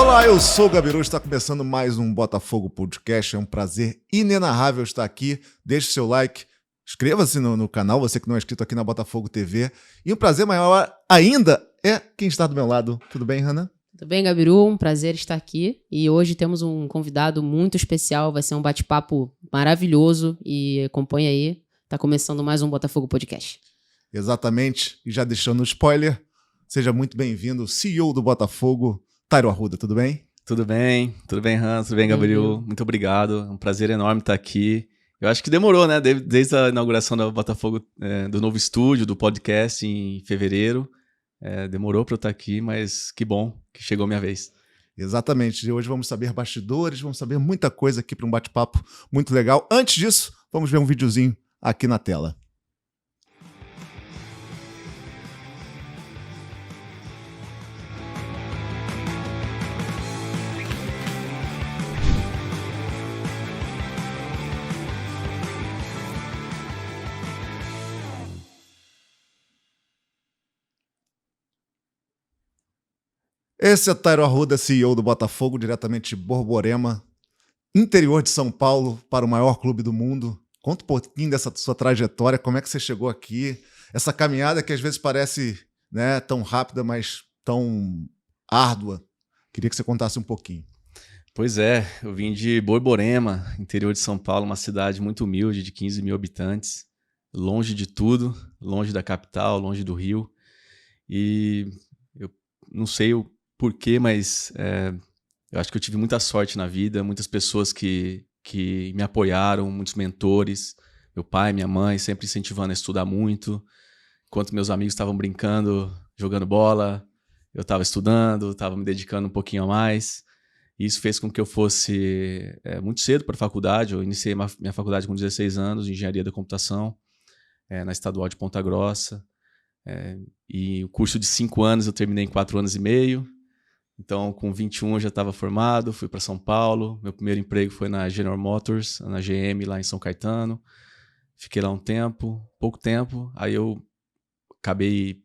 Olá, eu sou o Gabiru, está começando mais um Botafogo Podcast. É um prazer inenarrável estar aqui. Deixe seu like, inscreva-se no canal, você que não é inscrito aqui na Botafogo TV. E um prazer maior ainda é quem está do meu lado. Tudo bem, Hannah? Tudo bem, Gabiru? Um prazer estar aqui. E hoje temos um convidado muito especial. Vai ser um bate-papo maravilhoso. E acompanha aí. Está começando mais um Botafogo Podcast. Exatamente. E já deixando o spoiler, seja muito bem-vindo, CEO do Botafogo, Tairo Arruda. Tudo bem? Tudo bem, Hans, tudo bem, Gabriel? Muito obrigado, é um prazer enorme estar aqui. Eu acho que demorou, né? Desde a inauguração da Botafogo, do novo estúdio, do podcast em fevereiro. Demorou para eu estar aqui, mas que bom que chegou a minha vez. Exatamente. E hoje vamos saber bastidores, vamos saber muita coisa aqui para um bate-papo muito legal. Antes disso, vamos ver um videozinho aqui na tela. Esse é Tairo Arruda, CEO do Botafogo, diretamente de Borborema, interior de São Paulo, para o maior clube do mundo. Conta um pouquinho dessa sua trajetória, como é que você chegou aqui, essa caminhada que às vezes parece, né, tão rápida, mas tão árdua. Queria que você contasse um pouquinho. Pois é, eu vim de Borborema, interior de São Paulo, uma cidade muito humilde, de 15 mil habitantes, longe de tudo, longe da capital, longe do Rio. E eu não sei o porquê, mas eu acho que eu tive muita sorte na vida, muitas pessoas que me apoiaram, muitos mentores, meu pai, minha mãe, sempre incentivando a estudar muito. Enquanto meus amigos estavam brincando, jogando bola, eu estava estudando, estava me dedicando um pouquinho a mais. E isso fez com que eu fosse muito cedo para a faculdade. Eu iniciei minha faculdade com 16 anos, de Engenharia da Computação, na Estadual de Ponta Grossa. E o curso de 5 anos eu terminei em 4 anos e meio. Então, com 21 eu já estava formado, fui para São Paulo. Meu primeiro emprego foi na General Motors, na GM, lá em São Caetano. Fiquei lá um tempo, pouco tempo. Aí eu acabei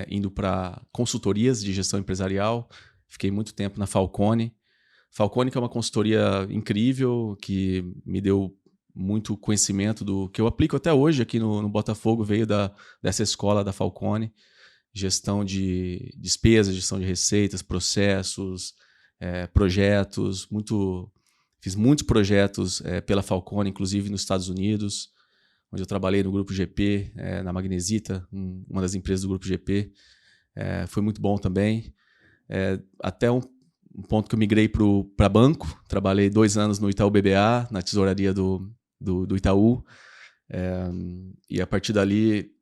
indo para consultorias de gestão empresarial. Fiquei muito tempo na Falcone. Falcone, que é uma consultoria incrível, que me deu muito conhecimento do que eu aplico até hoje aqui no Botafogo, veio dessa escola da Falcone. Gestão de despesas, gestão de receitas, processos, projetos. Fiz muitos projetos pela Falcone, inclusive nos Estados Unidos, onde eu trabalhei no Grupo GP, na Magnesita, uma das empresas do Grupo GP. Foi muito bom também. Até um ponto que eu migrei para banco. Trabalhei 2 anos no Itaú BBA, na tesouraria do Itaú. E a partir dali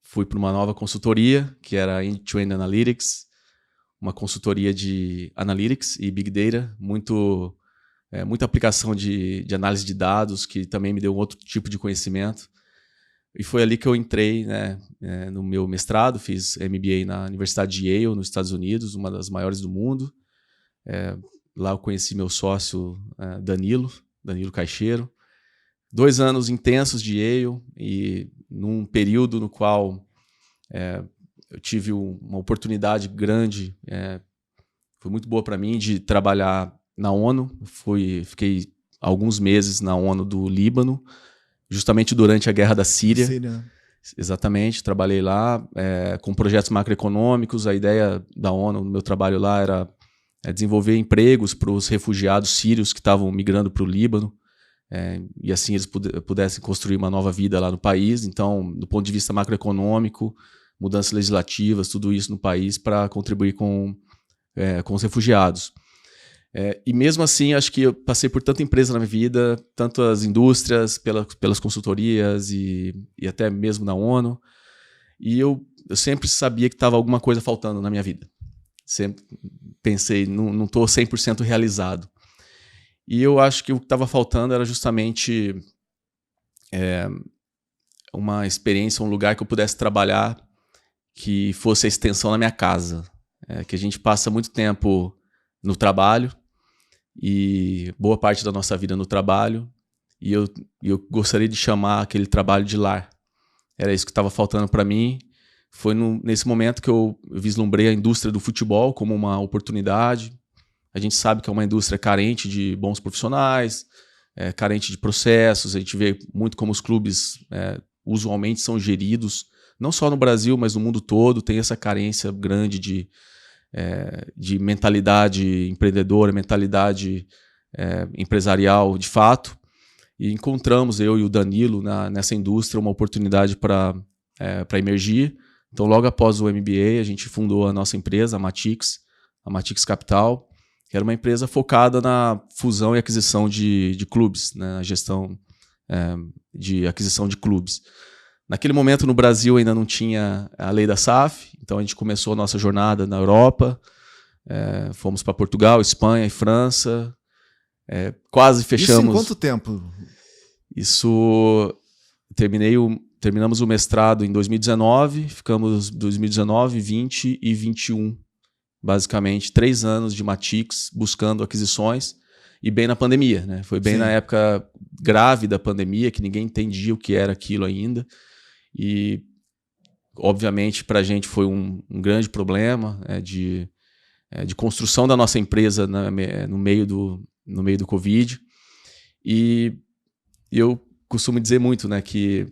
fui para uma nova consultoria, que era a End-to-End Analytics, uma consultoria de Analytics e Big Data, muita aplicação de análise de dados, que também me deu um outro tipo de conhecimento. E foi ali que eu entrei, né, no meu mestrado, fiz MBA na Universidade de Yale, nos Estados Unidos, uma das maiores do mundo. Lá eu conheci meu sócio Danilo Caixeiro. 2 anos intensos de Yale, e num período no qual eu tive uma oportunidade grande, foi muito boa para mim, de trabalhar na ONU. Fiquei alguns meses na ONU do Líbano, justamente durante a guerra da Síria. Exatamente, trabalhei lá com projetos macroeconômicos. A ideia da ONU, no meu trabalho lá, era desenvolver empregos para os refugiados sírios que estavam migrando para o Líbano. E assim eles pudessem construir uma nova vida lá no país. Então, do ponto de vista macroeconômico, mudanças legislativas, tudo isso no país para contribuir com os refugiados. E mesmo assim, acho que eu passei por tanta empresa na minha vida, tantas indústrias, pelas consultorias e até mesmo na ONU, e eu sempre sabia que estava alguma coisa faltando na minha vida. Sempre pensei, não estou 100% realizado. E eu acho que o que estava faltando era justamente uma experiência, um lugar que eu pudesse trabalhar que fosse a extensão da minha casa. Que a gente passa muito tempo no trabalho, e boa parte da nossa vida no trabalho, e eu gostaria de chamar aquele trabalho de lar. Era isso que estava faltando para mim. Foi nesse momento que eu vislumbrei a indústria do futebol como uma oportunidade. A gente sabe que é uma indústria carente de bons profissionais, carente de processos. A gente vê muito como os clubes usualmente são geridos, não só no Brasil, mas no mundo todo. Tem essa carência grande de mentalidade empreendedora, mentalidade empresarial de fato. E encontramos, eu e o Danilo, nessa indústria, uma oportunidade para emergir. Então, logo após o MBA, a gente fundou a nossa empresa, a Matix Capital, que era uma empresa focada na fusão e aquisição de clubes, né? A gestão de aquisição de clubes. Naquele momento, no Brasil, ainda não tinha a lei da SAF, então a gente começou a nossa jornada na Europa, fomos para Portugal, Espanha e França, quase fechamos... Isso em quanto tempo? Isso... Terminamos o mestrado em 2019, ficamos 2019, 20 e 21, basicamente 3 anos de Matix buscando aquisições e bem na pandemia, né? Foi bem na época grave da pandemia, que ninguém entendia o que era aquilo ainda e, obviamente, para a gente foi um grande problema de construção da nossa empresa no meio do Covid e eu costumo dizer muito, né, que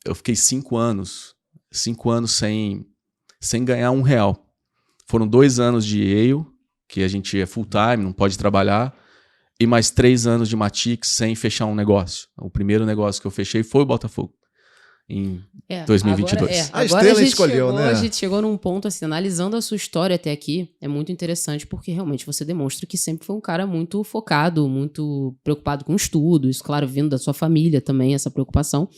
eu fiquei 5 anos sem ganhar R$1. Foram 2 anos de Yale, que a gente é full time, não pode trabalhar, e mais 3 anos de Matix sem fechar um negócio. O primeiro negócio que eu fechei foi o Botafogo, em 2022. A estrela escolheu, né? A gente chegou num ponto, assim, analisando a sua história até aqui, é muito interessante, porque realmente você demonstra que sempre foi um cara muito focado, muito preocupado com estudos, claro, vindo da sua família também, essa preocupação.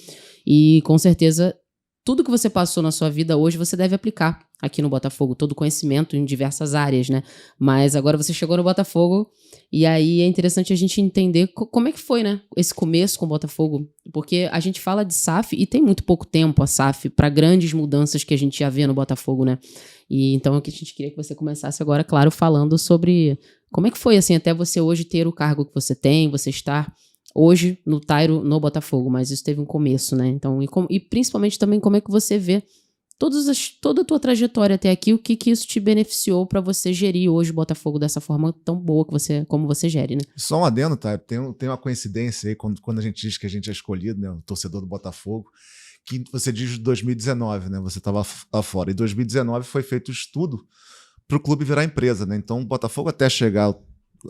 E, com certeza, tudo que você passou na sua vida hoje, você deve aplicar aqui no Botafogo, todo o conhecimento em diversas áreas, né? Mas agora você chegou no Botafogo e aí é interessante a gente entender como é que foi, né? Esse começo com o Botafogo, porque a gente fala de SAF e tem muito pouco tempo a SAF para grandes mudanças que a gente já vê no Botafogo, né? E então a gente queria que você começasse agora, claro, falando sobre como é que foi, assim, até você hoje ter o cargo que você tem, você estar hoje no Tairo, no Botafogo, mas isso teve um começo, né? Então, e principalmente também como é que você vê toda a tua trajetória até aqui, o que isso te beneficiou para você gerir hoje o Botafogo dessa forma tão boa como você gere, né? Só um adendo, tá? Tem uma coincidência aí, quando a gente diz que a gente é escolhido, né? O torcedor do Botafogo, que você diz de 2019, né? Você estava lá fora. Em 2019 foi feito o estudo para o clube virar empresa, né? Então, o Botafogo até chegar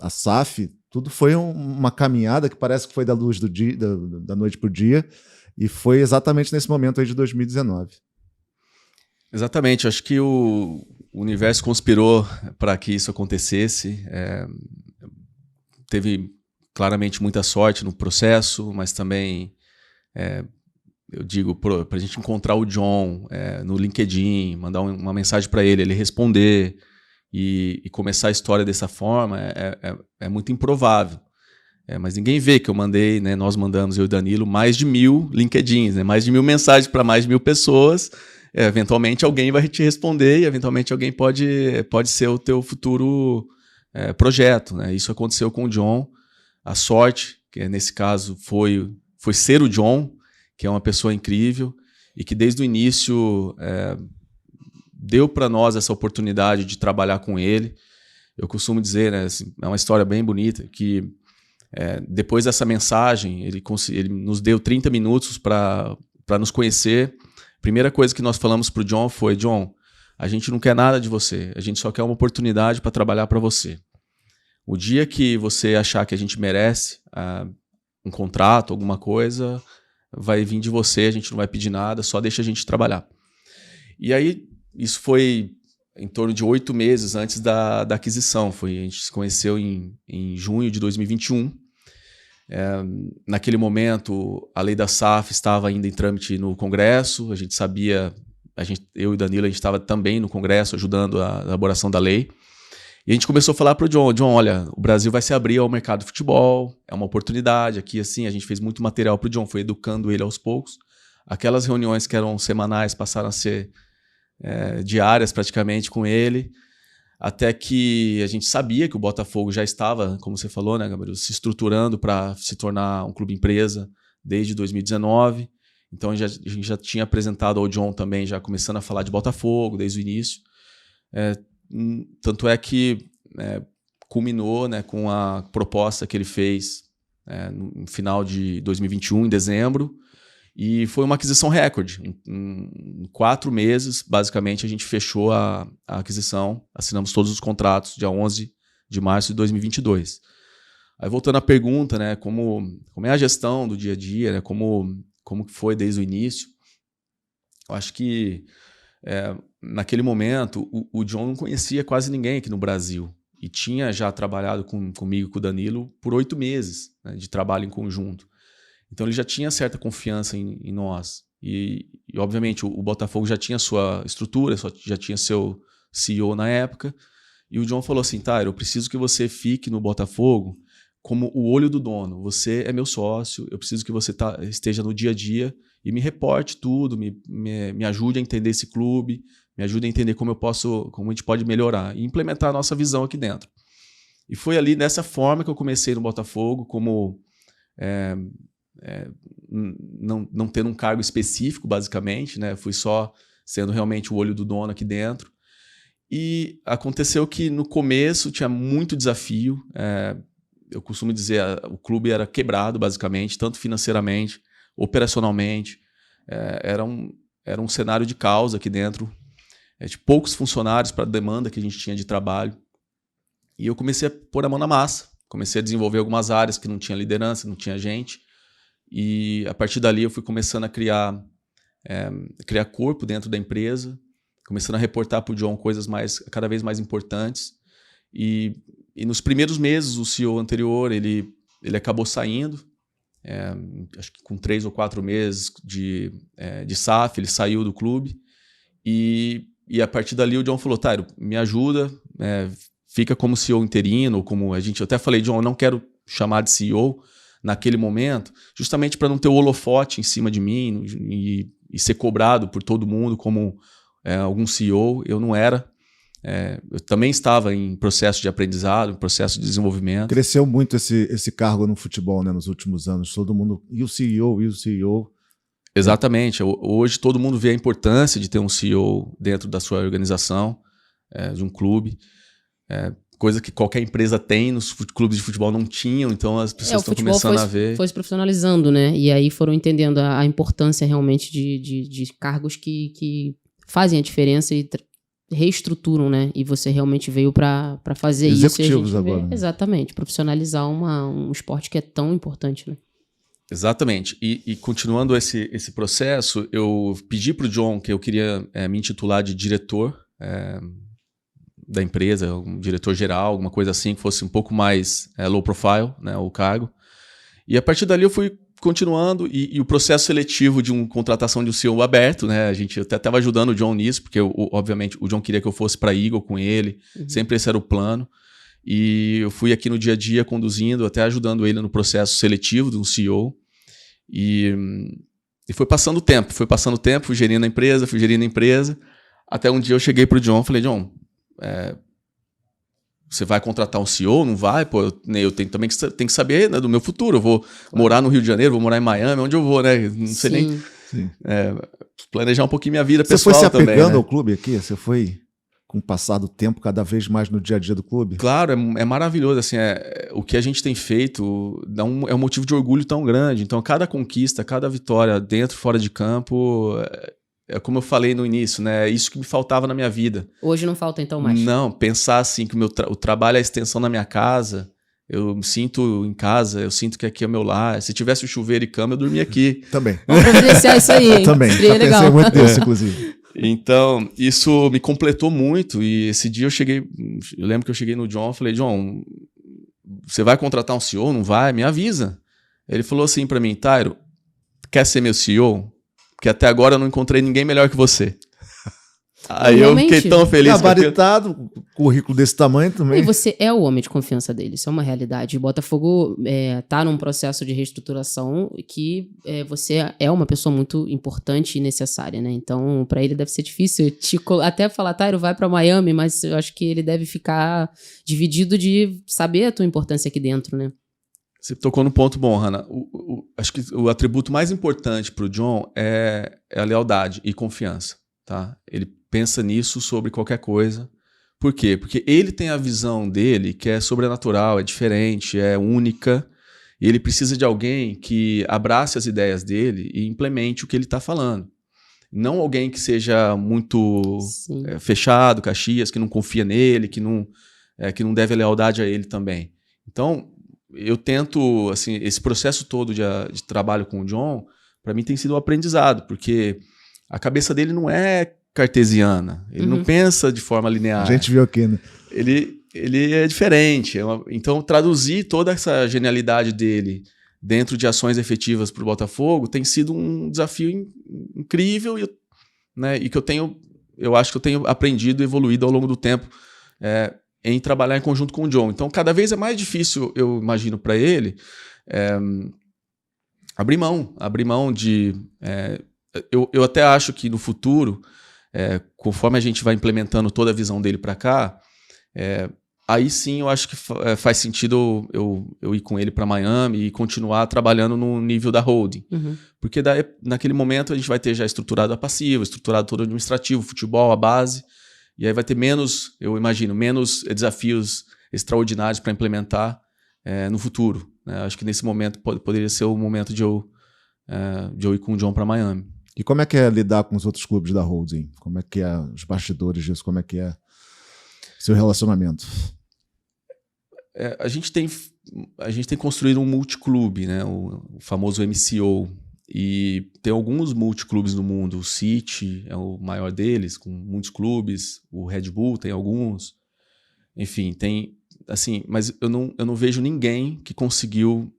a SAF, tudo foi uma caminhada que parece que foi da luz do dia, da noite para o dia, e foi exatamente nesse momento aí de 2019. Exatamente, acho que o universo conspirou para que isso acontecesse. Teve claramente muita sorte no processo, mas também, eu digo, para a gente encontrar o John no LinkedIn, mandar uma mensagem para ele responder e começar a história dessa forma é muito improvável. Mas ninguém vê que eu mandei, né, nós mandamos, eu e o Danilo, mais de 1.000 LinkedIns, né, mais de 1.000 mensagens para mais de 1.000 pessoas. Eventualmente alguém vai te responder e eventualmente alguém pode ser o teu futuro projeto, né? Isso aconteceu com o John. A sorte, que nesse caso foi ser o John, que é uma pessoa incrível e que desde o início deu para nós essa oportunidade de trabalhar com ele. Eu costumo dizer, né, assim, é uma história bem bonita, que depois dessa mensagem, ele nos deu 30 minutos para nos conhecer. A primeira coisa que nós falamos para o John foi: John, a gente não quer nada de você, a gente só quer uma oportunidade para trabalhar para você. O dia que você achar que a gente merece um contrato, alguma coisa, vai vir de você, a gente não vai pedir nada, só deixa a gente trabalhar. E aí, isso foi em torno de 8 meses antes da aquisição. A gente se conheceu em junho de 2021. Naquele momento, a lei da SAF estava ainda em trâmite no Congresso. A gente sabia, eu e o Danilo, a gente estava também no Congresso ajudando a elaboração da lei. E a gente começou a falar para o John: olha, o Brasil vai se abrir ao mercado de futebol, é uma oportunidade aqui, assim. A gente fez muito material para o John, foi educando ele aos poucos. Aquelas reuniões que eram semanais passaram a ser diárias praticamente com ele. Até que a gente sabia que o Botafogo já estava, como você falou, né, Gabriel, se estruturando para se tornar um clube empresa desde 2019. Então a gente já tinha apresentado ao John também, já começando a falar de Botafogo desde o início. Tanto é que culminou, né, com a proposta que ele fez no final de 2021, em dezembro, e foi uma aquisição recorde. Em 4 meses, basicamente, a gente fechou a aquisição, assinamos todos os contratos, dia 11 de março de 2022. Aí, voltando à pergunta, né, como é a gestão do dia a dia, né, como foi desde o início, eu acho que naquele momento o John não conhecia quase ninguém aqui no Brasil e tinha já trabalhado comigo e com o Danilo por 8 meses, né, de trabalho em conjunto. Então ele já tinha certa confiança em nós e obviamente o Botafogo já tinha sua estrutura, já tinha seu CEO na época, e o John falou assim: Tairo, eu preciso que você fique no Botafogo como o olho do dono. Você é meu sócio, eu preciso que você esteja no dia a dia e me reporte tudo, me ajude a entender esse clube, me ajude a entender como a gente pode melhorar e implementar a nossa visão aqui dentro. E foi ali dessa forma que eu comecei no Botafogo, como não tendo um cargo específico, basicamente, né? Fui só sendo realmente o olho do dono aqui dentro. E aconteceu que no começo tinha muito desafio. Eu costumo dizer, o clube era quebrado, basicamente, tanto financeiramente, operacionalmente. Era um cenário de caos aqui dentro. De poucos funcionários para a demanda que a gente tinha de trabalho. E eu comecei a pôr a mão na massa. Comecei a desenvolver algumas áreas que não tinha liderança, não tinha gente. E a partir dali eu fui começando a criar corpo dentro da empresa, começando a reportar para o John coisas cada vez mais importantes. E nos primeiros meses, o CEO anterior, ele acabou saindo, acho que com 3 ou 4 meses de SAF, ele saiu do clube. E a partir dali o John falou: Tairo, me ajuda, fica como CEO interino, eu até falei: John, eu não quero chamar de CEO naquele momento, justamente para não ter o holofote em cima de mim e ser cobrado por todo mundo como algum CEO. Eu não era. Eu também estava em processo de aprendizado, em processo de desenvolvimento. Cresceu muito esse cargo no futebol, né, nos últimos anos. Todo mundo, e o CEO. Exatamente. Hoje todo mundo vê a importância de ter um CEO dentro da sua organização, de um clube. Coisa que qualquer empresa tem, nos clubes de futebol não tinham, então as pessoas estão começando a ver. Foi se profissionalizando, né? E aí foram entendendo a importância realmente de cargos que fazem a diferença e reestruturam, né? E você realmente veio para fazer Executivos isso. agora. Né? Exatamente, profissionalizar um esporte que é tão importante, né? Exatamente. E continuando esse processo, eu pedi para o John que eu queria me intitular de diretor da empresa, um diretor geral, alguma coisa assim, que fosse um pouco mais low profile, né, o cargo. E a partir dali eu fui continuando e o processo seletivo de uma contratação de um CEO aberto, né, a gente até estava ajudando o John nisso, porque obviamente o John queria que eu fosse para a Eagle com ele, sempre esse era o plano. E eu fui aqui no dia a dia conduzindo, até ajudando ele no processo seletivo de um CEO. E foi passando o tempo, fui gerindo a empresa, até um dia eu cheguei pro John e falei: John, você vai contratar um CEO? Não vai? Pô, eu tenho que saber, né, do meu futuro. Eu vou morar no Rio de Janeiro, vou morar em Miami, onde eu vou, né? Não sei nem... planejar um pouquinho minha vida pessoal também. Você foi se apegando ao clube aqui? Você foi, com o passar do tempo, cada vez mais no dia a dia do clube? Claro, é maravilhoso. Assim, o que a gente tem feito é um motivo de orgulho tão grande. Então, cada conquista, cada vitória, dentro e fora de campo... como eu falei no início, né? É isso que me faltava na minha vida. Hoje não falta então mais? Não, pensar assim que o trabalho é a extensão da minha casa. Eu me sinto em casa, eu sinto que aqui é o meu lar. Se tivesse o chuveiro e cama, eu dormia aqui. Também. Vamos providenciar isso aí, hein? Também. Seria legal. Pensei muito nisso, inclusive. Então, isso me completou muito. E esse dia eu lembro que eu cheguei no John e falei: John, você vai contratar um CEO? Não vai? Me avisa. Ele falou assim pra mim: Tairo, quer ser meu CEO? Porque até agora eu não encontrei ninguém melhor que você. Aí realmente, eu fiquei tão feliz. Gabaritado, currículo desse tamanho também. E você é o homem de confiança dele, isso é uma realidade. O Botafogo tá num processo de reestruturação que você é uma pessoa muito importante e necessária, né? Então, para ele deve ser difícil até falar: Tairo, vai para Miami, mas eu acho que ele deve ficar dividido de saber a tua importância aqui dentro, né? Você tocou no ponto bom, Hannah. Acho que o atributo mais importante para o John é a lealdade e confiança. Tá? Ele pensa nisso sobre qualquer coisa, Por quê? Porque ele tem a visão dele que é sobrenatural, é diferente, é única, e ele precisa de alguém que abrace as ideias dele e implemente o que ele está falando. Não alguém que seja muito fechado, Caxias, que não confia nele, que não deve lealdade a ele também. Então, eu tento, assim, esse processo todo de trabalho com o John, para mim tem sido um aprendizado, porque a cabeça dele não é cartesiana, ele não pensa de forma linear. A gente viu aqui, né? Ele é diferente. Então, traduzir toda essa genialidade dele dentro de ações efetivas para o Botafogo tem sido um desafio incrível e que eu acho que eu tenho aprendido e evoluído ao longo do tempo em trabalhar em conjunto com o John. Então, cada vez é mais difícil, eu imagino, para ele abrir mão de... Eu até acho que no futuro, conforme a gente vai implementando toda a visão dele para cá, aí sim eu acho que faz sentido eu ir com ele para Miami e continuar trabalhando no nível da holding. Porque naquele momento a gente vai ter já estruturado a passiva, estruturado todo o administrativo, futebol, a base, e aí vai ter menos, eu imagino, menos desafios extraordinários para implementar no futuro. Né? Acho que nesse momento poderia ser o momento de eu ir com o John para Miami. E como é que é lidar com os outros clubes da holding? Como é que é os bastidores disso? Como é que é seu relacionamento? A gente tem construído um multiclube, né? O famoso MCO. E tem alguns multiclubes no mundo. O City é o maior deles, com muitos clubes. O Red Bull tem alguns. Enfim, tem... assim, mas eu não vejo ninguém que conseguiu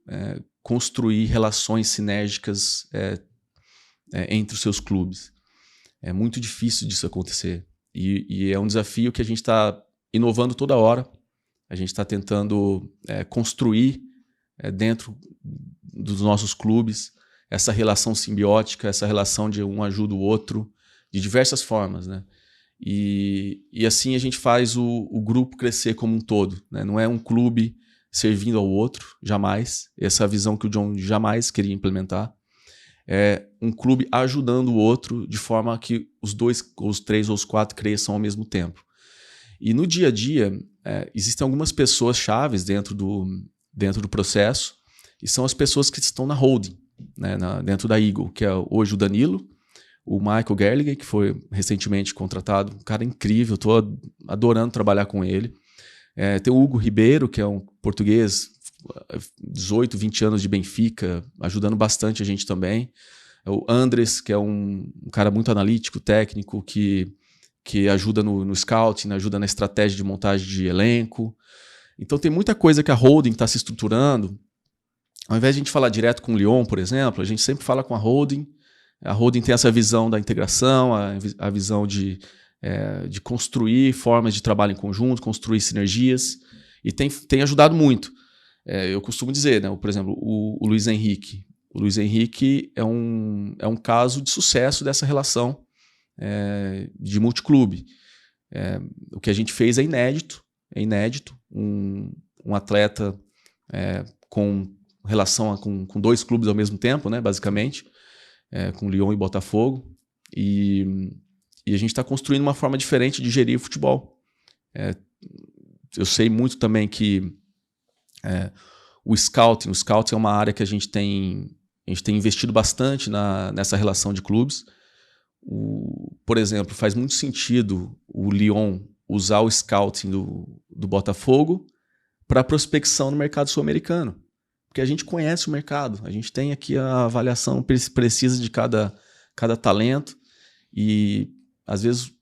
construir relações sinérgicas entre os seus clubes. É muito difícil disso acontecer. E é um desafio que a gente está inovando toda hora. A gente está tentando construir dentro dos nossos clubes essa relação simbiótica, essa relação de um ajuda o outro, de diversas formas, né? E assim a gente faz o grupo crescer como um todo, né? Não é um clube servindo ao outro, jamais. Essa é a visão que o John jamais queria implementar. É um clube ajudando o outro de forma que os dois, os três ou os quatro cresçam ao mesmo tempo. E no dia a dia, existem algumas pessoas chaves dentro do processo, e são as pessoas que estão na holding, né, dentro da Eagle, que é hoje o Danilo, o Michael Gerliger, que foi recentemente contratado, um cara incrível, estou adorando trabalhar com ele. Tem o Hugo Ribeiro, que é um português, 18, 20 anos de Benfica, ajudando bastante a gente também. O Andres, que é um cara muito analítico, técnico, que ajuda no scouting, ajuda na estratégia de montagem de elenco. Então tem muita coisa que a holding está se estruturando. Ao invés de a gente falar direto com o Lyon, por exemplo, a gente sempre fala com a holding. A holding tem essa visão da integração, a visão de construir formas de trabalho em conjunto, construir sinergias, e tem ajudado muito. Eu costumo dizer, né, por exemplo, o Luiz Henrique. O Luiz Henrique é um caso de sucesso dessa relação de multiclube. O que a gente fez é inédito. Um atleta com relação com dois clubes ao mesmo tempo, né, basicamente, com Lyon e Botafogo. E a gente está construindo uma forma diferente de gerir o futebol. Eu sei muito também que o scouting é uma área que a gente tem investido bastante nessa relação de clubes. Por exemplo, faz muito sentido o Lyon usar o scouting do Botafogo para prospecção no mercado sul-americano. Porque a gente conhece o mercado, a gente tem aqui a avaliação precisa de cada talento, e às vezes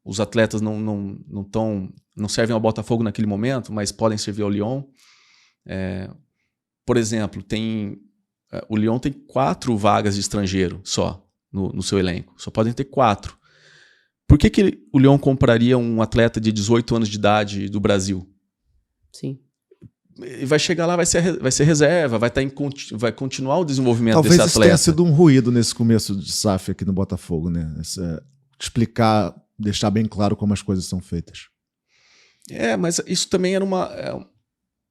os atletas não servem ao Botafogo naquele momento, mas podem servir ao Lyon. Por exemplo, o Lyon tem 4 vagas de estrangeiro só no seu elenco. Só podem ter 4. Por que o Lyon compraria um atleta de 18 anos de idade do Brasil? Sim. E vai chegar lá, vai ser reserva, vai continuar o desenvolvimento Talvez desse atleta. Talvez isso tenha sido um ruído nesse começo de SAF aqui no Botafogo, né? Explicar, deixar bem claro como as coisas são feitas. Mas isso também era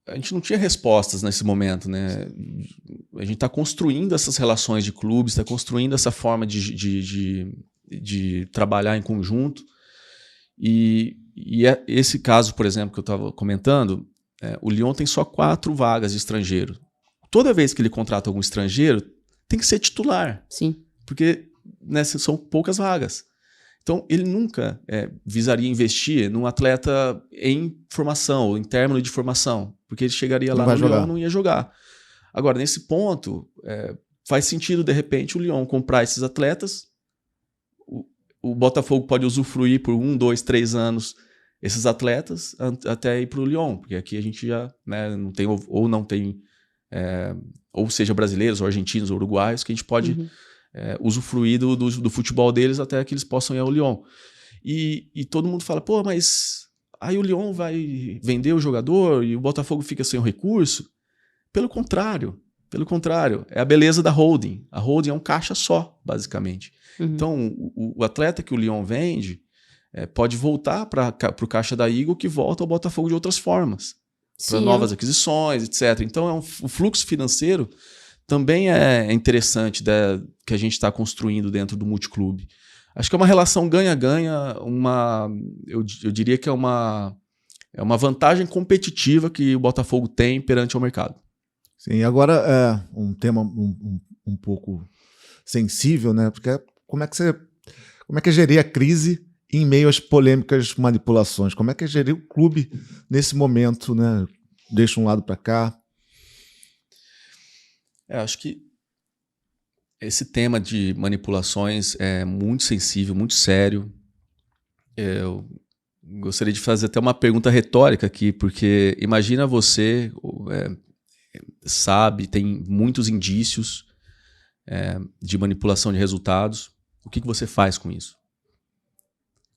a gente não tinha respostas nesse momento, né? A gente está construindo essas relações de clubes, está construindo essa forma de trabalhar em conjunto. Esse caso, por exemplo, que eu estava comentando, o Lyon tem só 4 vagas de estrangeiro. Toda vez que ele contrata algum estrangeiro, tem que ser titular. Sim. Porque, né, são poucas vagas. Então, ele nunca visaria investir num atleta em formação, ou em término de formação, porque ele chegaria lá no Lyon e não ia jogar. Agora, nesse ponto, faz sentido, de repente, o Lyon comprar esses atletas. O Botafogo pode usufruir por 1, 2, 3 anos esses atletas até ir para o Lyon, porque aqui a gente já, né, não tem, ou seja, brasileiros, ou argentinos, ou uruguaios, que a gente pode usufruir do futebol deles até que eles possam ir ao Lyon. E todo mundo fala, pô, mas aí o Lyon vai vender o jogador e o Botafogo fica sem o recurso? Pelo contrário, é a beleza da holding. A holding é um caixa só, basicamente. Então, o atleta que o Lyon vende pode voltar para o caixa da Eagle, que volta ao Botafogo de outras formas, para novas aquisições, etc. Então, o fluxo financeiro também é interessante que a gente está construindo dentro do multiclube. Acho que é uma relação ganha-ganha, eu diria que é uma vantagem competitiva que o Botafogo tem perante o mercado. Sim, agora é um tema um pouco sensível, né? Porque como é que é gerir a crise em meio às polêmicas manipulações? Como é que é gerir o clube nesse momento, né? Deixa um lado para cá. Acho que esse tema de manipulações é muito sensível, muito sério. Eu gostaria de fazer até uma pergunta retórica aqui, porque imagina você tem muitos indícios de manipulação de resultados. O que você faz com isso?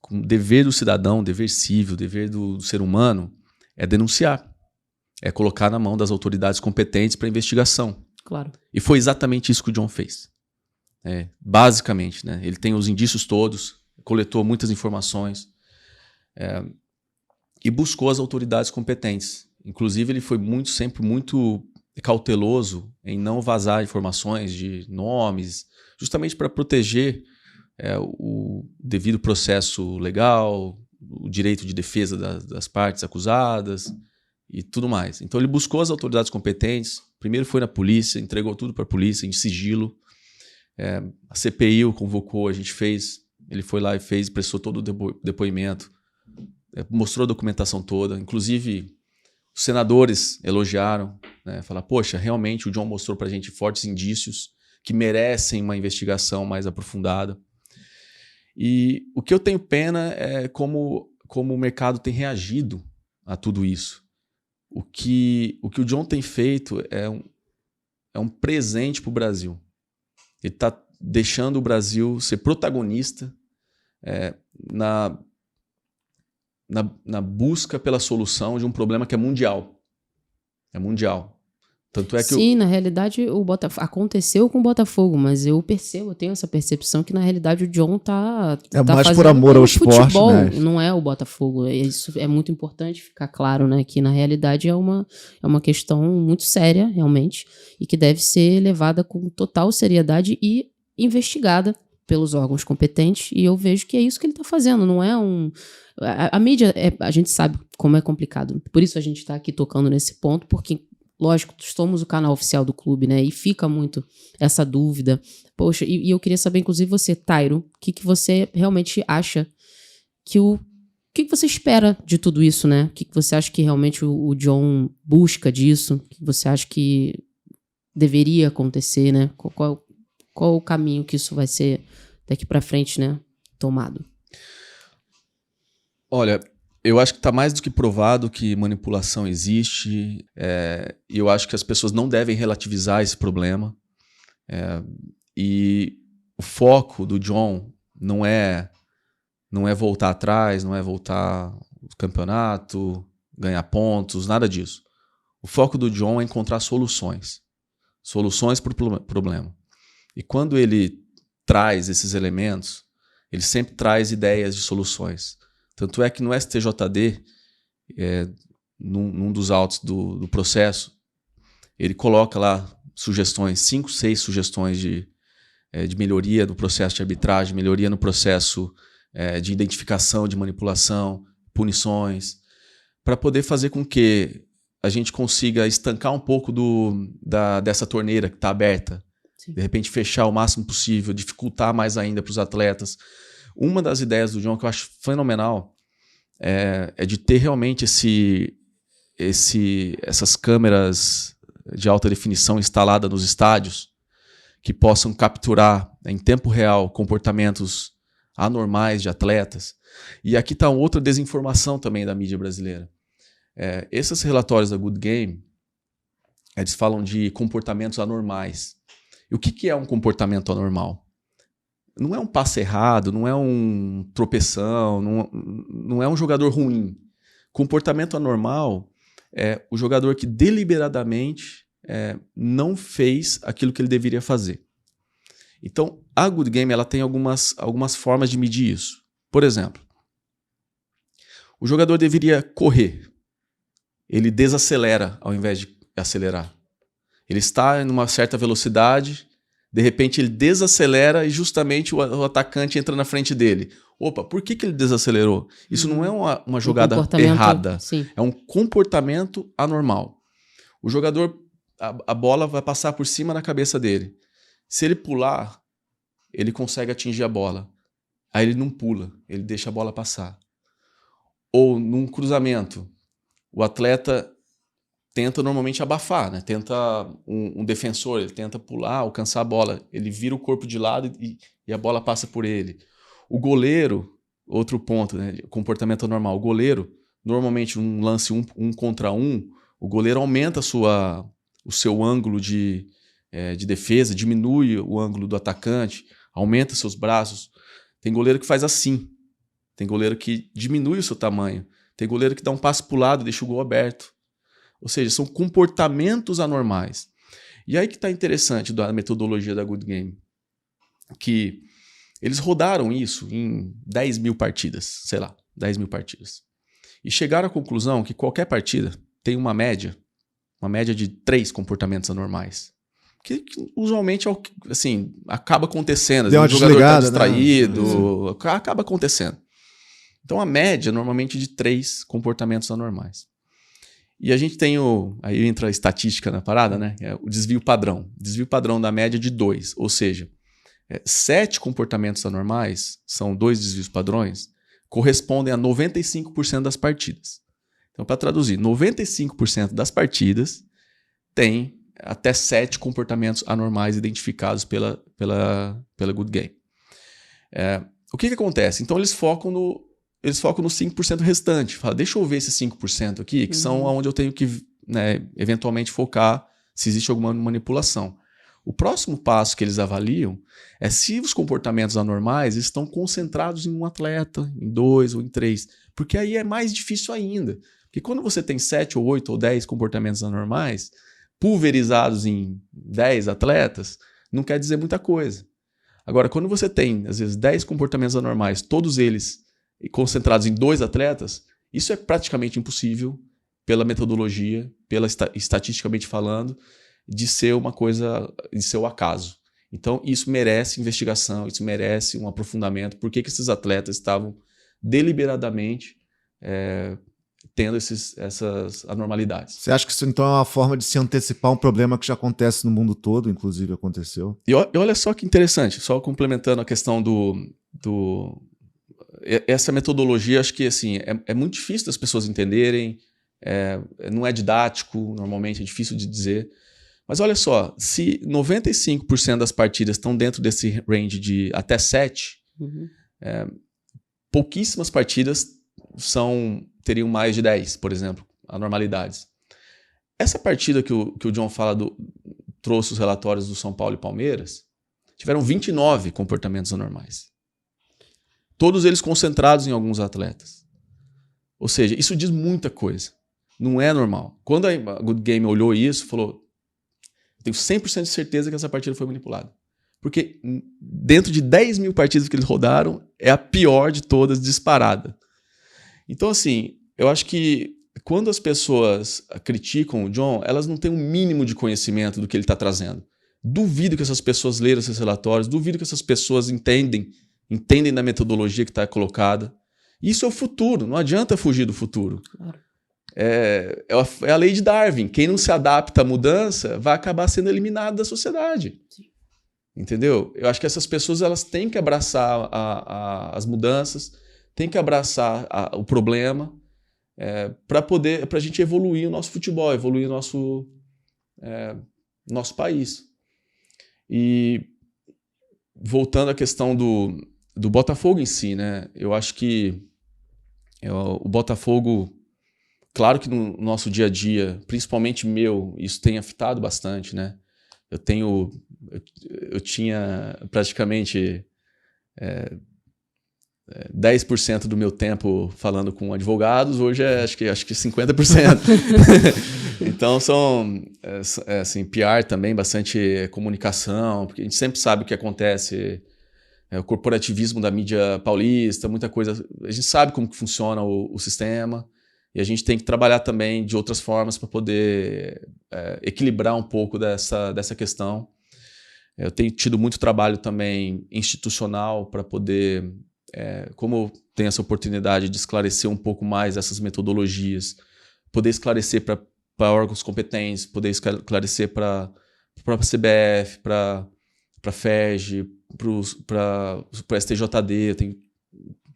Com o dever do cidadão, dever cível, dever do ser humano é denunciar, é colocar na mão das autoridades competentes para investigação. Claro. E foi exatamente isso que o John fez. Basicamente, né? Ele tem os indícios todos, coletou muitas informações e buscou as autoridades competentes. Inclusive, ele foi sempre muito cauteloso em não vazar informações de nomes, justamente para proteger o devido processo legal, o direito de defesa das partes acusadas e tudo mais. Então, ele buscou as autoridades competentes. Primeiro foi na polícia, entregou tudo para a polícia em sigilo. A CPI o convocou, ele foi lá e prestou todo o depoimento, mostrou a documentação toda. Inclusive, os senadores elogiaram, né, falaram, poxa, realmente o John mostrou para a gente fortes indícios que merecem uma investigação mais aprofundada. E o que eu tenho pena é como o mercado tem reagido a tudo isso. O que o John tem feito é um presente para o Brasil. Ele está deixando o Brasil ser protagonista na busca pela solução de um problema que é mundial. É mundial. Tanto é que Sim, na realidade aconteceu com o Botafogo, mas eu tenho essa percepção que na realidade o John tá mais fazendo por amor ao futebol, esporte, né? Não é o Botafogo. Isso é muito importante ficar claro, né? Que na realidade é uma questão muito séria, realmente, e que deve ser levada com total seriedade e investigada pelos órgãos competentes, e eu vejo que é isso que ele está fazendo, não é a mídia, a gente sabe como é complicado, por isso a gente está aqui tocando nesse ponto, porque lógico, somos o canal oficial do clube, né? E fica muito essa dúvida. Poxa, e eu queria saber, inclusive, você, Tairo, o que você realmente acha o que você espera de tudo isso, né? O que você acha que realmente o John busca disso? O que você acha que deveria acontecer, né? Qual o caminho que isso vai ser daqui para frente, né? Tomado? Olha, eu acho que está mais do que provado que manipulação existe, e eu acho que as pessoas não devem relativizar esse problema. E o foco do John não é voltar atrás, não é voltar ao campeonato, ganhar pontos, nada disso. O foco do John é encontrar soluções para o problema. E quando ele traz esses elementos, ele sempre traz ideias de soluções. Tanto é que no STJD, num dos autos do processo, ele coloca lá sugestões, 5, 6 sugestões de melhoria no processo de arbitragem, melhoria no processo de identificação, de manipulação, punições, para poder fazer com que a gente consiga estancar um pouco dessa torneira que está aberta. Sim. De repente fechar o máximo possível, dificultar mais ainda para os atletas. Uma das ideias do John que eu acho fenomenal é de ter realmente essas câmeras de alta definição instaladas nos estádios que possam capturar em tempo real comportamentos anormais de atletas. E aqui está outra desinformação também da mídia brasileira. Esses relatórios da Good Game, eles falam de comportamentos anormais. E o que é um comportamento anormal? Não é um passe errado, não é um tropeção, não é um jogador ruim. Comportamento anormal é o jogador que deliberadamente não fez aquilo que ele deveria fazer. Então, a Good Game ela tem algumas formas de medir isso. Por exemplo, o jogador deveria correr. Ele desacelera ao invés de acelerar. Ele está em uma certa velocidade, de repente ele desacelera e justamente o atacante entra na frente dele. Opa, por que ele desacelerou? Isso não é uma jogada errada. Sim. É um comportamento anormal. O jogador, a bola vai passar por cima da cabeça dele. Se ele pular, ele consegue atingir a bola. Aí ele não pula, ele deixa a bola passar. Ou num cruzamento, o atleta tenta normalmente abafar, né? Tenta um defensor, ele tenta pular, alcançar a bola. Ele vira o corpo de lado e a bola passa por ele. O goleiro, outro ponto, né? Comportamento normal. O goleiro, normalmente num lance um contra um, o goleiro aumenta o seu ângulo de defesa, diminui o ângulo do atacante, aumenta seus braços. Tem goleiro que faz assim. Tem goleiro que diminui o seu tamanho. Tem goleiro que dá um passe para o lado e deixa o gol aberto. Ou seja, são comportamentos anormais. E aí que está interessante da metodologia da Good Game. Que eles rodaram isso em 10 mil partidas. Sei lá, 10 mil partidas. E chegaram à conclusão que qualquer partida tem uma média de 3 comportamentos anormais. Que usualmente assim, acaba acontecendo. Deu uma o jogador está né? distraído, acaba acontecendo. Então a média normalmente de 3 comportamentos anormais. E a gente tem aí entra a estatística na parada, né? É o desvio padrão. Desvio padrão da média de 2, ou seja, 7 comportamentos anormais, são 2 desvios padrões, correspondem a 95% das partidas. Então, para traduzir, 95% das partidas tem até 7 comportamentos anormais identificados pela Good Game. O que acontece? Então, eles focam no 5% restante. Fala, deixa eu ver esses 5% aqui, que são onde eu tenho que, né, eventualmente focar se existe alguma manipulação. O próximo passo que eles avaliam é se os comportamentos anormais estão concentrados em um atleta, em 2 ou em 3. Porque aí é mais difícil ainda. Porque quando você tem 7 ou 8 ou 10 comportamentos anormais, pulverizados em 10 atletas, não quer dizer muita coisa. Agora, quando você tem, às vezes, 10 comportamentos anormais, todos eles concentrados em 2 atletas, isso é praticamente impossível pela metodologia, estatisticamente falando, de ser uma coisa, de ser o acaso. Então, isso merece investigação, isso merece um aprofundamento. Por que esses atletas estavam deliberadamente tendo essas anormalidades? Você acha que isso, então, é uma forma de se antecipar um problema que já acontece no mundo todo, inclusive aconteceu? E olha só que interessante, só complementando a questão essa metodologia, acho que assim, é muito difícil das pessoas entenderem, não é didático, normalmente é difícil de dizer. Mas olha só, se 95% das partidas estão dentro desse range de até 7, pouquíssimas partidas teriam mais de 10, por exemplo, anormalidades. Essa partida que o John fala trouxe os relatórios do São Paulo e Palmeiras, tiveram 29 comportamentos anormais. Todos eles concentrados em alguns atletas. Ou seja, isso diz muita coisa. Não é normal. Quando a Good Game olhou isso, falou, tenho 100% de certeza que essa partida foi manipulada. Porque dentro de 10 mil partidas que eles rodaram, é a pior de todas, disparada. Então, assim, eu acho que quando as pessoas criticam o John, elas não têm um mínimo de conhecimento do que ele está trazendo. Duvido que essas pessoas leram esses relatórios, duvido que essas pessoas entendem entendem da metodologia que está colocada. Isso é o futuro, não adianta fugir do futuro. Claro. É a lei de Darwin. Quem não se adapta à mudança vai acabar sendo eliminado da sociedade. Sim. Entendeu? Eu acho que essas pessoas elas têm que abraçar as mudanças, têm que abraçar o problema para a gente evoluir o nosso futebol, evoluir o nosso país. E voltando à questão do Botafogo em si, né? Eu acho que o Botafogo, claro que no nosso dia a dia, principalmente meu, isso tem afetado bastante, né? Eu tinha praticamente 10% do meu tempo falando com advogados, hoje acho que 50%. Então assim, PR também, bastante comunicação, porque a gente sempre sabe o que acontece, o corporativismo da mídia paulista, muita coisa. A gente sabe como que funciona o sistema e a gente tem que trabalhar também de outras formas para poder equilibrar um pouco dessa questão. Eu tenho tido muito trabalho também institucional para poder, como eu tenho essa oportunidade de esclarecer um pouco mais essas metodologias, poder esclarecer para órgãos competentes, poder esclarecer para a própria CBF, para a FERJ, para o STJD. Eu tenho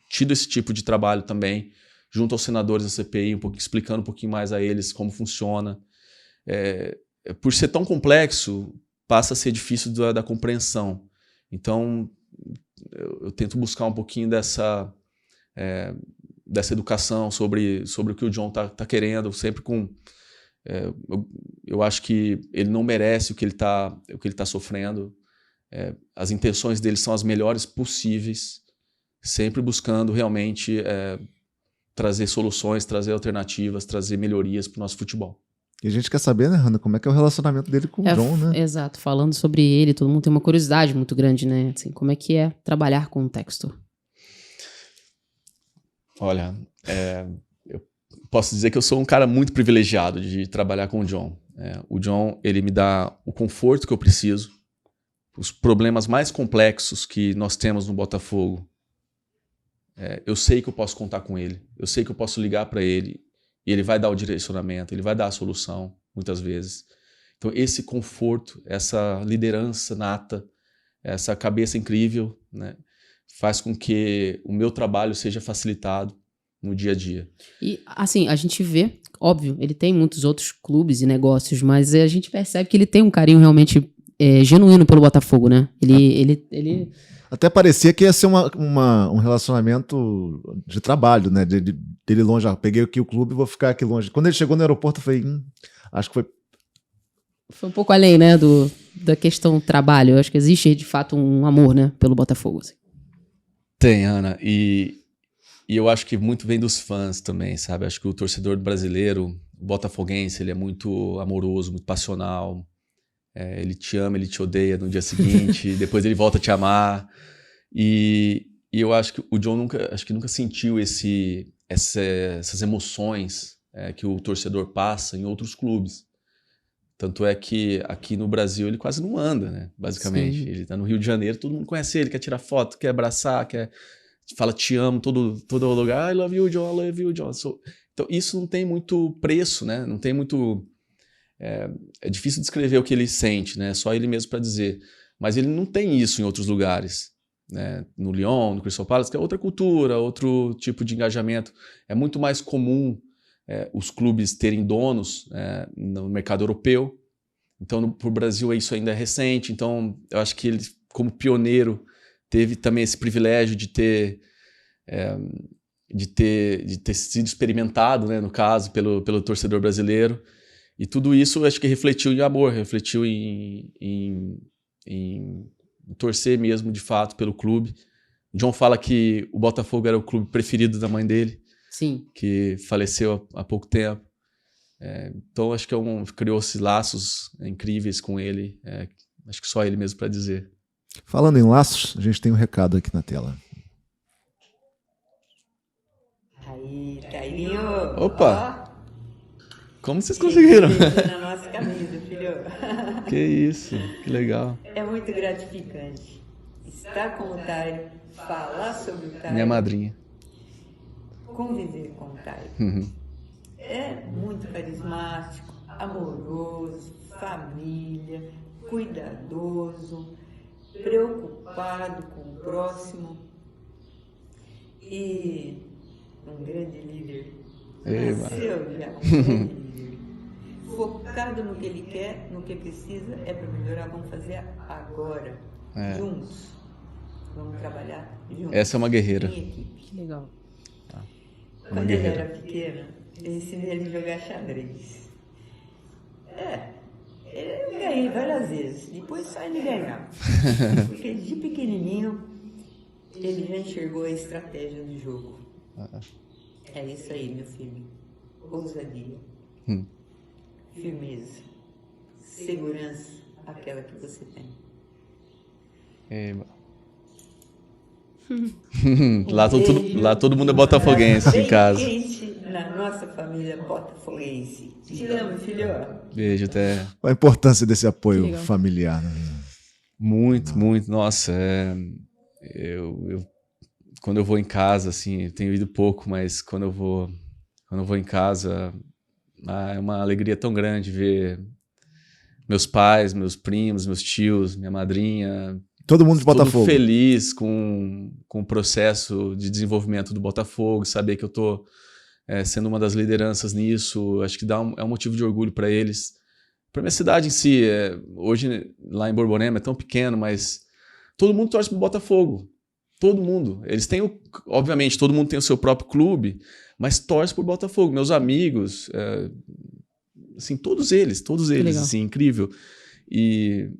tido esse tipo de trabalho também, junto aos senadores da CPI, explicando um pouquinho mais a eles como funciona. Por ser tão complexo, passa a ser difícil da compreensão. Então, eu tento buscar um pouquinho dessa educação sobre o que o John tá querendo, sempre com... eu acho que ele não merece o que ele tá sofrendo. As intenções dele são as melhores possíveis, sempre buscando realmente trazer soluções, trazer alternativas, trazer melhorias para o nosso futebol. E a gente quer saber, né, Hanna, como é que é o relacionamento dele com o John, né? Exato, falando sobre ele, todo mundo tem uma curiosidade muito grande, né? Assim, como é que é trabalhar com o Textor? Olha, eu posso dizer que eu sou um cara muito privilegiado de trabalhar com o John. O John, ele me dá o conforto que eu preciso. Os problemas mais complexos que nós temos no Botafogo, eu sei que eu posso contar com ele. Eu sei que eu posso ligar para ele e ele vai dar o direcionamento, ele vai dar a solução, muitas vezes. Então, esse conforto, essa liderança nata, essa cabeça incrível, né, faz com que o meu trabalho seja facilitado no dia a dia. E, assim, a gente vê, óbvio, ele tem muitos outros clubes e negócios, mas a gente percebe que ele tem um carinho realmente genuíno pelo Botafogo, né? Ele... Até parecia que ia ser um relacionamento de trabalho, né? Dele longe. Peguei aqui o clube e vou ficar aqui longe. Quando ele chegou no aeroporto, eu falei, acho que foi... Foi um pouco além, né, da questão trabalho. Eu acho que existe, de fato, um amor, né, pelo Botafogo. Assim. Tem, Ana. E eu acho que muito vem dos fãs também, sabe? Acho que o torcedor brasileiro, o botafoguense, ele é muito amoroso, muito passional. Ele te ama, ele te odeia no dia seguinte, depois ele volta a te amar. E eu acho que o John nunca sentiu essas emoções que o torcedor passa em outros clubes. Tanto é que aqui no Brasil ele quase não anda, né? Basicamente. Sim. Ele tá no Rio de Janeiro, todo mundo conhece ele, quer tirar foto, quer abraçar, fala te amo, todo lugar. I love you, John, I love you, John. Então isso não tem muito preço, né? Não tem muito... É difícil descrever o que ele sente, né? Só ele mesmo para dizer. Mas ele não tem isso em outros lugares, né? No Lyon, no Crystal Palace, que é outra cultura, outro tipo de engajamento. É muito mais comum os clubes terem donos no mercado europeu. Então, para o Brasil, isso ainda é recente. Então, eu acho que ele, como pioneiro, teve também esse privilégio de ter sido experimentado, né, no caso, pelo torcedor brasileiro. E tudo isso acho que refletiu em amor, refletiu em torcer mesmo, de fato, pelo clube. O John fala que o Botafogo era o clube preferido da mãe dele, Sim. Que faleceu há pouco tempo. Então acho que criou-se laços incríveis com ele. Acho que só ele mesmo para dizer. Falando em laços, a gente tem um recado aqui na tela. Aí, Cailinho. Opa! Ó. Como vocês conseguiram? Na nossa camisa, filho. Que isso, que legal. É muito gratificante estar com o Tário, falar sobre o Tairo, Minha madrinha. conviver com o Tairo. É muito carismático, amoroso, família, cuidadoso, preocupado com o próximo e um grande líder. Nasceu já um grande líder. Focado no que ele quer, no que precisa, é para melhorar. Vamos fazer agora, juntos. Vamos trabalhar juntos. Essa é uma guerreira. Em equipe. Que legal. Quando ele era pequeno, eu ensinei ele a jogar xadrez. Eu ganhei várias vezes, depois só ele ganhava. Porque de pequenininho, ele já enxergou a estratégia do jogo. É isso aí, meu filho. Ousadia, firmeza, segurança, aquela que você tem. Lá todo mundo é botafoguense em casa. Quente na nossa família botafoguense. Te amo, filho. Beijo, até. Qual a importância desse apoio legal. familiar? Né? Muito. Nossa, quando eu vou em casa, assim, eu tenho ido pouco, mas quando eu vou em casa, é uma alegria tão grande ver meus pais, meus primos, meus tios, minha madrinha, Todo mundo de Botafogo. todo feliz com o processo de desenvolvimento do Botafogo, saber que eu estou sendo uma das lideranças nisso, acho que é um motivo de orgulho para eles. Para minha cidade em si, hoje lá em Borborema é tão pequeno, mas todo mundo torce para o Botafogo. Todo mundo. Eles têm, obviamente, todo mundo tem o seu próprio clube, mas torce por Botafogo. Meus amigos, assim, todos eles, legal. assim, incrível. E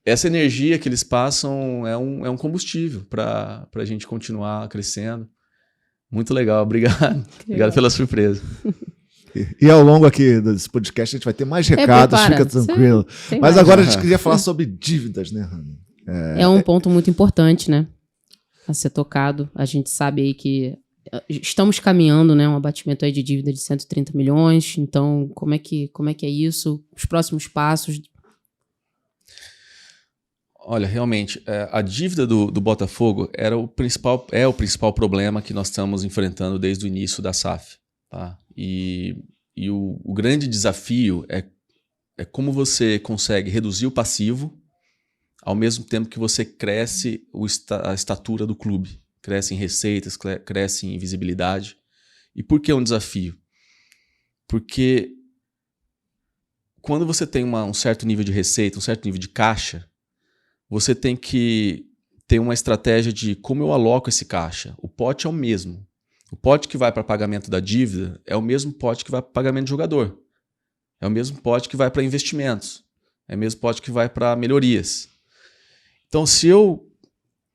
essa energia que eles passam é um combustível para a gente continuar crescendo. Muito legal, obrigado. Obrigado pela surpresa. E ao longo aqui desse podcast a gente vai ter mais recados, prepara. fica tranquilo. Tem Mas mais. agora a gente queria falar sobre dívidas, né, Rami? É um ponto muito importante, né? A ser tocado. A gente sabe aí que estamos caminhando, né? Um abatimento aí de dívida de 130 milhões. Então, como é que é isso? Os próximos passos? Olha, realmente, a dívida do Botafogo é o principal problema que nós estamos enfrentando desde o início da SAF. Tá? E o grande desafio é como você consegue reduzir o passivo ao mesmo tempo que você cresce a estatura do clube. Cresce em receitas, cresce em visibilidade. E por que é um desafio? Porque quando você tem um certo nível de receita, um certo nível de caixa, você tem que ter uma estratégia de como eu aloco esse caixa. O pote é o mesmo. O pote que vai para pagamento da dívida é o mesmo pote que vai para pagamento de jogador. É o mesmo pote que vai para investimentos. É o mesmo pote que vai para melhorias. Então, se eu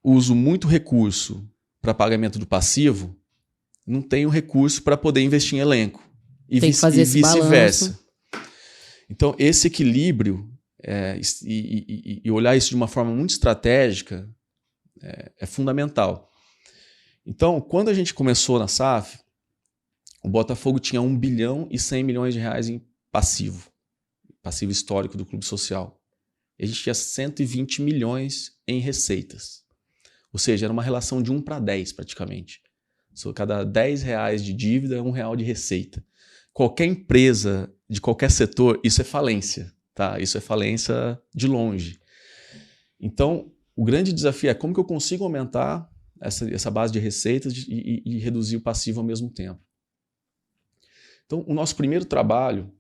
uso muito recurso para pagamento do passivo, não tenho recurso para poder investir em elenco. E Tem que fazer esse vice-versa. balanço. Então, esse equilíbrio e olhar isso de uma forma muito estratégica é fundamental. Então, quando a gente começou na SAF, o Botafogo tinha 1 bilhão e 100 milhões de reais em passivo histórico do Clube Social. E a gente tinha 120 milhões em receitas. Ou seja, era uma relação de 1 para 10 praticamente. Cada 10 reais de dívida é R$1 de receita. Qualquer empresa de qualquer setor, isso é falência. Tá? Isso é falência de longe. Então, o grande desafio é como que eu consigo aumentar essa base de receitas e reduzir o passivo ao mesmo tempo. Então, o nosso primeiro trabalho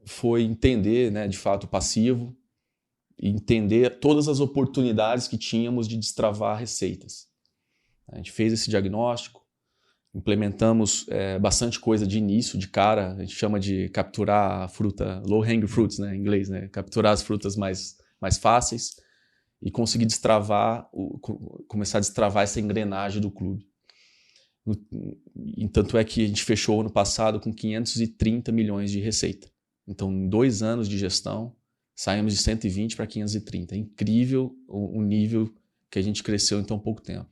foi entender, né, de fato, o passivo e entender todas as oportunidades que tínhamos de destravar receitas. A gente fez esse diagnóstico, implementamos bastante coisa de início, de cara. A gente chama de capturar a fruta, low-hanging fruits, né, em inglês, né? Capturar as frutas mais fáceis e conseguir começar a destravar essa engrenagem do clube. Tanto é que a gente fechou ano passado com 530 milhões de receita. Então, em 2 anos de gestão, saímos de 120 para 530. É incrível o nível que a gente cresceu em tão pouco tempo.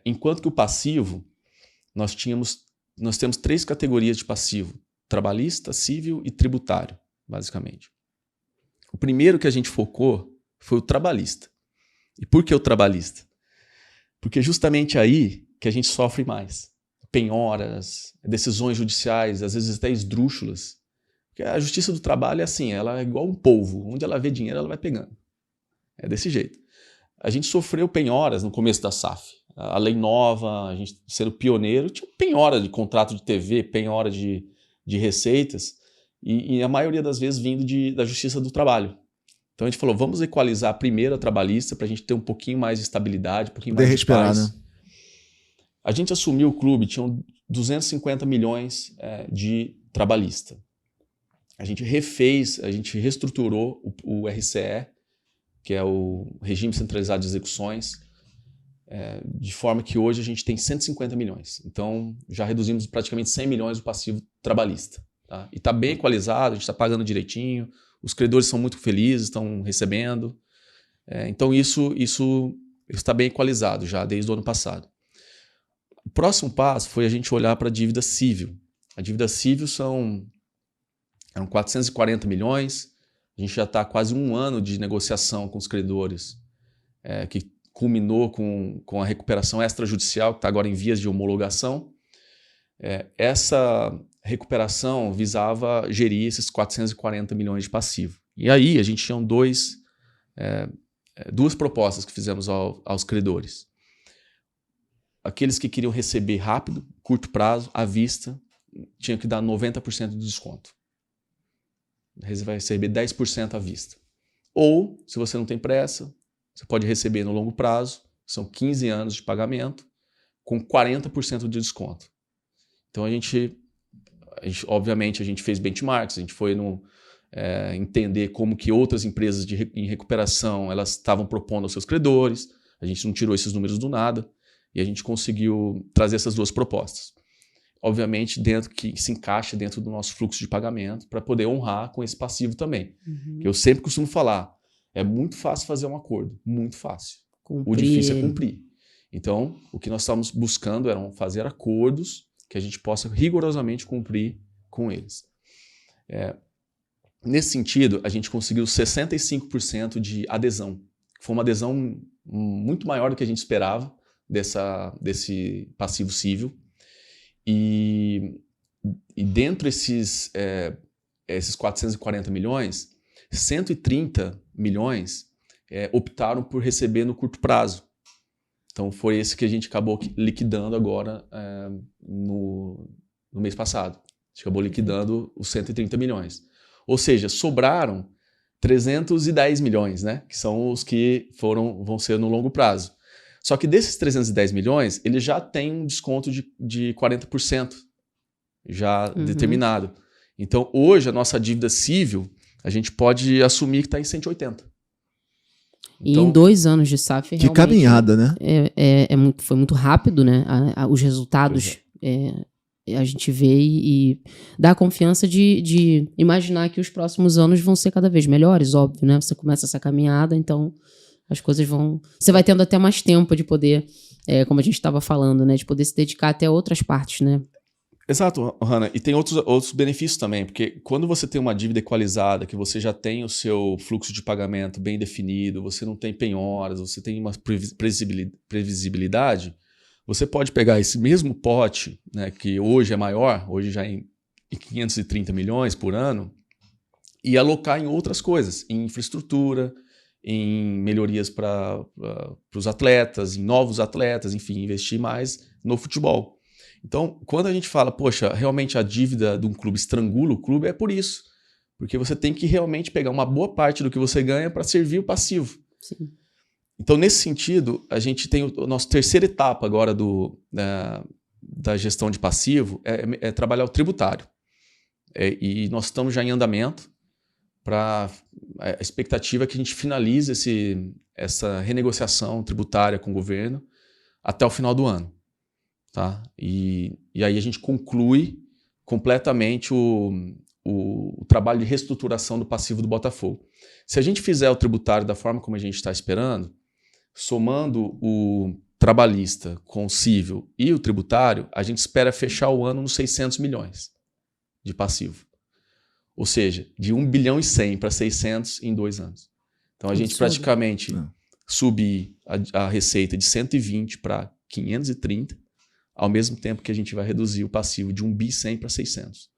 Enquanto que o passivo, nós temos 3 categorias de passivo: trabalhista, civil e tributário, basicamente. O primeiro que a gente focou foi o trabalhista. E por que o trabalhista? Porque justamente aí que a gente sofre mais. Penhoras, decisões judiciais, às vezes até esdrúxulas. Porque a justiça do trabalho é assim, ela é igual um polvo. Onde ela vê dinheiro, ela vai pegando. É desse jeito. A gente sofreu penhoras no começo da SAF. A lei nova, a gente sendo pioneiro, tinha penhora de contrato de TV, penhora de receitas, e a maioria das vezes vindo da justiça do trabalho. Então a gente falou, vamos equalizar primeiro a trabalhista para a gente ter um pouquinho mais de estabilidade, um pouquinho mais de paz. Né? A gente assumiu o clube, tinham 250 milhões de trabalhista. A gente refez, a gente reestruturou o RCE, que é o Regime Centralizado de Execuções, de forma que hoje a gente tem 150 milhões. Então, já reduzimos praticamente 100 milhões do passivo trabalhista. Tá? E está bem equalizado, a gente está pagando direitinho, os credores são muito felizes, estão recebendo. Então, isso está bem equalizado já desde o ano passado. O próximo passo foi a gente olhar para a dívida civil. A dívida civil eram 440 milhões, a gente já está quase um ano de negociação com os credores, que culminou com a recuperação extrajudicial, que está agora em vias de homologação. Essa recuperação visava gerir esses 440 milhões de passivo. E aí a gente tinha duas propostas que fizemos aos credores. Aqueles que queriam receber rápido, curto prazo, à vista, tinham que dar 90% de desconto. Você vai receber 10% à vista. Ou, se você não tem pressa, você pode receber no longo prazo, são 15 anos de pagamento, com 40% de desconto. Então, obviamente, a gente fez benchmarks, a gente foi entender como que outras empresas em recuperação elas estavam propondo aos seus credores, a gente não tirou esses números do nada, e a gente conseguiu trazer essas duas propostas. Obviamente, que se encaixa dentro do nosso fluxo de pagamento, para poder honrar com esse passivo também. Uhum. Eu sempre costumo falar, é muito fácil fazer um acordo, muito fácil. O difícil é cumprir. Então, o que nós estamos buscando era fazer acordos que a gente possa rigorosamente cumprir com eles. Nesse sentido, a gente conseguiu 65% de adesão. Foi uma adesão muito maior do que a gente esperava desse passivo civil. E dentro esses 440 milhões, 130 milhões optaram por receber no curto prazo. Então foi esse que a gente acabou liquidando agora no mês passado. A gente acabou liquidando os 130 milhões. Ou seja, sobraram 310 milhões, né? Que são os que vão ser no longo prazo. Só que desses 310 milhões, ele já tem um desconto de 40% já determinado. Então, hoje, a nossa dívida civil, a gente pode assumir que está em 180. E em 2 anos de SAF, que caminhada, né? Foi muito rápido, né? Os resultados a gente vê e dá a confiança de imaginar que os próximos anos vão ser cada vez melhores, óbvio, né? Você começa essa caminhada, então as coisas vão... Você vai tendo até mais tempo de poder, como a gente estava falando, né? De poder se dedicar até a outras partes, né? Exato, Hanna. E tem outros benefícios também, porque quando você tem uma dívida equalizada, que você já tem o seu fluxo de pagamento bem definido, você não tem penhoras, você tem uma previsibilidade, você pode pegar esse mesmo pote, né, que hoje é maior, hoje já em 530 milhões por ano, e alocar em outras coisas, em infraestrutura, em melhorias para os atletas, em novos atletas, enfim, investir mais no futebol. Então, quando a gente fala, poxa, realmente a dívida de um clube estrangula o clube, é por isso. Porque você tem que realmente pegar uma boa parte do que você ganha para servir o passivo. Sim. Então, nesse sentido, a gente tem a nossa terceira etapa agora da gestão de passivo, é trabalhar o tributário. E nós estamos já em andamento para a expectativa é que a gente finalize essa renegociação tributária com o governo até o final do ano. Tá? E aí a gente conclui completamente o trabalho de reestruturação do passivo do Botafogo. Se a gente fizer o tributário da forma como a gente está esperando, somando o trabalhista com o civil e o tributário, a gente espera fechar o ano nos 600 milhões de passivo. Ou seja, de 1 bilhão e 100 para 600 em 2 anos. Então a gente praticamente subir a receita de 120 para 530, ao mesmo tempo que a gente vai reduzir o passivo de 1.100 para 600.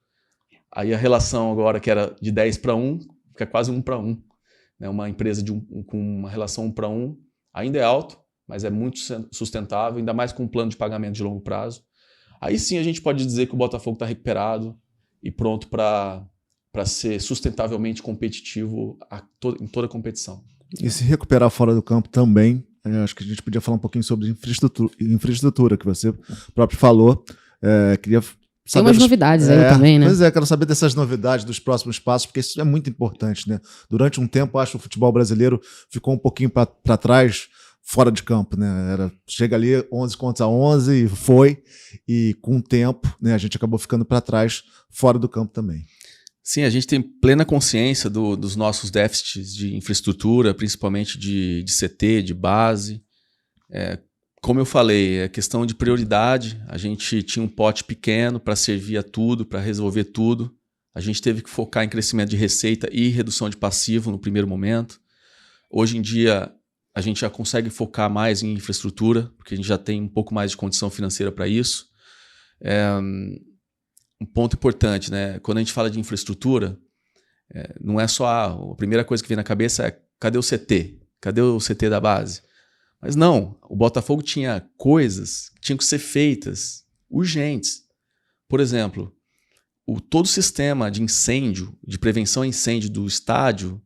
Aí a relação agora, que era de 10 para 1, fica quase 1 para 1. Né? Uma empresa com uma relação 1 para 1 ainda é alto, mas é muito sustentável, ainda mais com um plano de pagamento de longo prazo. Aí sim a gente pode dizer que o Botafogo está recuperado e pronto para ser sustentavelmente competitivo em toda a competição. E se recuperar fora do campo também, acho que a gente podia falar um pouquinho sobre infraestrutura que você próprio falou. Queria saber tem umas novidades aí também, né? Pois é, quero saber dessas novidades, dos próximos passos, porque isso é muito importante, né? Durante um tempo, acho que o futebol brasileiro ficou um pouquinho para trás, fora de campo, né? Chega ali 11 contra 11 e foi, e com o tempo, né, a gente acabou ficando para trás, fora do campo também. Sim, a gente tem plena consciência dos nossos déficits de infraestrutura, principalmente de CT, de base. Como eu falei, é questão de prioridade. A gente tinha um pote pequeno para servir a tudo, para resolver tudo. A gente teve que focar em crescimento de receita e redução de passivo no primeiro momento. Hoje em dia, a gente já consegue focar mais em infraestrutura, porque a gente já tem um pouco mais de condição financeira para isso. Um ponto importante, né? Quando a gente fala de infraestrutura, não é só a primeira coisa que vem na cabeça é cadê o CT? Cadê o CT da base? Mas não, o Botafogo tinha coisas que tinham que ser feitas urgentes. Por exemplo, todo o sistema de incêndio, de prevenção a incêndio do estádio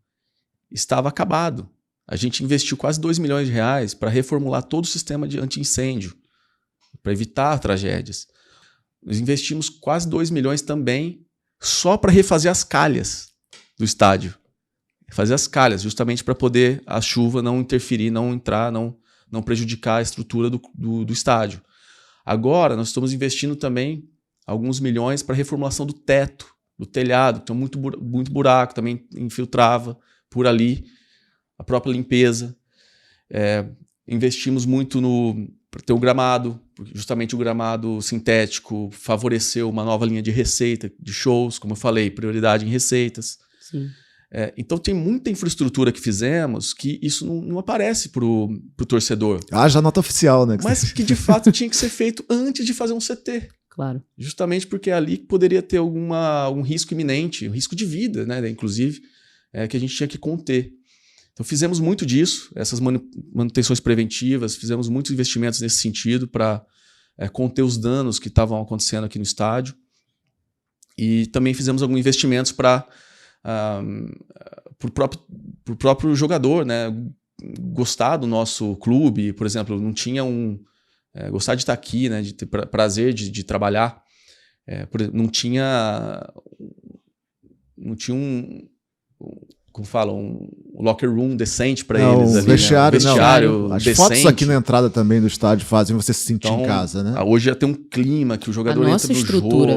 estava acabado. A gente investiu quase R$2 milhões para reformular todo o sistema de anti-incêndio, para evitar tragédias. Nós investimos quase R$2 milhões também só para refazer as calhas do estádio. Fazer as calhas, justamente para poder a chuva não interferir, não entrar, não prejudicar a estrutura do estádio. Agora, nós estamos investindo também alguns milhões para a reformulação do teto, do telhado, que tem muito buraco, também infiltrava por ali, a própria limpeza. Investimos muito para ter o gramado, porque justamente o gramado sintético favoreceu uma nova linha de receita, de shows, como eu falei, prioridade em receitas. Sim. Então tem muita infraestrutura que fizemos que isso não aparece para o torcedor. Já nota oficial, né? Mas que de fato tinha que ser feito antes de fazer um CT. Claro. Justamente porque é ali que poderia ter algum risco iminente, um risco de vida, né, inclusive, que a gente tinha que conter. Então fizemos muito disso, essas manutenções preventivas, fizemos muitos investimentos nesse sentido para conter os danos que estavam acontecendo aqui no estádio. E também fizemos alguns investimentos para o próprio jogador, né, gostar do nosso clube, por exemplo, não tinha gostar de estar aqui, né, de ter prazer de trabalhar, não tinha como fala, um locker room decente para eles ali, vestiário, né? Vestiário as decente. fotos aqui na entrada também do estádio fazem você se sentir em casa, né? Hoje já tem um clima que o jogador entra no jogo. A nossa estrutura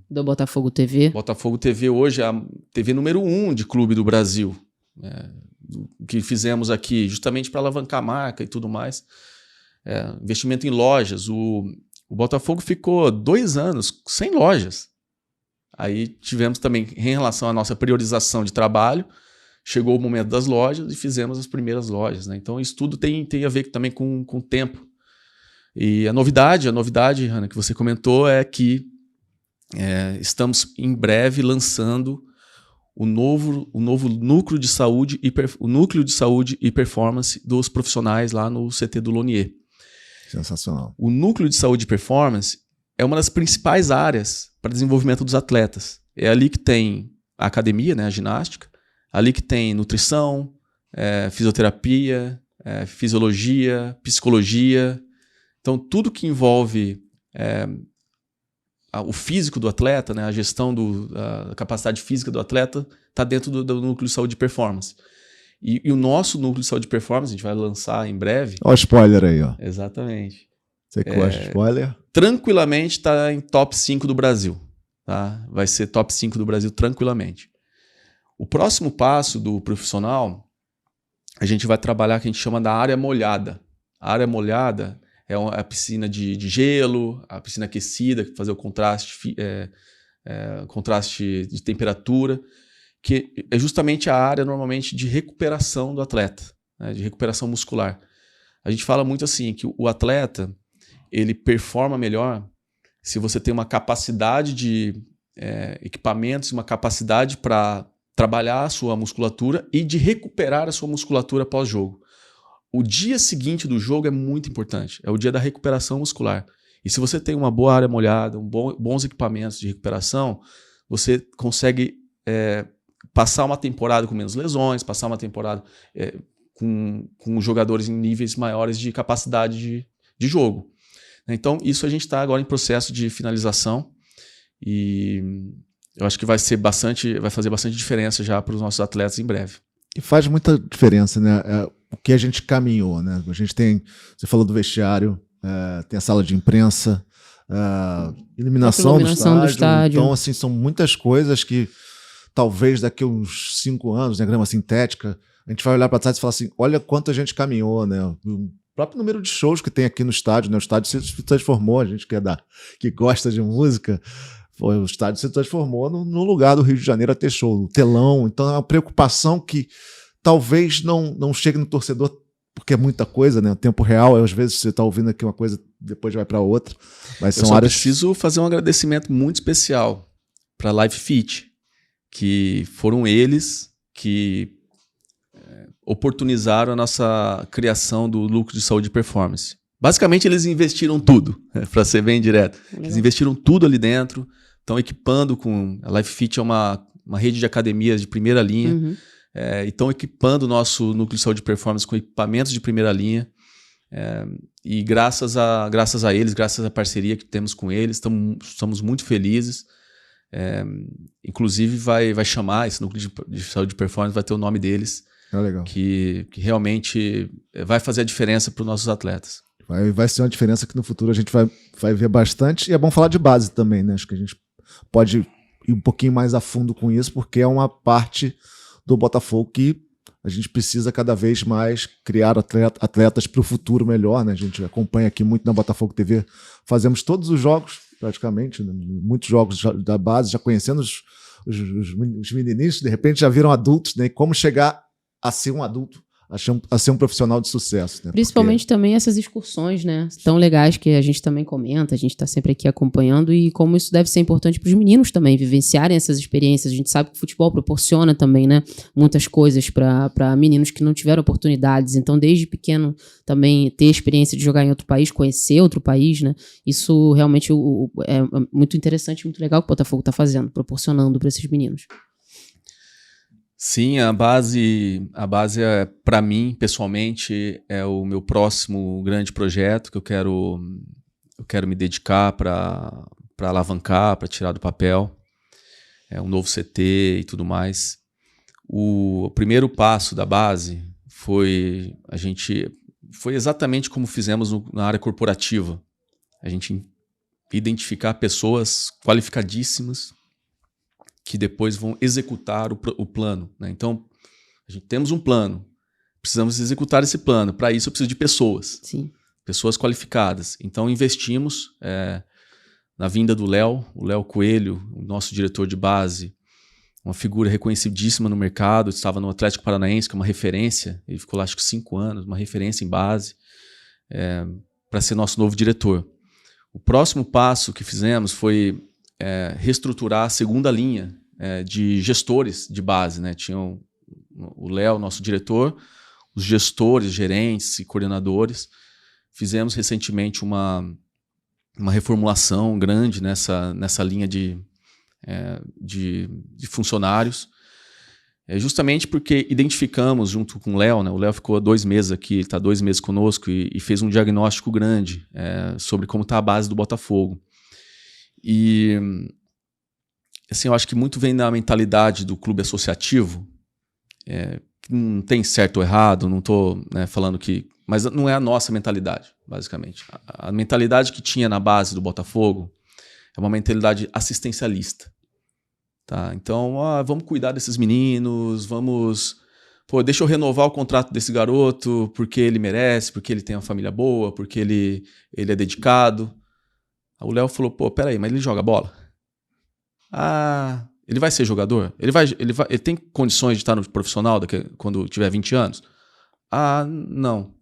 do Botafogo TV. Botafogo TV hoje é a TV número 1 de clube do Brasil. Que fizemos aqui justamente para alavancar a marca e tudo mais. Investimento em lojas. O Botafogo ficou 2 anos sem lojas. Aí tivemos também, em relação à nossa priorização de trabalho, chegou o momento das lojas e fizemos as primeiras lojas, né? Então isso tudo tem a ver também com o tempo. E a novidade, Hanna, que você comentou é que estamos em breve lançando o novo núcleo de saúde e performance dos profissionais lá no CT do Lonier. Sensacional. O núcleo de saúde e performance é uma das principais áreas para desenvolvimento dos atletas. É ali que tem a academia, né, a ginástica, ali que tem nutrição, fisioterapia, fisiologia, psicologia. Então, tudo que envolve o físico do atleta, né, a gestão da capacidade física do atleta, está dentro do núcleo de saúde e performance. E o nosso núcleo de saúde e performance, a gente vai lançar em breve. Olha o spoiler aí, ó. Exatamente. Você que gosta de spoiler? Tranquilamente está em top 5 do Brasil. Tá? Vai ser top 5 do Brasil tranquilamente. O próximo passo do profissional, a gente vai trabalhar o que a gente chama da área molhada. A área molhada é a piscina de gelo, a piscina aquecida, que fazer o contraste de temperatura, que é justamente a área normalmente de recuperação do atleta. né, de recuperação muscular. A gente fala muito assim, que o atleta, ele performa melhor se você tem uma capacidade de equipamentos, uma capacidade para trabalhar a sua musculatura e de recuperar a sua musculatura pós-jogo. O dia seguinte do jogo é muito importante, é o dia da recuperação muscular. E se você tem uma boa área molhada, bons equipamentos de recuperação, você consegue passar uma temporada com menos lesões, passar uma temporada com jogadores em níveis maiores de capacidade de jogo. Então, isso a gente está agora em processo de finalização e eu acho que vai fazer bastante diferença já para os nossos atletas em breve. E faz muita diferença, né? O que a gente caminhou, né? A gente tem, você falou do vestiário, tem a sala de imprensa, iluminação do estádio. Então, assim, são muitas coisas que talvez daqui a uns 5 anos, né, grama sintética, a gente vai olhar para trás e falar assim, olha quanto a gente caminhou, né? O próprio número de shows que tem aqui no estádio, né? O estádio se transformou, a gente que gosta de música, o estádio se transformou no lugar do Rio de Janeiro a ter show, o telão. Então é uma preocupação que talvez não chegue no torcedor, porque é muita coisa, né? O tempo real, às vezes você está ouvindo aqui uma coisa, depois vai para outra. Mas eu só preciso fazer um agradecimento muito especial para a Live Fit, que foram eles que oportunizaram a nossa criação do lucro de saúde e performance. Basicamente, eles investiram tudo, para ser bem direto. Eles investiram tudo ali dentro, estão equipando com... A Live Fit é uma rede de academias de primeira linha, e estão equipando o nosso núcleo de saúde e performance com equipamentos de primeira linha, e graças a eles, graças à parceria que temos com eles, estamos muito felizes. Inclusive, vai chamar esse núcleo de saúde e performance, vai ter o nome deles, legal. Que realmente vai fazer a diferença para os nossos atletas. Vai ser uma diferença que no futuro a gente vai ver bastante. E é bom falar de base também, né? Acho que a gente pode ir um pouquinho mais a fundo com isso, porque é uma parte do Botafogo que a gente precisa cada vez mais criar atletas para o futuro melhor, né? A gente acompanha aqui muito na Botafogo TV. Fazemos todos os jogos, praticamente, né? Muitos jogos da base, já conhecendo os menininhos, de repente já viram adultos, né? E como chegar a ser um adulto, a ser um profissional de sucesso. Né? Principalmente também essas excursões, né? Tão legais que a gente também comenta, a gente está sempre aqui acompanhando, e como isso deve ser importante para os meninos também, vivenciarem essas experiências. A gente sabe que o futebol proporciona também, né, muitas coisas para meninos que não tiveram oportunidades. Então, desde pequeno, também ter a experiência de jogar em outro país, conhecer outro país, né? Isso realmente é muito interessante, muito legal que o Botafogo está fazendo, proporcionando para esses meninos. Sim, a base para mim, pessoalmente, é o meu próximo grande projeto que eu quero me dedicar para alavancar, para tirar do papel. É um novo CT e tudo mais. O primeiro passo da base foi exatamente como fizemos na área corporativa. A gente identificar pessoas qualificadíssimas que depois vão executar o plano, né? Então, a gente temos um plano, precisamos executar esse plano. Para isso, eu preciso de pessoas. Sim. Pessoas qualificadas. Então, investimos na vinda do Léo, o Léo Coelho, o nosso diretor de base, uma figura reconhecidíssima no mercado, estava no Atlético Paranaense, que é uma referência, ele ficou lá acho que 5 anos, uma referência em base, para ser nosso novo diretor. O próximo passo que fizemos foi reestruturar a segunda linha de gestores de base, né? Tinham o Léo, nosso diretor, os gestores, gerentes e coordenadores. Fizemos recentemente uma reformulação grande nessa linha de funcionários, justamente porque identificamos junto com o Léo, né? O Léo ficou 2 meses aqui, ele está 2 meses conosco e fez um diagnóstico grande sobre como está a base do Botafogo. E assim, eu acho que muito vem da mentalidade do clube associativo, que não tem certo ou errado, não estou falando que... Mas não é a nossa mentalidade, basicamente. A mentalidade que tinha na base do Botafogo é uma mentalidade assistencialista. Tá? Então, vamos cuidar desses meninos, deixa eu renovar o contrato desse garoto porque ele merece, porque ele tem uma família boa, porque ele é dedicado. O Léo falou, peraí, mas ele joga bola? Ele vai ser jogador? Ele tem condições de estar no profissional quando tiver 20 anos? Ah, não.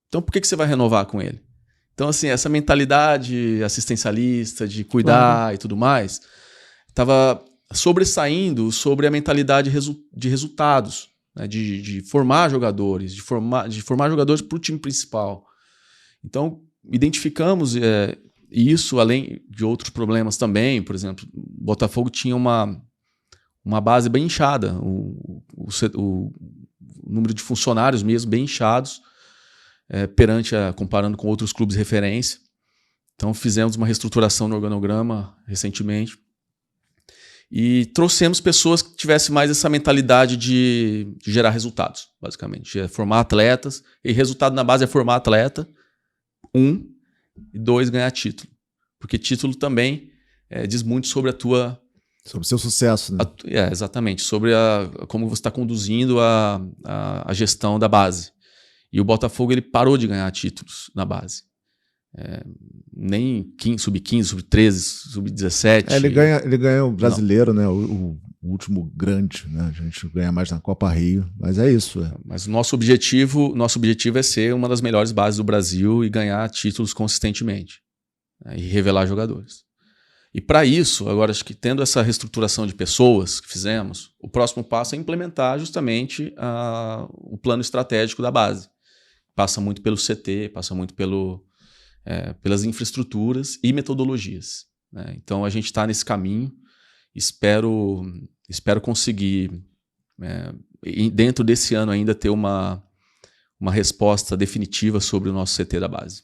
Então por que você vai renovar com ele? Então, assim, essa mentalidade assistencialista de cuidar e tudo mais, estava sobressaindo sobre a mentalidade de resultados, né? De formar jogadores, de formar jogadores para o time principal. Então, identificamos isso, além de outros problemas também. Por exemplo, o Botafogo tinha uma base bem inchada, o número de funcionários mesmo bem inchados, comparando com outros clubes de referência. Então fizemos uma reestruturação no organograma recentemente e trouxemos pessoas que tivessem mais essa mentalidade de gerar resultados, basicamente. Formar atletas, e resultado na base é formar atleta, 1, e 2, ganhar título. Porque título também diz muito sobre a tua... Sobre o seu sucesso, né? Exatamente, sobre como você está conduzindo a gestão da base. E o Botafogo ele parou de ganhar títulos na base. Nem sub-15, sub-13, sub-17. Ele ganha o brasileiro, né? O último grande, né? A gente ganha mais na Copa Rio, mas é isso. Mas o nosso objetivo é ser uma das melhores bases do Brasil e ganhar títulos consistentemente, né? E revelar jogadores. E para isso, agora acho que tendo essa reestruturação de pessoas que fizemos, o próximo passo é implementar justamente o plano estratégico da base. Passa muito pelo CT, passa muito pelas infraestruturas e metodologias, né? Então a gente está nesse caminho, espero conseguir, dentro desse ano ainda, ter uma resposta definitiva sobre o nosso CT da base.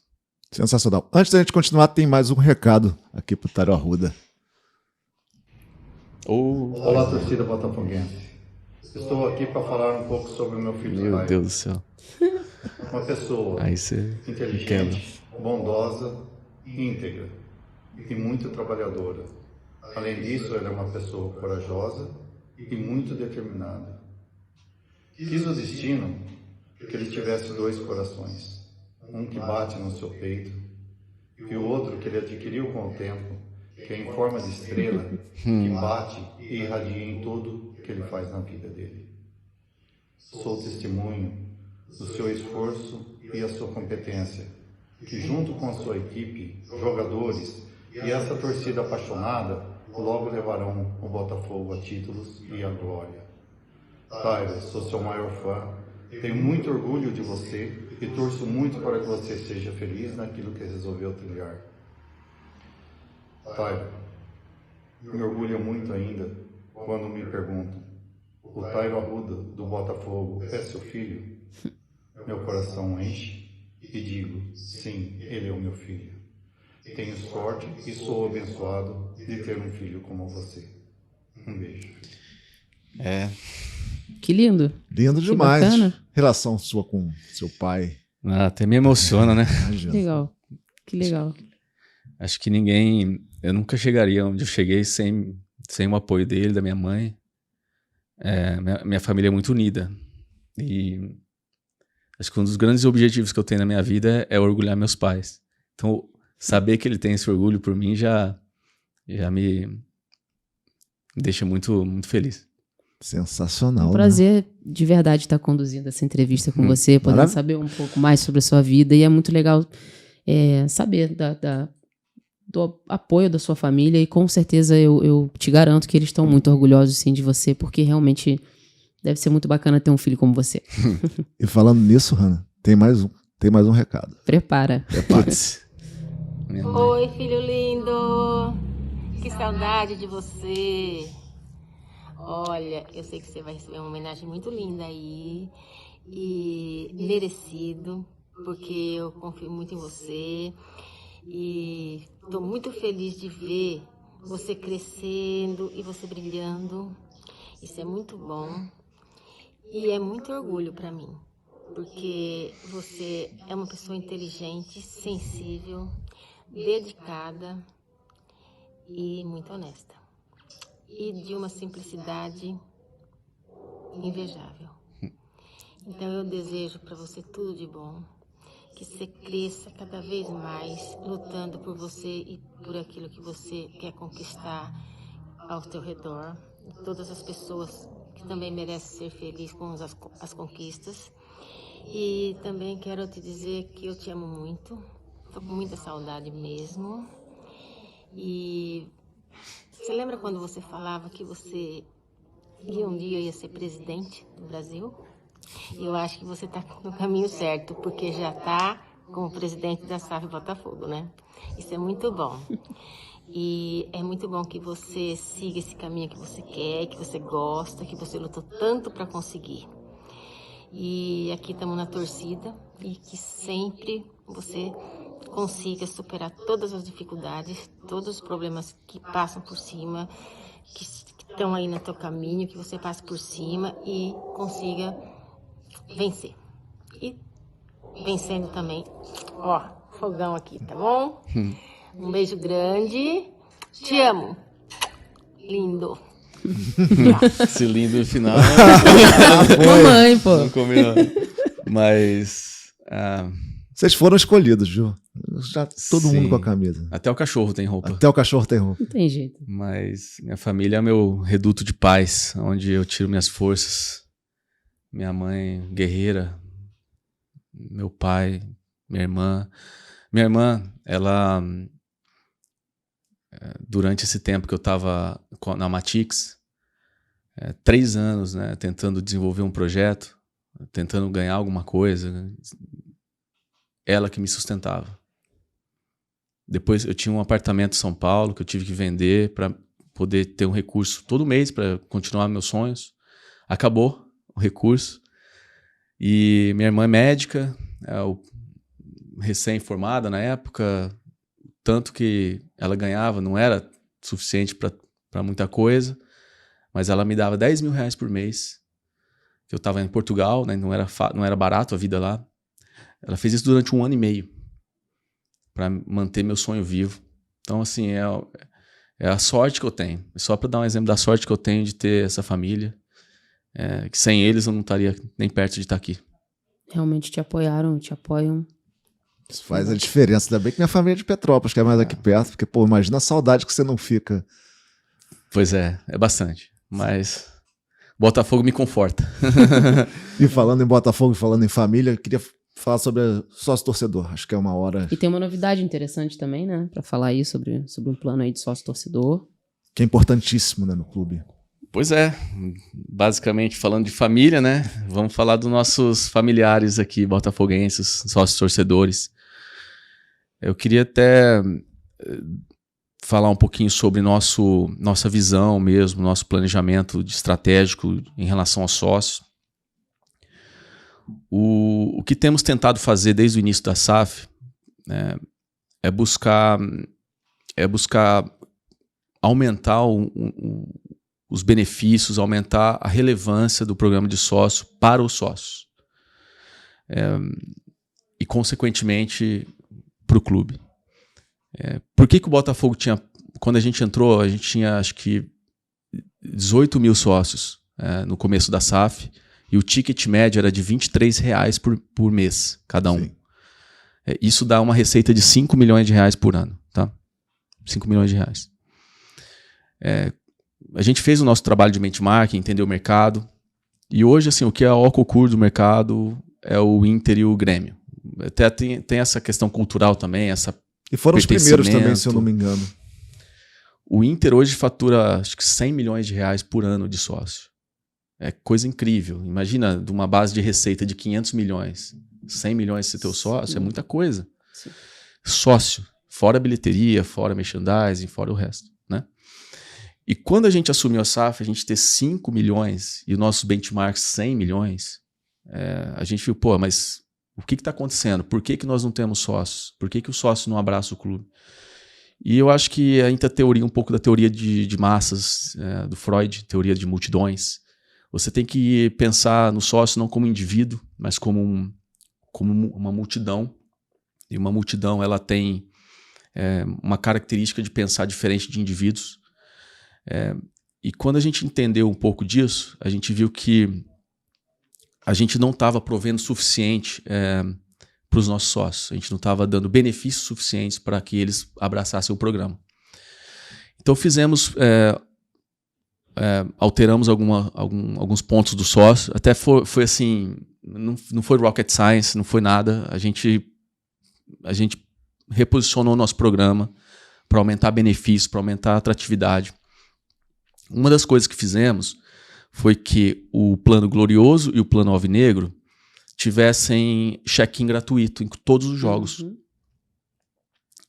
Sensacional. Antes da gente continuar, tem mais um recado aqui para o Tairo Arruda. Olá, torcida botafoguense. Estou aqui para falar um pouco sobre o meu filho. Meu Deus do céu. Uma pessoa inteligente, bondosa, íntegra e muito trabalhadora. Além disso, ele é uma pessoa corajosa e muito determinada. Quis o destino que ele tivesse 2 corações. Um que bate no seu peito e o outro que ele adquiriu com o tempo, que é em forma de estrela, que bate e irradia em tudo que ele faz na vida dele. Sou testemunho do seu esforço e a sua competência, que junto com a sua equipe, jogadores e essa torcida apaixonada, logo levarão o Botafogo a títulos e a glória. Tairo, sou seu maior fã, tenho muito orgulho de você e torço muito para que você seja feliz naquilo que resolveu trilhar. Tairo, me orgulha muito ainda quando me perguntam: o Tairo Arruda do Botafogo é seu filho? Meu coração enche e digo: sim, ele é o meu filho. Tenho sorte e sou abençoado de ter um filho como você. Um beijo. Que lindo. Lindo demais. Bacana. Relação sua com seu pai. Até me emociona, né? Legal. Que legal. Acho que eu nunca chegaria onde eu cheguei sem o apoio dele, da minha mãe. Minha família é muito unida. E acho que um dos grandes objetivos que eu tenho na minha vida é orgulhar meus pais. Então, saber que ele tem esse orgulho por mim já me deixa muito, muito feliz. Sensacional. Um prazer, né? De verdade, estar conduzindo essa entrevista com você, podendo saber um pouco mais sobre a sua vida. E é muito legal saber do apoio da sua família. E com certeza eu te garanto que eles estão muito orgulhosos, sim, de você, porque realmente deve ser muito bacana ter um filho como você. E falando nisso, Hannah, tem mais um recado. Prepara-se. Oi, filho lindo. Que saudade de você. Olha, eu sei que você vai receber uma homenagem muito linda aí. E merecido, porque eu confio muito em você. E estou muito feliz de ver você crescendo e você brilhando. Isso é muito bom. E é muito orgulho para mim, porque você é uma pessoa inteligente, sensível, dedicada e muito honesta. E de uma simplicidade invejável. Então eu desejo para você tudo de bom, que você cresça cada vez mais, lutando por você e por aquilo que você quer conquistar ao seu redor. Todas as pessoas que também merecem ser felizes com as conquistas. E também quero te dizer que eu te amo muito. Tô com muita saudade mesmo. E você lembra quando você falava que você um dia ia ser presidente do Brasil? Eu acho que você tá no caminho certo, porque já tá como presidente da SAF Botafogo, né? Isso é muito bom. E é muito bom que você siga esse caminho que você quer, que você gosta, que você lutou tanto para conseguir. E aqui estamos na torcida e que sempre você consiga superar todas as dificuldades, todos os problemas que passam por cima, que estão aí no teu caminho, que você passe por cima e consiga vencer. E vencendo também, ó, fogão aqui, tá bom? Um beijo grande, te amo, lindo. Esse lindo no final. Mamãe, pô. Não combinou. Mas... Vocês foram escolhidos, viu? Já todo Sim. mundo com a camisa. Até o cachorro tem roupa. Até o cachorro tem roupa. Não tem jeito. Mas minha família é meu reduto de paz, onde eu tiro minhas forças. Minha mãe, guerreira. Meu pai, minha irmã. Minha irmã, ela... Durante esse tempo que eu estava na Matix, 3 anos, né, tentando desenvolver um projeto, tentando ganhar alguma coisa, né, ela que me sustentava. Depois eu tinha um apartamento em São Paulo que eu tive que vender para poder ter um recurso todo mês para continuar meus sonhos. Acabou o recurso. E minha irmã é médica, recém-formada na época, tanto que ela ganhava, não era suficiente para muita coisa, mas ela me dava 10 mil reais por mês. Eu estava em Portugal, né, não era barato a vida lá. Ela fez isso durante 1 ano e meio para manter meu sonho vivo. Então, assim, é a sorte que eu tenho. Só para dar um exemplo da sorte que eu tenho de ter essa família, que sem eles eu não estaria nem perto de estar aqui. Realmente te apoiaram, te apoiam. Isso faz a diferença. Ainda bem que minha família é de Petrópolis, que é mais aqui perto, porque, pô, imagina a saudade que você não fica. Pois é bastante. Mas Botafogo me conforta. E falando em Botafogo, falando em família, queria falar sobre sócio-torcedor. Acho que é uma hora... E tem uma novidade interessante também, né? Pra falar aí sobre um plano aí de sócio-torcedor. Que é importantíssimo, né, no clube. Pois é. Basicamente, falando de família, né? Vamos falar dos nossos familiares aqui, botafoguenses, sócios-torcedores. Eu queria até falar um pouquinho sobre nossa visão mesmo, nosso planejamento estratégico em relação aos sócios. O que temos tentado fazer desde o início da SAF, né, é buscar aumentar os benefícios, aumentar a relevância do programa de sócio para os sócios. E, consequentemente, para o clube. Por que o Botafogo tinha... Quando a gente entrou, a gente tinha, acho que, 18 mil sócios no começo da SAF, e o ticket médio era de R$23 por mês, cada um. Isso dá uma receita de R$5 milhões por ano. Tá? 5 milhões de reais. A gente fez o nosso trabalho de benchmarking, entendeu o mercado, e hoje, assim, o que é o concurso do mercado é o Inter e o Grêmio. Até tem essa questão cultural também, e foram os primeiros também, se eu não me engano. O Inter hoje fatura, acho que R$100 milhões por ano de sócio. É coisa incrível. Imagina, de uma base de receita de 500 milhões, 100 milhões ser teu sócio, é muita coisa. Sim. Sócio, fora bilheteria, fora merchandising, fora o resto, né? E quando a gente assumiu a SAF, a gente ter 5 milhões e o nosso benchmark 100 milhões, a gente viu, pô, mas o que está acontecendo? Por que nós não temos sócios? Por que o sócio não abraça o clube? E eu acho que ainda teoria, um pouco da teoria de massas, do Freud, teoria de multidões. Você tem que pensar no sócio não como indivíduo, mas como uma multidão. E uma multidão ela tem uma característica de pensar diferente de indivíduos. E quando a gente entendeu um pouco disso, a gente viu que a gente não estava provendo o suficiente para os nossos sócios. A gente não estava dando benefícios suficientes para que eles abraçassem o programa. Então alteramos alguns pontos do sócio. Até foi assim, não foi rocket science, não foi nada. A gente reposicionou o nosso programa para aumentar benefícios, para aumentar a atratividade. Uma das coisas que fizemos foi que o plano Glorioso e o plano Alvinegro tivessem check-in gratuito em todos os jogos. Uhum.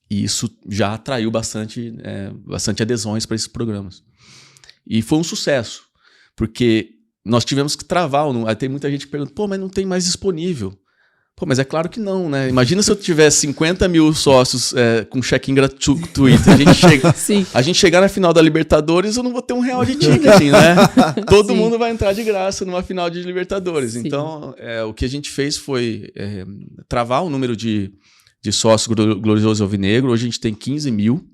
E isso já atraiu bastante adesões para esses programas. E foi um sucesso, porque nós tivemos que travar. Aí tem muita gente que pergunta, pô, mas não tem mais disponível. Pô, mas é claro que não, né? Imagina se eu tivesse 50 mil sócios com check-in gratuito. A gente chegar na final da Libertadores, eu não vou ter R$1 de ticketing, né? Todo mundo vai entrar de graça numa final de Libertadores. Sim. Então, o que a gente fez foi travar o número de sócios Glorioso Alvinegro. Hoje a gente tem 15 mil.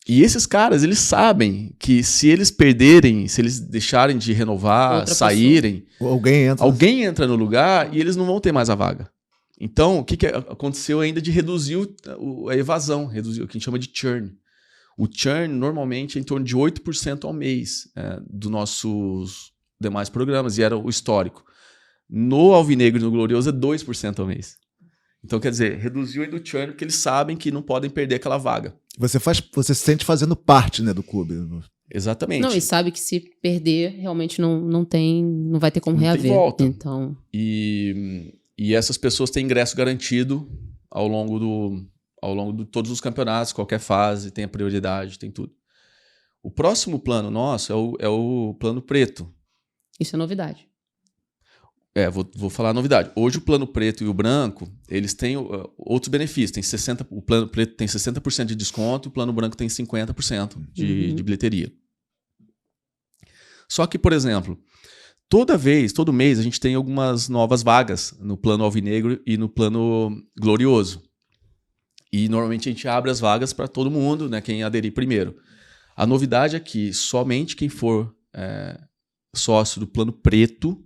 E esses caras, eles sabem que se eles perderem, se eles deixarem de renovar, saírem, alguém entra no lugar e eles não vão ter mais a vaga. Então, o que aconteceu ainda de reduzir a evasão, reduzir o que a gente chama de churn. O churn, normalmente, é em torno de 8% ao mês dos nossos demais programas, e era o histórico. No Alvinegro e no Glorioso é 2% ao mês. Então, quer dizer, reduziu ainda o churn, porque eles sabem que não podem perder aquela vaga. Você se sente fazendo parte, né, do clube. Exatamente. Não, e sabe que se perder, realmente não vai ter como reaver. Tem volta. Então... E essas pessoas têm ingresso garantido ao longo de todos os campeonatos, qualquer fase, tem a prioridade, tem tudo. O próximo plano nosso é o plano preto. Isso é novidade. Vou falar a novidade. Hoje o plano preto e o branco, eles têm outros benefícios. O plano preto tem 60% de desconto, o plano branco tem 50% de bilheteria. Só que, por exemplo, todo mês a gente tem algumas novas vagas no plano Alvinegro e no plano Glorioso. E normalmente a gente abre as vagas para todo mundo, né, quem aderir primeiro. A novidade é que somente quem for sócio do plano preto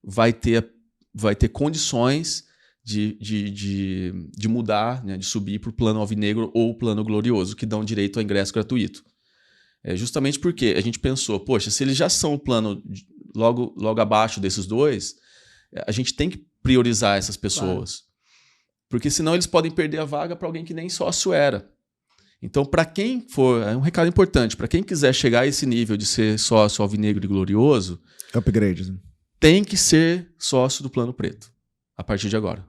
vai ter condições de mudar, né, de subir para o plano Alvinegro ou o plano Glorioso, que dão direito ao ingresso gratuito. Justamente porque a gente pensou, poxa, se eles já são o plano logo abaixo desses dois, a gente tem que priorizar essas pessoas. Claro. Porque senão eles podem perder a vaga para alguém que nem sócio era. Então, para quem for, é um recado importante, para quem quiser chegar a esse nível de ser sócio Alvinegro e Glorioso, upgrade, né? Tem que ser sócio do plano preto, a partir de agora.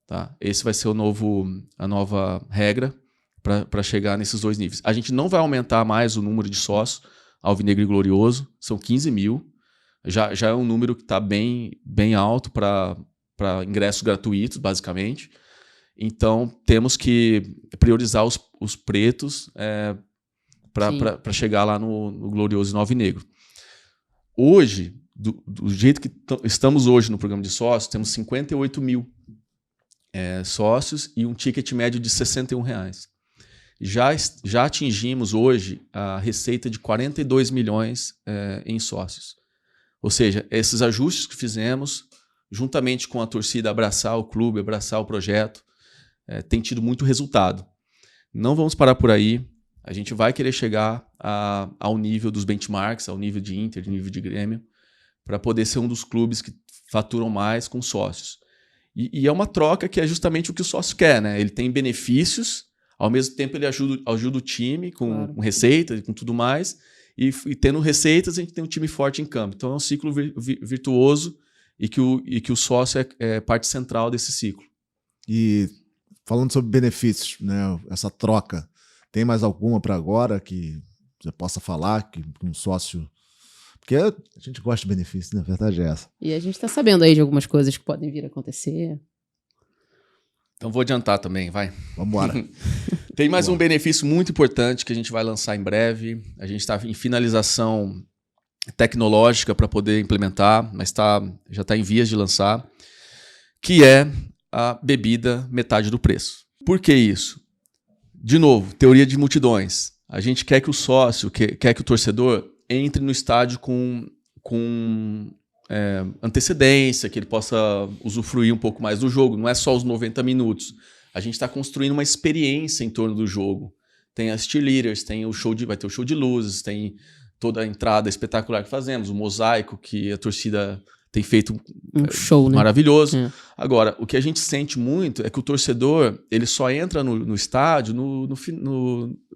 Tá? Esse vai ser a nova regra para chegar nesses dois níveis. A gente não vai aumentar mais o número de sócios Alvinegro e Glorioso, são 15 mil. Já é um número que está bem alto para ingressos gratuitos, basicamente. Então, temos que priorizar os pretos para chegar lá no Glorioso e no Alvinegro. Hoje, do jeito que estamos hoje no programa de sócios, temos 58 mil sócios e um ticket médio de R$61. Já atingimos hoje a receita de 42 milhões em sócios. Ou seja, esses ajustes que fizemos, juntamente com a torcida abraçar o clube, abraçar o projeto, tem tido muito resultado. Não vamos parar por aí. A gente vai querer chegar ao nível dos benchmarks, ao nível de Inter, ao nível de Grêmio, para poder ser um dos clubes que faturam mais com sócios. E é uma troca que é justamente o que o sócio quer, né? Ele tem benefícios, ao mesmo tempo ele ajuda o time com receita e com tudo mais, e tendo receitas a gente tem um time forte em campo. Então é um ciclo virtuoso e que o sócio é parte central desse ciclo. E falando sobre benefícios, né? Essa troca, tem mais alguma para agora que você possa falar que um sócio... Porque a gente gosta de benefícios, né? A verdade é essa. E a gente está sabendo aí de algumas coisas que podem vir a acontecer. Então vou adiantar também, vai. Vamos embora. Tem mais um benefício muito importante que a gente vai lançar em breve. A gente está em finalização tecnológica para poder implementar, mas já está em vias de lançar, que é a bebida metade do preço. Por que isso? De novo, teoria de multidões. A gente quer que o sócio, quer que o torcedor entre no estádio com antecedência, que ele possa usufruir um pouco mais do jogo. Não é só os 90 minutos. A gente está construindo uma experiência em torno do jogo. Tem as cheerleaders, vai ter o show de luzes, tem toda a entrada espetacular que fazemos, o mosaico que a torcida tem feito um show, né? Maravilhoso. Agora, o que a gente sente muito é que o torcedor ele só entra no estádio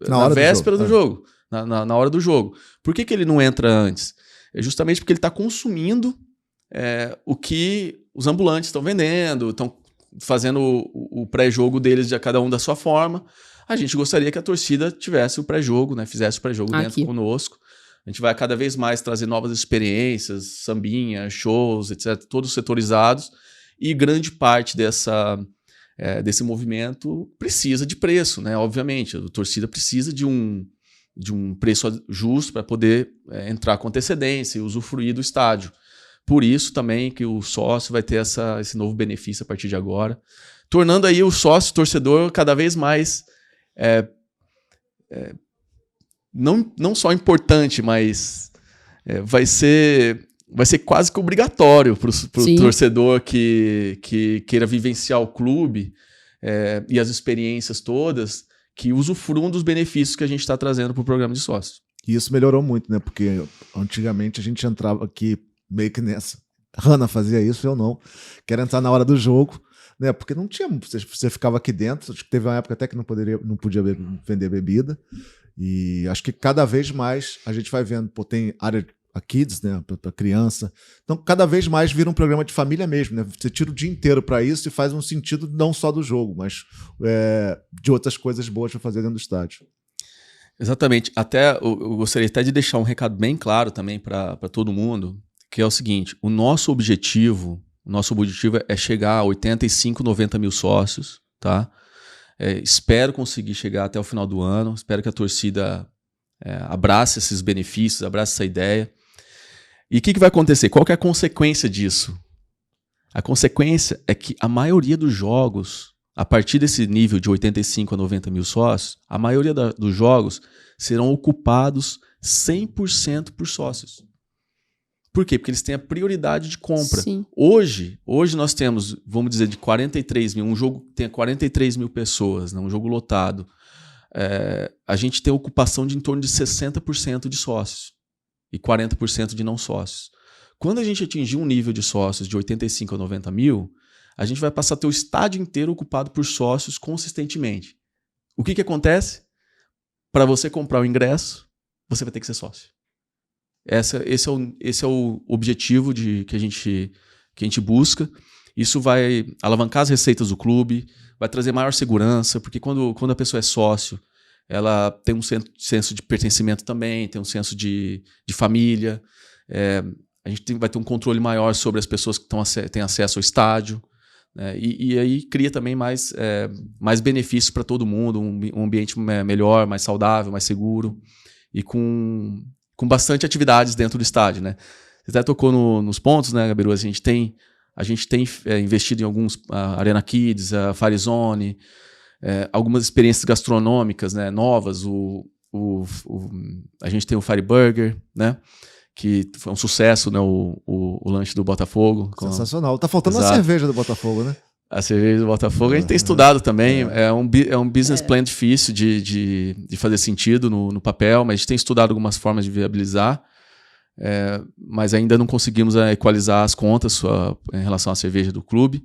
na véspera do jogo, na hora do jogo. Por que ele não entra antes? É justamente porque ele está consumindo o que os ambulantes estão vendendo, estão fazendo o pré-jogo deles de cada um da sua forma. A gente gostaria que a torcida tivesse o pré-jogo, né? Fizesse o pré-jogo dentro conosco. A gente vai cada vez mais trazer novas experiências, sambinha, shows, etc., todos setorizados. E grande parte desse movimento precisa de preço, né? Obviamente, a torcida precisa de um preço justo para poder entrar com antecedência e usufruir do estádio. Por isso também que o sócio vai ter esse novo benefício a partir de agora, tornando aí o sócio torcedor cada vez mais não só importante, mas vai ser quase que obrigatório para o torcedor que queira vivenciar o clube e as experiências todas, que usufruam dos benefícios que a gente está trazendo para o programa de sócios. E isso melhorou muito, né? Porque antigamente a gente entrava aqui meio que nessa. Hanna fazia isso, eu não. Quero entrar na hora do jogo, né? Porque não tinha. Você ficava aqui dentro. Acho que teve uma época até que não podia vender bebida. E acho que cada vez mais a gente vai vendo. Pô, tem área a kids, né? Para criança. Então, cada vez mais vira um programa de família mesmo, né? Você tira o dia inteiro para isso e faz um sentido não só do jogo, mas de outras coisas boas para fazer dentro do estádio. Exatamente. Até eu gostaria até de deixar um recado bem claro também para todo mundo, que é o seguinte: o nosso objetivo é chegar a 85, 90 mil sócios, tá? Espero conseguir chegar até o final do ano, espero que a torcida abrace esses benefícios, abrace essa ideia. E o que vai acontecer? Qual que é a consequência disso? A consequência é que a maioria dos jogos, a partir desse nível de 85 a 90 mil sócios, a maioria dos jogos serão ocupados 100% por sócios. Por quê? Porque eles têm a prioridade de compra. Sim. Hoje nós temos, vamos dizer, de 43 mil, um jogo que tenha 43 mil pessoas, né, um jogo lotado, a gente tem ocupação de em torno de 60% de sócios e 40% de não sócios. Quando a gente atingir um nível de sócios de 85 a 90 mil, a gente vai passar a ter o estádio inteiro ocupado por sócios consistentemente. O que acontece? Para você comprar o ingresso, você vai ter que ser sócio. Esse é o objetivo que a gente busca. Isso vai alavancar as receitas do clube, vai trazer maior segurança, porque quando a pessoa é sócio, ela tem um senso de pertencimento também, tem um senso de família. A gente vai ter um controle maior sobre as pessoas que têm acesso ao estádio. E aí cria também mais benefícios para todo mundo, um ambiente melhor, mais saudável, mais seguro e com bastante atividades dentro do estádio, né? Você até tocou nos pontos, né, Gabiru? A gente tem investido em alguns, a Arena Kids, a Fire Zone, algumas experiências gastronômicas, né, novas. A gente tem o Fire Burger, né? Que foi um sucesso, né, o lanche do Botafogo. Sensacional. Tá faltando a cerveja do Botafogo, né? A cerveja do Botafogo a gente tem estudado também. É um business plan difícil de fazer sentido no papel, mas a gente tem estudado algumas formas de viabilizar, mas ainda não conseguimos equalizar as contas em relação à cerveja do clube.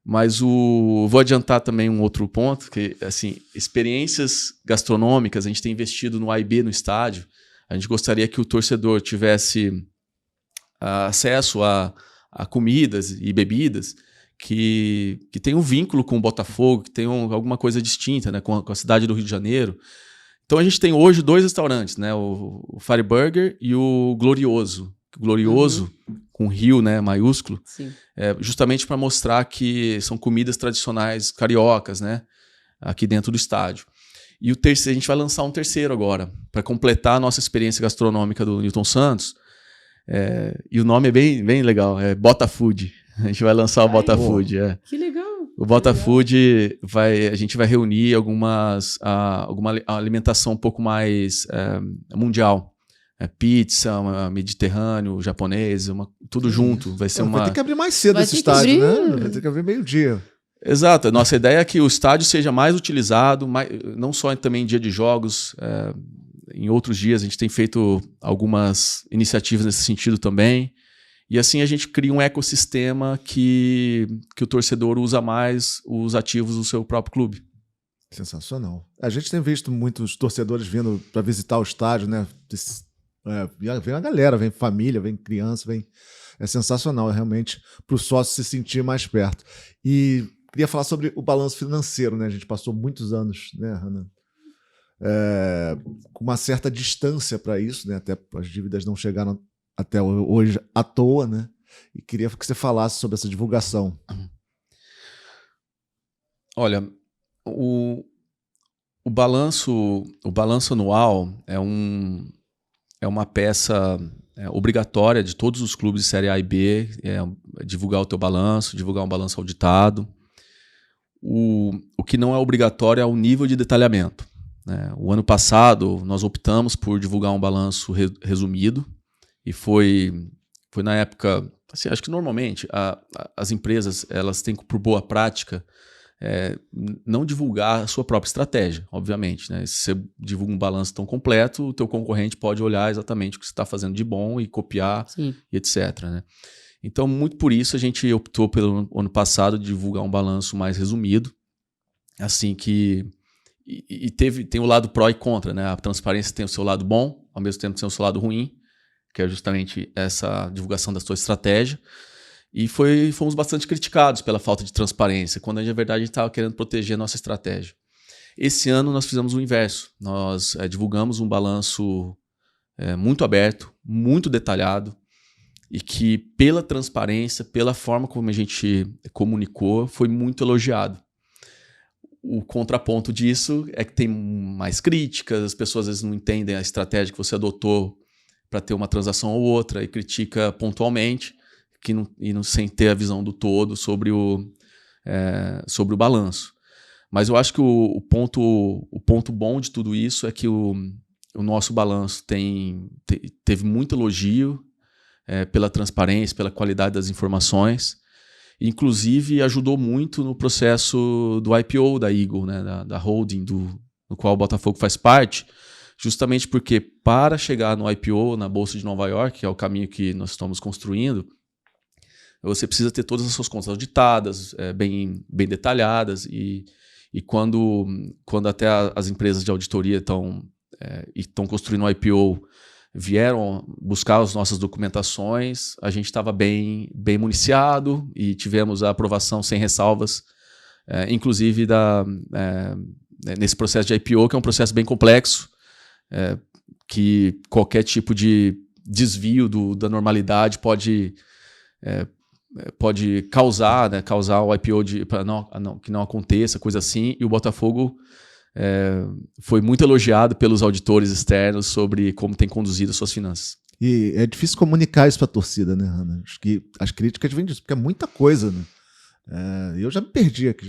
Mas vou adiantar também um outro ponto, que assim, experiências gastronômicas, a gente tem investido no A&B no estádio. A gente gostaria que o torcedor tivesse acesso a comidas e bebidas que tem um vínculo com o Botafogo, que tem alguma coisa distinta, né, com a cidade do Rio de Janeiro. Então a gente tem hoje 2 restaurantes, né, o Fire Burger e o Glorioso. Glorioso, com Rio, né, maiúsculo, justamente para mostrar que são comidas tradicionais cariocas, né, aqui dentro do estádio. E a gente vai lançar um terceiro agora, para completar a nossa experiência gastronômica do Newton Santos. E o nome é bem, bem legal, é Botafood. A gente vai lançar o Botafood. Que legal! O Botafood, a gente vai reunir alguma alimentação um pouco mais mundial. Pizza, mediterrâneo, japonês, tudo junto. Vai ser Vai ter que abrir mais cedo esse estádio, né? Vai ter que abrir meio-dia. Exato. A nossa ideia é que o estádio seja mais utilizado, não só também em dia de jogos, em outros dias a gente tem feito algumas iniciativas nesse sentido também. E assim a gente cria um ecossistema que o torcedor usa mais os ativos do seu próprio clube. Sensacional. A gente tem visto muitos torcedores vindo para visitar o estádio, né? Vem a galera, vem família, vem criança, é sensacional, realmente, para o sócio se sentir mais perto. E queria falar sobre o balanço financeiro, né? A gente passou muitos anos, né, Hannah? Com uma certa distância para isso, né? Até as dívidas não chegaram até hoje à toa, né? E queria que você falasse sobre essa divulgação. Olha, o balanço anual é uma peça obrigatória de todos os clubes de Série A e B, divulgar o teu balanço, divulgar um balanço auditado. O que não é obrigatório é o nível de detalhamento, né? O ano passado nós optamos por divulgar um balanço resumido e foi na época, assim, acho que normalmente as empresas elas têm por boa prática não divulgar a sua própria estratégia, obviamente, né? Se você divulga um balanço tão completo, o teu concorrente pode olhar exatamente o que você está fazendo de bom e copiar, e etc, né? Então, muito por isso, a gente optou pelo ano passado de divulgar um balanço mais resumido, assim que... E tem o lado pró e contra, né? A transparência tem o seu lado bom, ao mesmo tempo tem o seu lado ruim, que é justamente essa divulgação da sua estratégia. E fomos bastante criticados pela falta de transparência, quando na verdade a gente estava querendo proteger a nossa estratégia. Esse ano nós fizemos o inverso. Nós divulgamos um balanço muito aberto, muito detalhado, e que pela transparência, pela forma como a gente comunicou, foi muito elogiado. O contraponto disso é que tem mais críticas, as pessoas às vezes não entendem a estratégia que você adotou para ter uma transação ou outra e critica pontualmente, sem ter a visão do todo sobre o balanço. Mas eu acho que o ponto bom de tudo isso é que o nosso balanço teve muito elogio pela transparência, pela qualidade das informações, inclusive ajudou muito no processo do IPO da Eagle, né, da holding no qual o Botafogo faz parte, justamente porque para chegar no IPO na Bolsa de Nova York, que é o caminho que nós estamos construindo, você precisa ter todas as suas contas auditadas, bem detalhadas, e quando até as empresas de auditoria estão construindo o IPO vieram buscar as nossas documentações, a gente estava bem municiado e tivemos a aprovação sem ressalvas, inclusive nesse processo de IPO, que é um processo bem complexo, que qualquer tipo de desvio da normalidade pode causar o IPO que não aconteça, coisa assim, e o Botafogo foi muito elogiado pelos auditores externos sobre como tem conduzido as suas finanças. E é difícil comunicar isso para a torcida, né, Hannah? Acho que as críticas vêm disso, porque é muita coisa, né? Eu já me perdi aqui.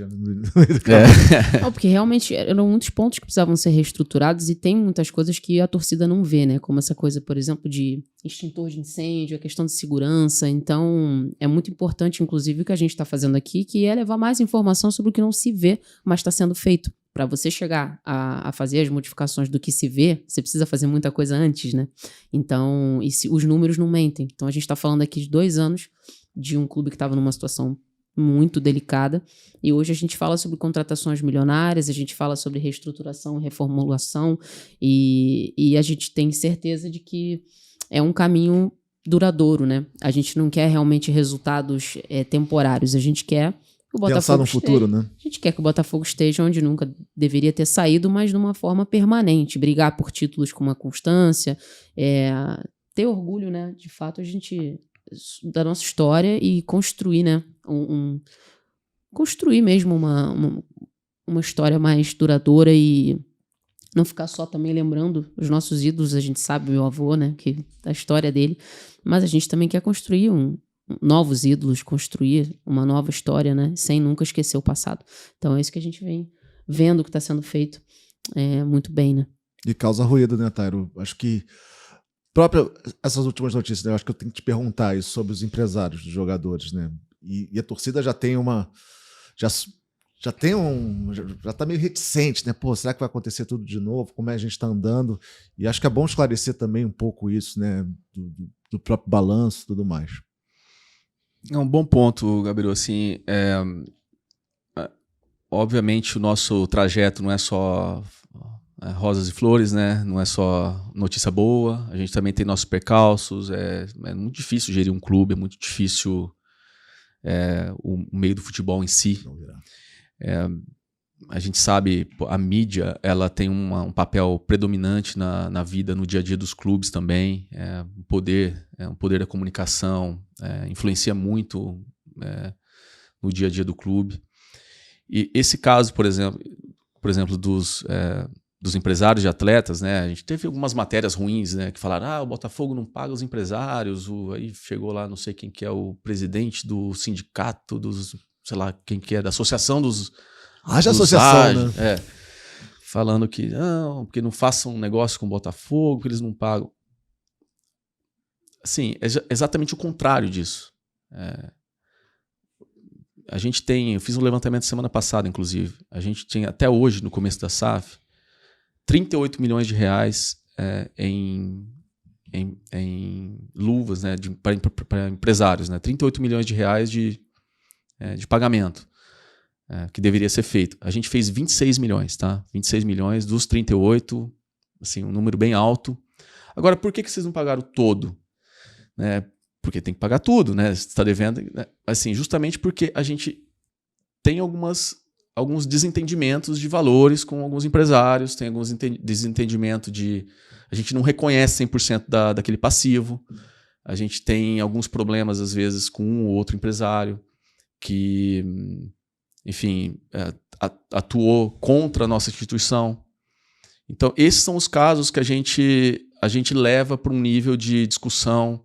Não, porque realmente eram muitos pontos que precisavam ser reestruturados e tem muitas coisas que a torcida não vê, né? Como essa coisa, por exemplo, de extintor de incêndio, a questão de segurança. Então, é muito importante, inclusive, o que a gente está fazendo aqui, que é levar mais informação sobre o que não se vê, mas está sendo feito. Para você chegar a fazer as modificações do que se vê, você precisa fazer muita coisa antes, né? Então, os números não mentem. Então, a gente está falando aqui de 2 anos de um clube que estava numa situação muito delicada, e hoje a gente fala sobre contratações milionárias, a gente fala sobre reestruturação, reformulação, e a gente tem certeza de que é um caminho duradouro, né? A gente não quer realmente resultados temporários, a gente quer que o Botafogo pensar no futuro, né? A gente quer que o Botafogo esteja onde nunca deveria ter saído, mas de uma forma permanente, brigar por títulos com uma constância, ter orgulho, né? De fato, a gente da nossa história e construir, né, construir mesmo uma história mais duradoura e não ficar só também lembrando os nossos ídolos. A gente sabe, meu avô, né, que a história dele, mas a gente também quer construir novos ídolos, construir uma nova história, né, sem nunca esquecer o passado. Então é isso que a gente vem vendo que está sendo feito muito bem, né. E causa ruído, né, Tairo? Acho que essas últimas notícias, né? Eu acho que eu tenho que te perguntar isso sobre os empresários dos jogadores, né? E a torcida já tem já tem já tá meio reticente, né? Pô, será que vai acontecer tudo de novo? Como é que a gente está andando? E acho que é bom esclarecer também um pouco isso, né? Do próprio balanço e tudo mais. É um bom ponto, Gabriel. Assim, obviamente o nosso trajeto não é só rosas e flores, né? Não é só notícia boa. A gente também tem nossos percalços. É muito difícil gerir um clube, é muito difícil o meio do futebol em si. A gente sabe, a mídia, ela tem um papel predominante na vida, no dia a dia dos clubes também. Um poder da comunicação, influencia muito no dia a dia do clube. E esse caso, por exemplo, dos empresários de atletas, né? A gente teve algumas matérias ruins, né? Que falaram, o Botafogo não paga os empresários. Aí chegou lá, não sei quem que é o presidente do sindicato, sei lá, quem que é, da associação dos... associação, né? Falando que não, porque não façam um negócio com o Botafogo, que eles não pagam. Assim, é exatamente o contrário disso. A gente tem, eu fiz um levantamento semana passada, inclusive, a gente tinha até hoje, no começo da SAF, 38 milhões de reais em luvas, né, para empresários, né, 38 milhões de reais de pagamento. Que deveria ser feito. A gente fez 26 milhões, tá? 26 milhões dos 38, assim, um número bem alto. Agora, por que vocês não pagaram todo? Porque tem que pagar tudo, né? Você está devendo, né? Assim, justamente porque a gente tem alguns desentendimentos de valores com alguns empresários, tem alguns desentendimentos a gente não reconhece 100% daquele passivo, a gente tem alguns problemas, às vezes, com um ou outro empresário que... enfim, atuou contra a nossa instituição. Então, esses são os casos que a gente leva para um nível de discussão,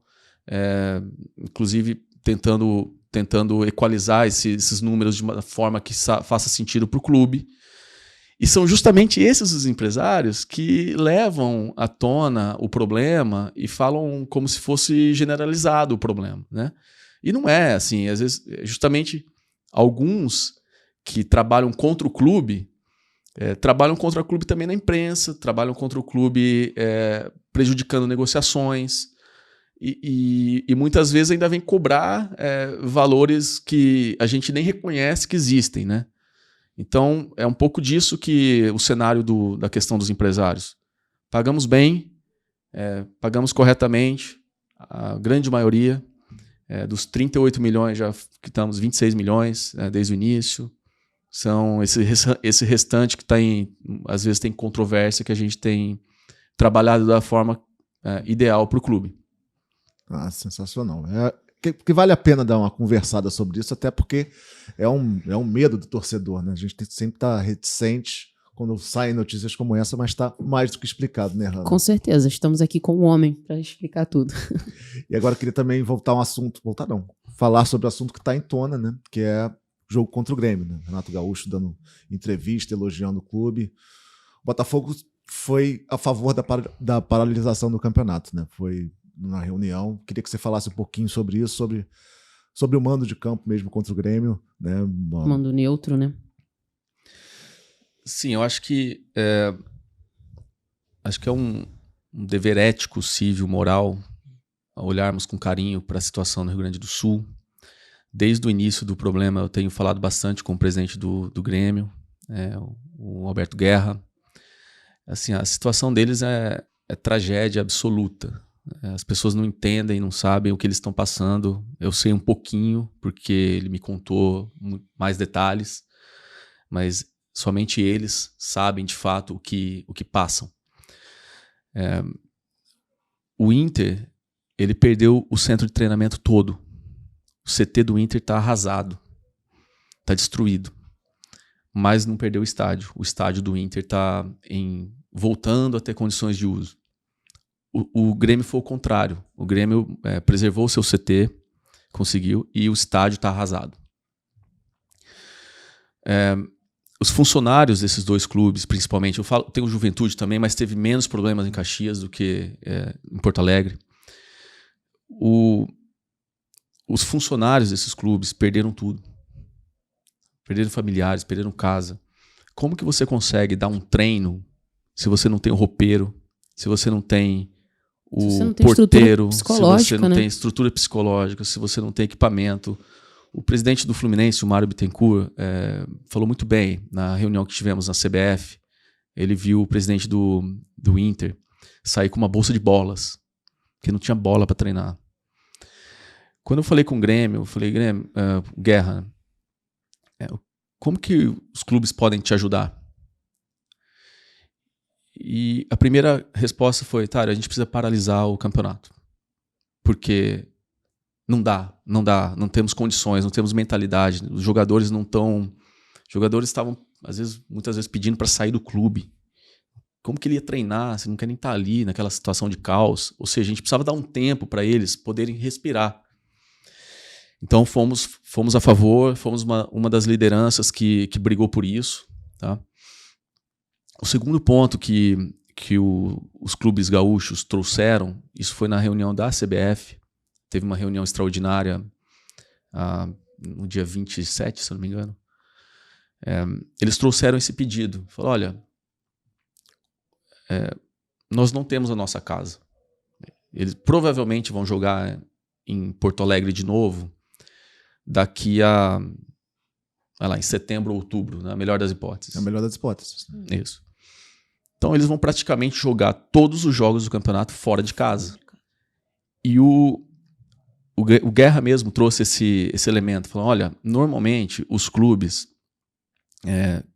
inclusive tentando equalizar esses números de uma forma que faça sentido para o clube. E são justamente esses os empresários que levam à tona o problema e falam como se fosse generalizado o problema, né? E não é assim, às vezes, justamente alguns que trabalham contra o clube, trabalham contra o clube também na imprensa, trabalham contra o clube prejudicando negociações e muitas vezes ainda vem cobrar valores que a gente nem reconhece que existem, né? Então, é um pouco disso que o cenário da questão dos empresários. Pagamos bem, pagamos corretamente, a grande maioria, dos 38 milhões já quitamos 26 milhões desde o início. São esse restante que às vezes tem controvérsia, que a gente tem trabalhado da forma ideal para o clube. Sensacional. Que vale a pena dar uma conversada sobre isso, até porque é um medo do torcedor, né? A gente sempre está reticente quando saem notícias como essa, mas está mais do que explicado, né, Hannah? Com certeza, estamos aqui com o homem para explicar tudo. E agora eu queria também falar sobre o assunto que está em tona, né? Que é o jogo contra o Grêmio, né? Renato Gaúcho dando entrevista, elogiando o clube. O Botafogo foi a favor da paralisação do campeonato, né? Foi numa reunião. Queria que você falasse um pouquinho sobre isso, sobre o mando de campo mesmo contra o Grêmio, né? Mando neutro, né? Sim, eu acho que é um dever ético, civil, moral, olharmos com carinho para a situação no Rio Grande do Sul. Desde o início do problema, eu tenho falado bastante com o presidente do Grêmio, o Alberto Guerra. Assim, a situação deles é tragédia absoluta. As pessoas não entendem, não sabem o que eles estão passando. Eu sei um pouquinho, porque ele me contou mais detalhes, mas somente eles sabem de fato o que passam. O Inter, ele perdeu o centro de treinamento todo. O CT do Inter está arrasado, está destruído, mas não perdeu o estádio. O estádio do Inter está voltando a ter condições de uso. O Grêmio foi o contrário. O Grêmio preservou o seu CT, conseguiu, e o estádio está arrasado. Os funcionários desses dois clubes, principalmente, tem o Juventude também, mas teve menos problemas em Caxias do que em Porto Alegre. Os funcionários desses clubes perderam tudo. perderam familiares, perderam casa. Como que você consegue dar um treino se você não tem o roupeiro, se você não tem o porteiro, se você não tem estrutura psicológica, se você não tem equipamento? O presidente do Fluminense, o Mário Bittencourt, falou muito bem na reunião que tivemos na CBF. Ele viu o presidente do Inter sair com uma bolsa de bolas, porque não tinha bola para treinar. Quando eu falei com o Grêmio, eu falei, Grêmio, Guerra, como que os clubes podem te ajudar? E a primeira resposta foi, a gente precisa paralisar o campeonato, porque não não temos condições, não temos mentalidade, os jogadores não estão... Os jogadores estavam, muitas vezes, pedindo para sair do clube. Como que ele ia treinar? Você não quer nem estar ali naquela situação de caos. Ou seja, a gente precisava dar um tempo para eles poderem respirar. Então fomos a favor, fomos uma das lideranças que brigou por isso. Tá? O segundo ponto que os clubes gaúchos trouxeram, isso foi na reunião da CBF, teve uma reunião extraordinária no dia 27, se eu não me engano. Eles trouxeram esse pedido. Falaram, olha, nós não temos a nossa casa. Eles provavelmente vão jogar em Porto Alegre de novo daqui em setembro ou outubro, na melhor das hipóteses. É a melhor das hipóteses. Isso. Então eles vão praticamente jogar todos os jogos do campeonato fora de casa. E o Guerra mesmo trouxe esse elemento. Falou, olha, normalmente os clubes,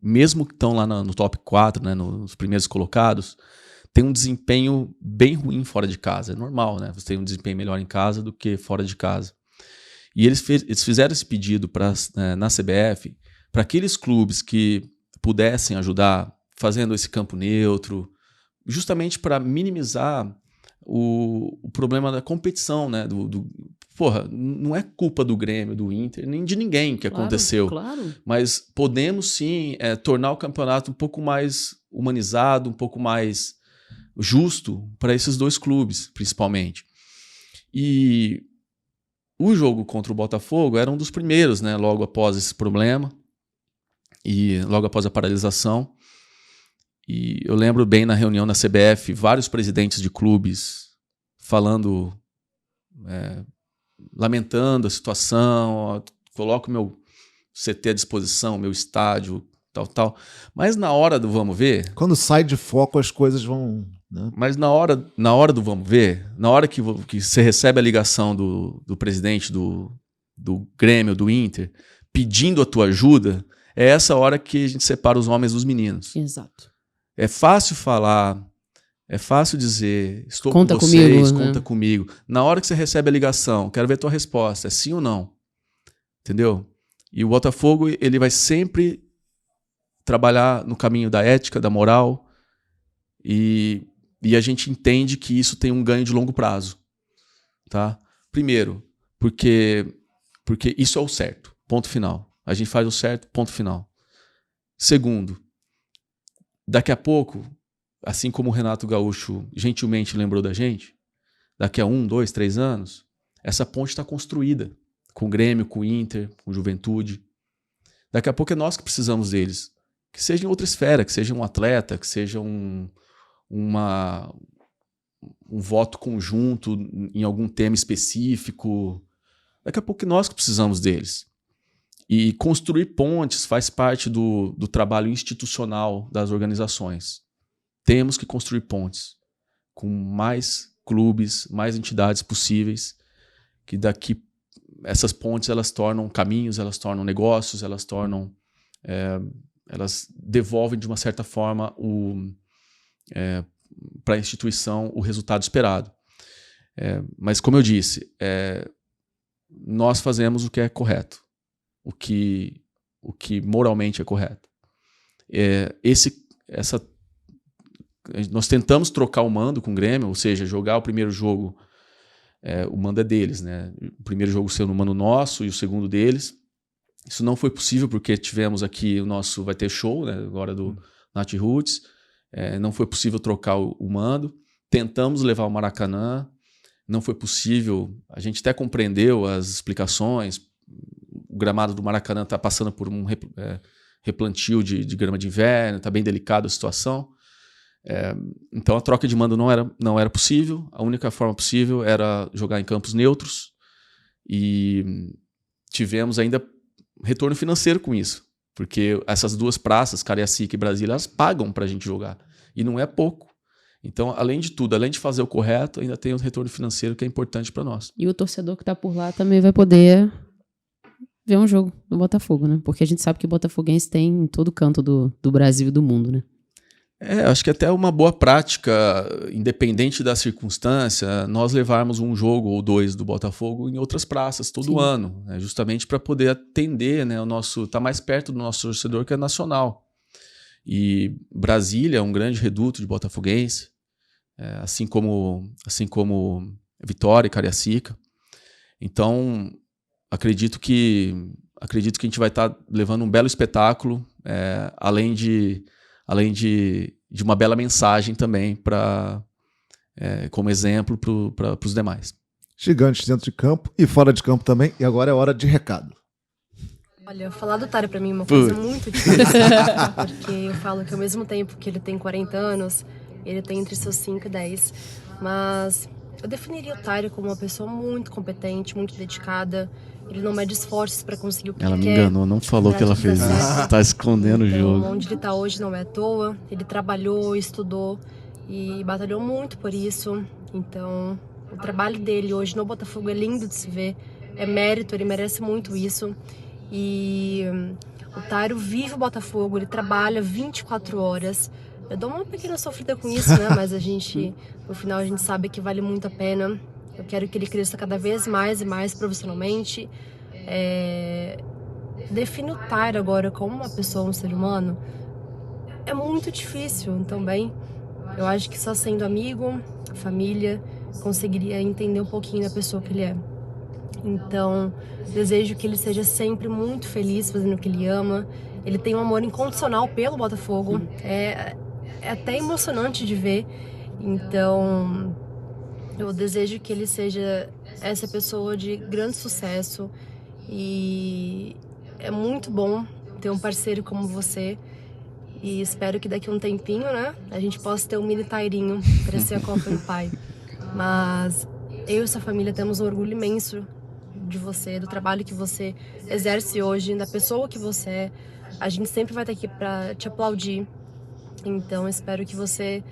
mesmo que estão lá no top 4, né, nos primeiros colocados, tem um desempenho bem ruim fora de casa. É normal, né? Você tem um desempenho melhor em casa do que fora de casa. E eles fizeram esse pedido na CBF para aqueles clubes que pudessem ajudar fazendo esse campo neutro, justamente para minimizar o problema da competição, né? Porra, não é culpa do Grêmio, do Inter, nem de ninguém que aconteceu. Claro. Mas podemos sim tornar o campeonato um pouco mais humanizado, um pouco mais justo para esses dois clubes, principalmente. E o jogo contra o Botafogo era um dos primeiros, né? Logo após esse problema e logo após a paralisação. E eu lembro bem na reunião na CBF, vários presidentes de clubes falando, lamentando a situação, coloco o meu CT à disposição, meu estádio, tal. Mas na hora do vamos ver... Quando sai de foco, as coisas vão... Né? Mas na hora do vamos ver, na hora que você recebe a ligação do presidente do Grêmio, do Inter, pedindo a tua ajuda, é essa hora que a gente separa os homens dos meninos. Exato. É fácil falar, é fácil dizer, estou conta com vocês, comigo, conta né? comigo. Na hora que você recebe a ligação, quero ver a tua resposta, é sim ou não? Entendeu? E o Botafogo, ele vai sempre trabalhar no caminho da ética, da moral, e a gente entende que isso tem um ganho de longo prazo. Tá? Primeiro, porque isso é o certo, ponto final. A gente faz o certo, ponto final. Segundo, daqui a pouco, assim como o Renato Gaúcho gentilmente lembrou da gente, daqui a 1, 2, 3 anos, essa ponte está construída com o Grêmio, com o Inter, com o Juventude. Daqui a pouco é nós que precisamos deles. Que seja em outra esfera, que seja um atleta, que seja um voto conjunto em algum tema específico. Daqui a pouco é nós que precisamos deles. E construir pontes faz parte do trabalho institucional das organizações. Temos que construir pontes com mais clubes, mais entidades possíveis, que daqui essas pontes elas tornam caminhos, elas tornam negócios, elas devolvem de uma certa forma para a instituição o resultado esperado. Mas como eu disse, nós fazemos o que é correto. O que moralmente é correto. Nós tentamos trocar o mando com o Grêmio, ou seja, jogar o primeiro jogo, o mando é deles, né? O primeiro jogo sendo o mando nosso e o segundo deles. Isso não foi possível porque tivemos aqui vai ter show, né, agora do Nath Roots. Não foi possível trocar o mando. Tentamos levar o Maracanã, não foi possível. A gente até compreendeu as explicações. O gramado do Maracanã está passando por um replantio de grama de inverno, está bem delicada a situação. Então a troca de mando não era possível. A única forma possível era jogar em campos neutros, e tivemos ainda retorno financeiro com isso, porque essas duas praças, Cariacica e Brasília, elas pagam para a gente jogar, e não é pouco. Então, além de tudo, além de fazer o correto, ainda tem o retorno financeiro, que é importante para nós. E o torcedor que está por lá também vai poder ver um jogo do Botafogo, né? Porque a gente sabe que o botafoguense tem em todo canto do Brasil e do mundo, né? Acho que até é uma boa prática, independente da circunstância, nós levarmos um jogo ou dois do Botafogo em outras praças todo ano, né? Justamente para poder atender, né, tá mais perto do nosso torcedor, que é nacional. E Brasília é um grande reduto de botafoguense, assim como Vitória e Cariacica. Então, acredito que a gente vai estar levando um belo espetáculo, além de uma bela mensagem também como exemplo para os demais. Gigantes dentro de campo e fora de campo também. E agora é hora de recado. Olha, falar do Tário pra mim é uma coisa muito difícil, porque eu falo que ao mesmo tempo que ele tem 40 anos, ele tem entre seus 5 e 10. Mas eu definiria o Tário como uma pessoa muito competente, muito dedicada. Ele não mede esforços para conseguir o que ele quer. Ela me enganou, não falou que ela fez isso. Tá escondendo o jogo. Onde ele tá hoje não é à toa. Ele trabalhou, estudou e batalhou muito por isso. Então, o trabalho dele hoje no Botafogo é lindo de se ver. É mérito, ele merece muito isso. E o Tário vive o Botafogo, ele trabalha 24 horas. Eu dou uma pequena sofrida com isso, né? Mas no final a gente sabe que vale muito a pena. Eu quero que ele cresça cada vez mais e mais profissionalmente. Define o Tário agora como uma pessoa, um ser humano, é muito difícil também. Eu acho que só sendo amigo, família, conseguiria entender um pouquinho da pessoa que ele é. Então, desejo que ele seja sempre muito feliz fazendo o que ele ama. Ele tem um amor incondicional pelo Botafogo. É até emocionante de ver. Então, eu desejo que ele seja essa pessoa de grande sucesso. E é muito bom ter um parceiro como você. E espero que daqui a um tempinho, né, a gente possa ter um mini Tairinho para ser a Copa do Pai. Mas eu e sua família temos um orgulho imenso de você, do trabalho que você exerce hoje, da pessoa que você é. A gente sempre vai estar aqui para te aplaudir. Então, espero que você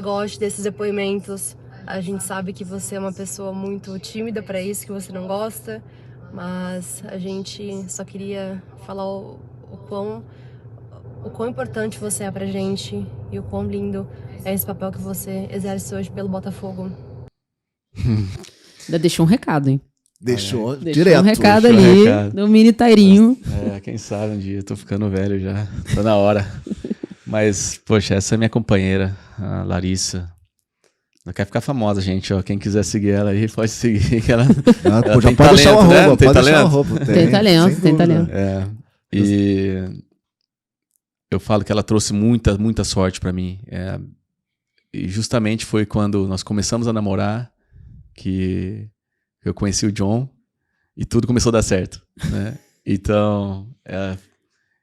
goste desses depoimentos. A gente sabe que você é uma pessoa muito tímida para isso, que você não gosta, mas a gente só queria falar o quão importante você é pra gente e o quão lindo é esse papel que você exerce hoje pelo Botafogo. Ainda deixou um recado, hein? Deixou direto. Um recado ali do mini Tairinho. Quem sabe um dia, eu tô ficando velho já, tá na hora. Mas, poxa, essa é minha companheira, a Larissa. Ela quer ficar famosa, gente, ó. Quem quiser seguir ela aí, pode seguir. Ela já pode deixar uma roupa, Tem talento? Tem talento, tem talento. E eu falo que ela trouxe muita, muita sorte pra mim. E justamente foi quando nós começamos a namorar que eu conheci o John e tudo começou a dar certo, né? Então,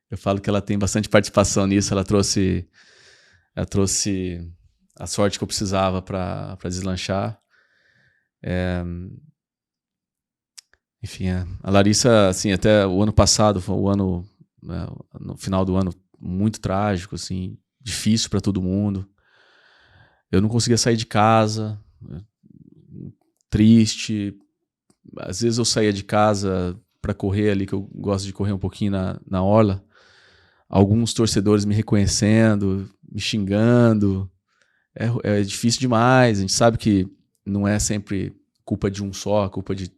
eu falo que ela tem bastante participação nisso. Ela trouxe a sorte que eu precisava para deslanchar. Enfim, a Larissa, assim, até o ano passado foi no final do ano, muito trágico, assim, difícil para todo mundo. Eu não conseguia sair de casa, triste. Às vezes eu saía de casa para correr ali, que eu gosto de correr um pouquinho na orla. Alguns torcedores me reconhecendo, me xingando. É difícil demais. A gente sabe que não é sempre culpa de um só, culpa de...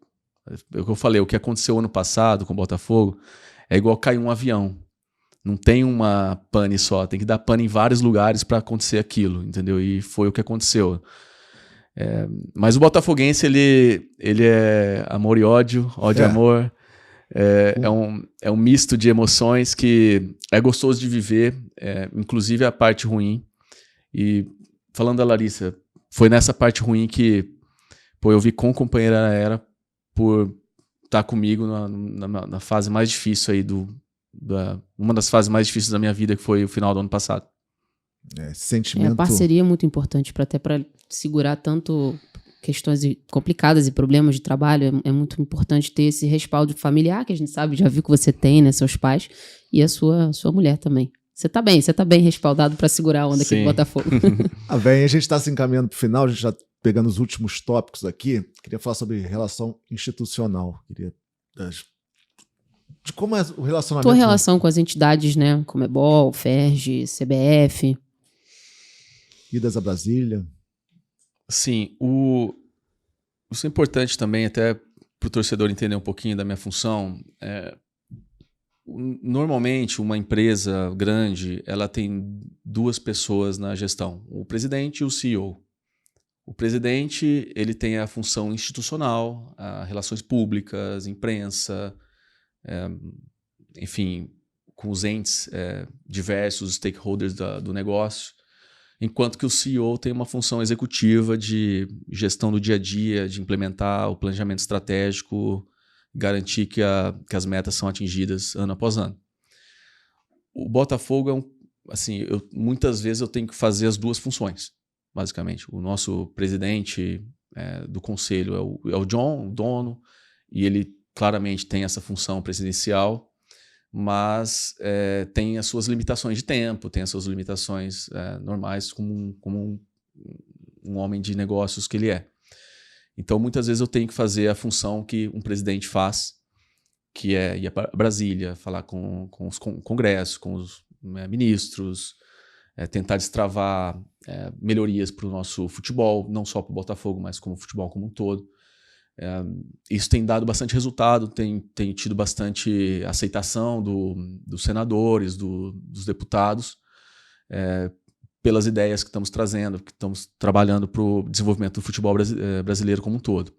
É o que eu falei, o que aconteceu ano passado com o Botafogo é igual cair um avião. Não tem uma pane só, tem que dar pane em vários lugares para acontecer aquilo, entendeu? E foi o que aconteceu. Mas o botafoguense, ele é amor e ódio, ódio e amor. É um misto de emoções que é gostoso de viver, inclusive a parte ruim. E falando da Larissa, foi nessa parte ruim que eu vi quão companheira ela era por estar comigo na fase mais difícil aí uma das fases mais difíceis da minha vida, que foi o final do ano passado. Sentimento... A parceria é muito importante até para segurar tanto questões complicadas e problemas de trabalho. É muito importante ter esse respaldo familiar, que a gente sabe, já viu que você tem, né? Seus pais e a sua mulher também. Você tá bem respaldado para segurar a onda aqui do Botafogo. Bem, a gente está se encaminhando para o final, a gente já pegando os últimos tópicos aqui. Queria falar sobre relação institucional. De como é o relacionamento... Tua relação com as entidades, né? Comebol, FERJ, CBF. Idas a Brasília. Sim, isso é importante também, até para o torcedor entender um pouquinho da minha função. Normalmente, uma empresa grande, ela tem 2 pessoas na gestão, o presidente e o CEO. O presidente, ele tem a função institucional, relações públicas, imprensa, enfim, com os entes diversos, stakeholders do negócio. Enquanto que o CEO tem uma função executiva de gestão do dia a dia, de implementar o planejamento estratégico, garantir que as metas são atingidas ano após ano. O Botafogo muitas vezes eu tenho que fazer as 2 funções, basicamente. O nosso presidente do conselho é o John, o dono, e ele claramente tem essa função presidencial, mas tem as suas limitações de tempo, tem as suas limitações normais como um homem de negócios que ele é. Então, muitas vezes eu tenho que fazer a função que um presidente faz, que é ir para Brasília, falar com os congressos, com os ministros, tentar destravar melhorias para o nosso futebol, não só para o Botafogo, mas como o futebol como um todo. Isso tem dado bastante resultado, tem tido bastante aceitação dos senadores, dos deputados, pelas ideias que estamos trazendo, que estamos trabalhando para o desenvolvimento do futebol brasileiro como um todo.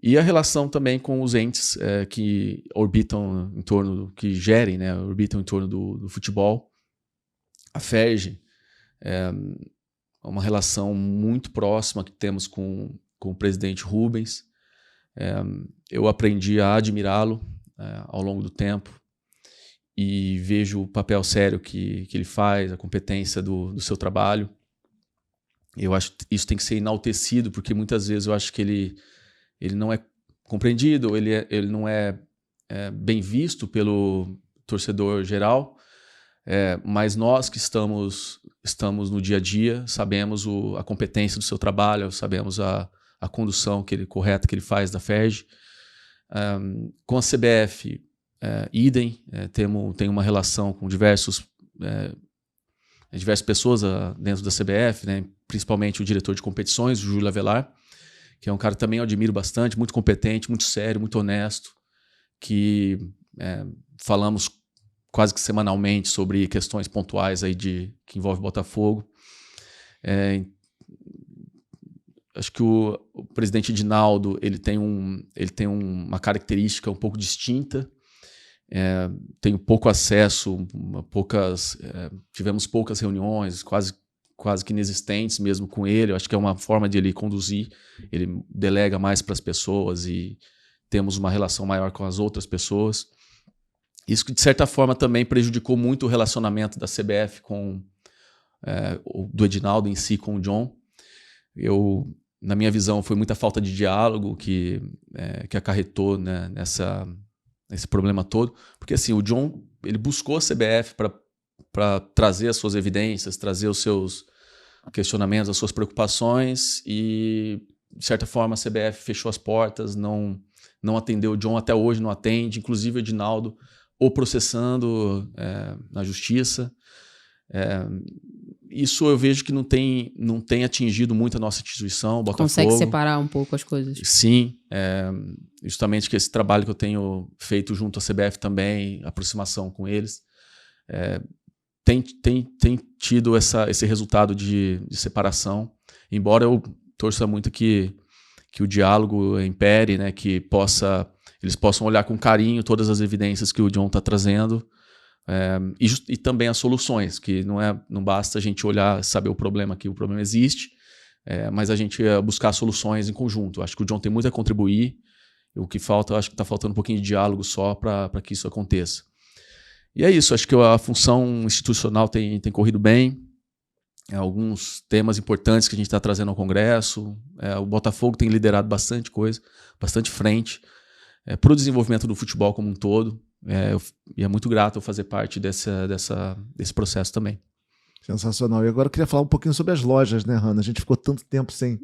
E a relação também com os entes que orbitam em torno, que gerem, né, orbitam em torno do futebol. A FERJ é uma relação muito próxima que temos com o presidente Rubens. Eu aprendi a admirá-lo ao longo do tempo e vejo o papel sério que ele faz, a competência do seu trabalho. Eu acho que isso tem que ser enaltecido, porque muitas vezes eu acho que ele não é compreendido, ele não é bem visto pelo torcedor geral, mas nós que estamos no dia a dia sabemos a competência do seu trabalho, sabemos a condução correta que ele faz da FERJ. Com a CBF, idem, tem uma relação com diversas pessoas dentro da CBF, né? Principalmente o diretor de competições, o Júlio Avelar, que é um cara que também eu admiro bastante, muito competente, muito sério, muito honesto, que falamos quase que semanalmente sobre questões pontuais aí que envolvem Botafogo. Acho que o presidente Edinaldo ele tem uma característica um pouco distinta. Tenho pouco acesso, tivemos poucas reuniões, quase que inexistentes mesmo com ele. Eu acho que é uma forma de ele conduzir, ele delega mais para as pessoas e temos uma relação maior com as outras pessoas. Isso, de certa forma, também prejudicou muito o relacionamento da CBF do Edinaldo em si com o John. Na minha visão, foi muita falta de diálogo que acarretou, né, nesse problema todo. Porque assim, o John ele buscou a CBF para trazer as suas evidências, trazer os seus questionamentos, as suas preocupações e, de certa forma, a CBF fechou as portas, não atendeu o John, até hoje não atende, inclusive o Edinaldo o processando na justiça. Isso eu vejo que não tem atingido muito a nossa instituição, Botafogo. Consegue separar um pouco as coisas? Sim, justamente que esse trabalho que eu tenho feito junto à CBF também, aproximação com eles, tem tido esse resultado de separação, embora eu torça muito que o diálogo impere, né, que eles possam olhar com carinho todas as evidências que o John está trazendo, e também as soluções, que não basta a gente olhar, saber o problema, que o problema existe, mas a gente buscar soluções em conjunto. Acho que o John tem muito a contribuir O que falta, eu acho que está faltando um pouquinho de diálogo só para que isso aconteça. E é isso, acho que a função institucional tem corrido bem. Alguns temas importantes que a gente está trazendo ao Congresso. O Botafogo tem liderado bastante coisa, bastante frente para o desenvolvimento do futebol como um todo. E é muito grato eu fazer parte desse processo também. Sensacional. E agora eu queria falar um pouquinho sobre as lojas, né, Hanna? A gente ficou tanto tempo sem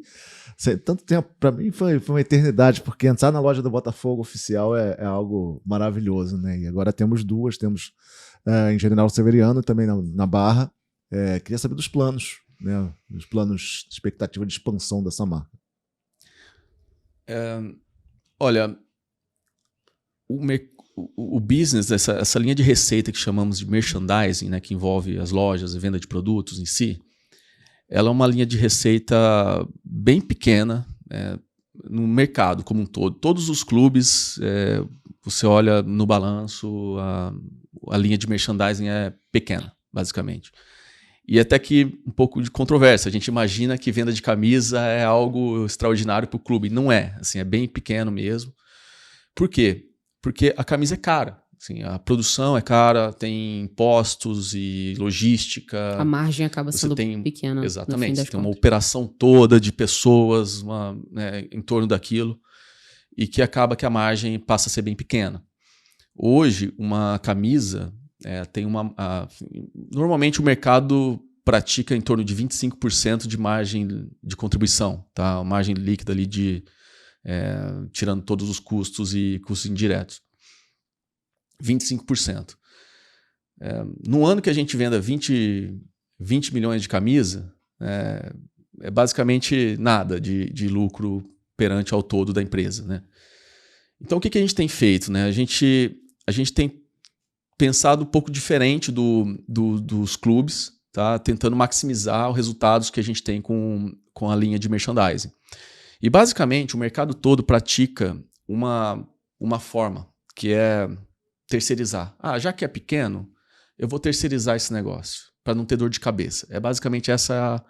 tanto tempo, para mim foi uma eternidade, porque entrar na loja do Botafogo oficial é algo maravilhoso, né? E agora temos duas, temos em General Severiano e também na Barra. Queria saber dos planos, né? Os planos de expectativa de expansão dessa marca. Olha, o business, essa linha de receita que chamamos de merchandising, né, que envolve as lojas e venda de produtos em si, ela é uma linha de receita bem pequena no mercado como um todo. Todos os clubes, você olha no balanço, a linha de merchandising é pequena, basicamente. E até que um pouco de controvérsia. A gente imagina que venda de camisa é algo extraordinário para o clube. Não é. Assim, é bem pequeno mesmo. Por quê? Porque a camisa é cara. Assim, a produção é cara, tem impostos e logística. A margem acaba sendo pequena. Exatamente. Você tem uma operação toda de pessoas em torno daquilo e que acaba que a margem passa a ser bem pequena. Hoje, uma camisa tem normalmente o mercado pratica em torno de 25% de margem de contribuição, tá? A margem líquida ali tirando todos os custos e custos indiretos. 25%. No ano que a gente venda 20 milhões de camisa, é basicamente nada de lucro perante ao todo da empresa, né? Então, o que a gente tem feito, né? A gente tem pensado um pouco diferente dos clubes, tá? Tentando maximizar os resultados que a gente tem com a linha de merchandising. E, basicamente, o mercado todo pratica uma forma, que é terceirizar. Já que é pequeno, eu vou terceirizar esse negócio, para não ter dor de cabeça. Basicamente essa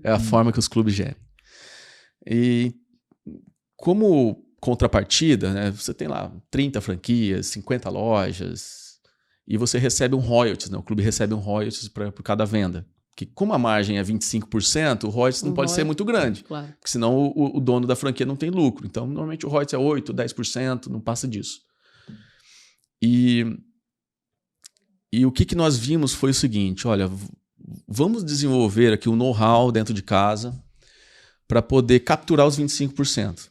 é a forma que os clubes gerem. E como contrapartida, né, você tem lá 30 franquias, 50 lojas, e você recebe um royalties, né? O clube recebe um royalties por cada venda. Que como a margem é 25%, o royalties não pode ser muito grande. Claro. Porque senão o dono da franquia não tem lucro. Então, normalmente o royalties é 8%, 10%, não passa disso. E o que nós vimos foi o seguinte, olha, vamos desenvolver aqui um know-how dentro de casa para poder capturar os 25%.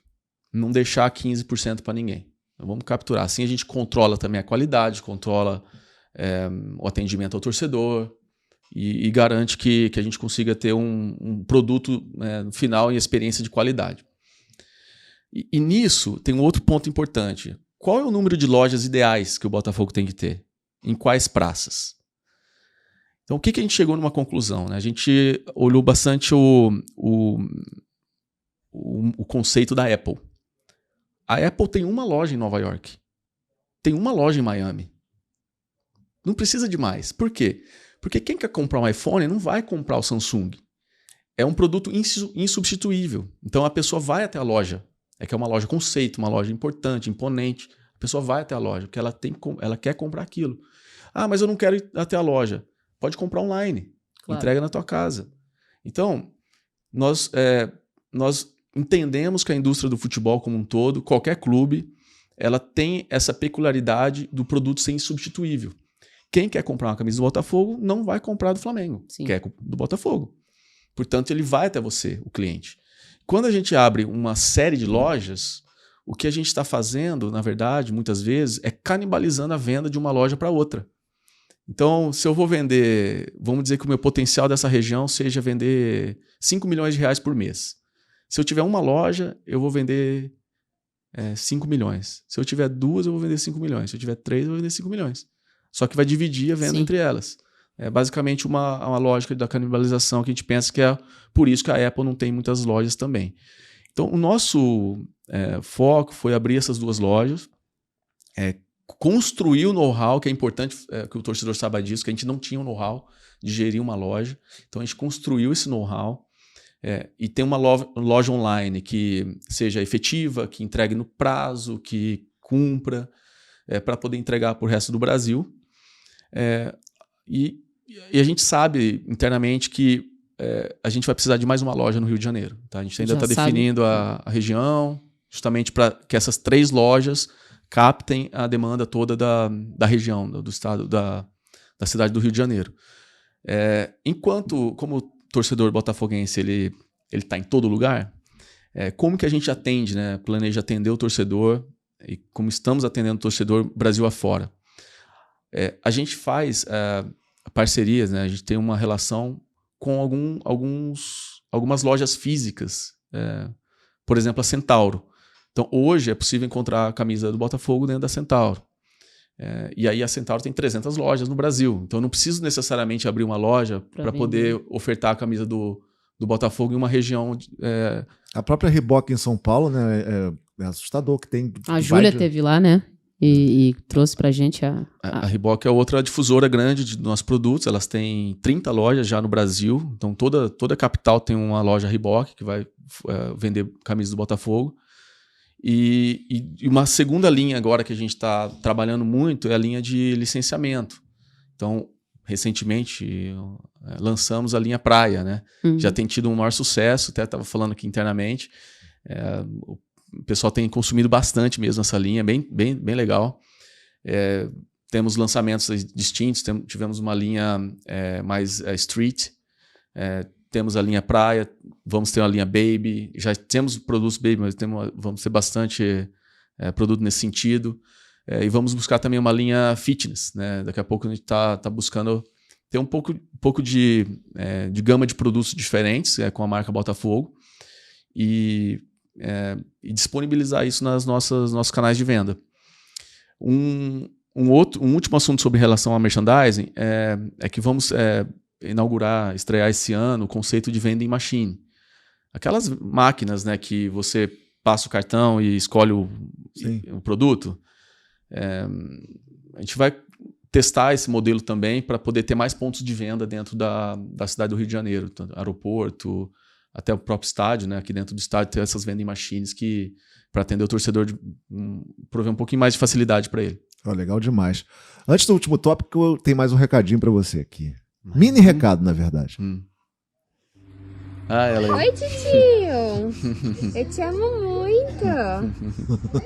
Não deixar 15% para ninguém. Então, vamos capturar. Assim a gente controla também a qualidade, controla o atendimento ao torcedor e garante que a gente consiga ter um produto final em experiência de qualidade. E nisso tem um outro ponto importante. Qual é o número de lojas ideais que o Botafogo tem que ter? Em quais praças? Então, o que a gente chegou numa conclusão, né? A gente olhou bastante o conceito da Apple. A Apple tem uma loja em Nova York. Tem uma loja em Miami. Não precisa de mais. Por quê? Porque quem quer comprar um iPhone não vai comprar o Samsung. É um produto insubstituível. Então, a pessoa vai até a loja. Que é uma loja conceito, uma loja importante, imponente. A pessoa vai até a loja, porque ela quer comprar aquilo. Mas eu não quero ir até a loja. Pode comprar online. Claro. Entrega na tua casa. Então, nós entendemos que a indústria do futebol como um todo, qualquer clube, ela tem essa peculiaridade do produto ser insubstituível. Quem quer comprar uma camisa do Botafogo não vai comprar do Flamengo. Sim. Quer do Botafogo. Portanto, ele vai até você, o cliente. Quando a gente abre uma série de lojas, o que a gente está fazendo, na verdade, muitas vezes, é canibalizando a venda de uma loja para outra. Então, se eu vou vender, vamos dizer que o meu potencial dessa região seja vender 5 milhões de reais por mês. Se eu tiver uma loja, eu vou vender 5 milhões. Se eu tiver duas, eu vou vender 5 milhões. Se eu tiver 3, eu vou vender 5 milhões. Só que vai dividir a venda entre elas. É basicamente uma lógica da canibalização que a gente pensa que é por isso que a Apple não tem muitas lojas também. Então, o nosso foco foi abrir essas duas lojas, construir o know-how, que é importante que o torcedor saiba disso, que a gente não tinha o know-how de gerir uma loja. Então, a gente construiu esse know-how, e tem uma loja online que seja efetiva, que entregue no prazo, que cumpra, para poder entregar para o resto do Brasil. E a gente sabe internamente que a gente vai precisar de mais uma loja no Rio de Janeiro. Tá? A gente ainda está definindo a região, justamente para que essas 3 lojas captem a demanda toda da região, do estado, da cidade do Rio de Janeiro. Enquanto, como torcedor botafoguense, ele está em todo lugar, como que a gente atende, né? Planeja atender o torcedor e como estamos atendendo o torcedor Brasil afora. A gente faz parcerias, né? A gente tem uma relação com algumas lojas físicas, por exemplo, a Centauro. Então, hoje é possível encontrar a camisa do Botafogo dentro da Centauro. E aí a Centauro tem 300 lojas no Brasil. Então, eu não preciso necessariamente abrir uma loja para poder ofertar a camisa do Botafogo em uma região... A própria Reebok em São Paulo, né, é assustador que tem... A Júlia teve lá, né? E trouxe pra gente A Reebok é outra difusora grande de nossos produtos. Elas têm 30 lojas já no Brasil. Então, toda capital tem uma loja Reebok que vai vender camisas do Botafogo. E uma segunda linha agora que a gente está trabalhando muito é a linha de licenciamento. Então, recentemente, lançamos a linha Praia, né? Já tem tido um maior sucesso, até estava falando aqui internamente. O pessoal tem consumido bastante mesmo essa linha, bem legal. Temos lançamentos distintos, tivemos uma linha mais street, temos a linha Praia, vamos ter uma linha Baby, já temos produtos Baby, mas vamos ter bastante produto nesse sentido. E vamos buscar também uma linha Fitness, né? Daqui a pouco a gente está buscando ter um pouco de gama de produtos diferentes com a marca Botafogo e disponibilizar isso nos nossos canais de venda. Um último assunto sobre relação ao merchandising é que vamos estrear esse ano o conceito de vending machine. Aquelas máquinas, né, que você passa o cartão e escolhe o produto. A gente vai testar esse modelo também para poder ter mais pontos de venda dentro da cidade do Rio de Janeiro, aeroporto, até o próprio estádio, né? Aqui dentro do estádio tem essas vending machines que para atender o torcedor, prover um pouquinho mais de facilidade para ele. Legal demais. Antes do último tópico, eu tenho mais um recadinho para você aqui. Mini recado, na verdade. Oi, titio. Eu te amo muito.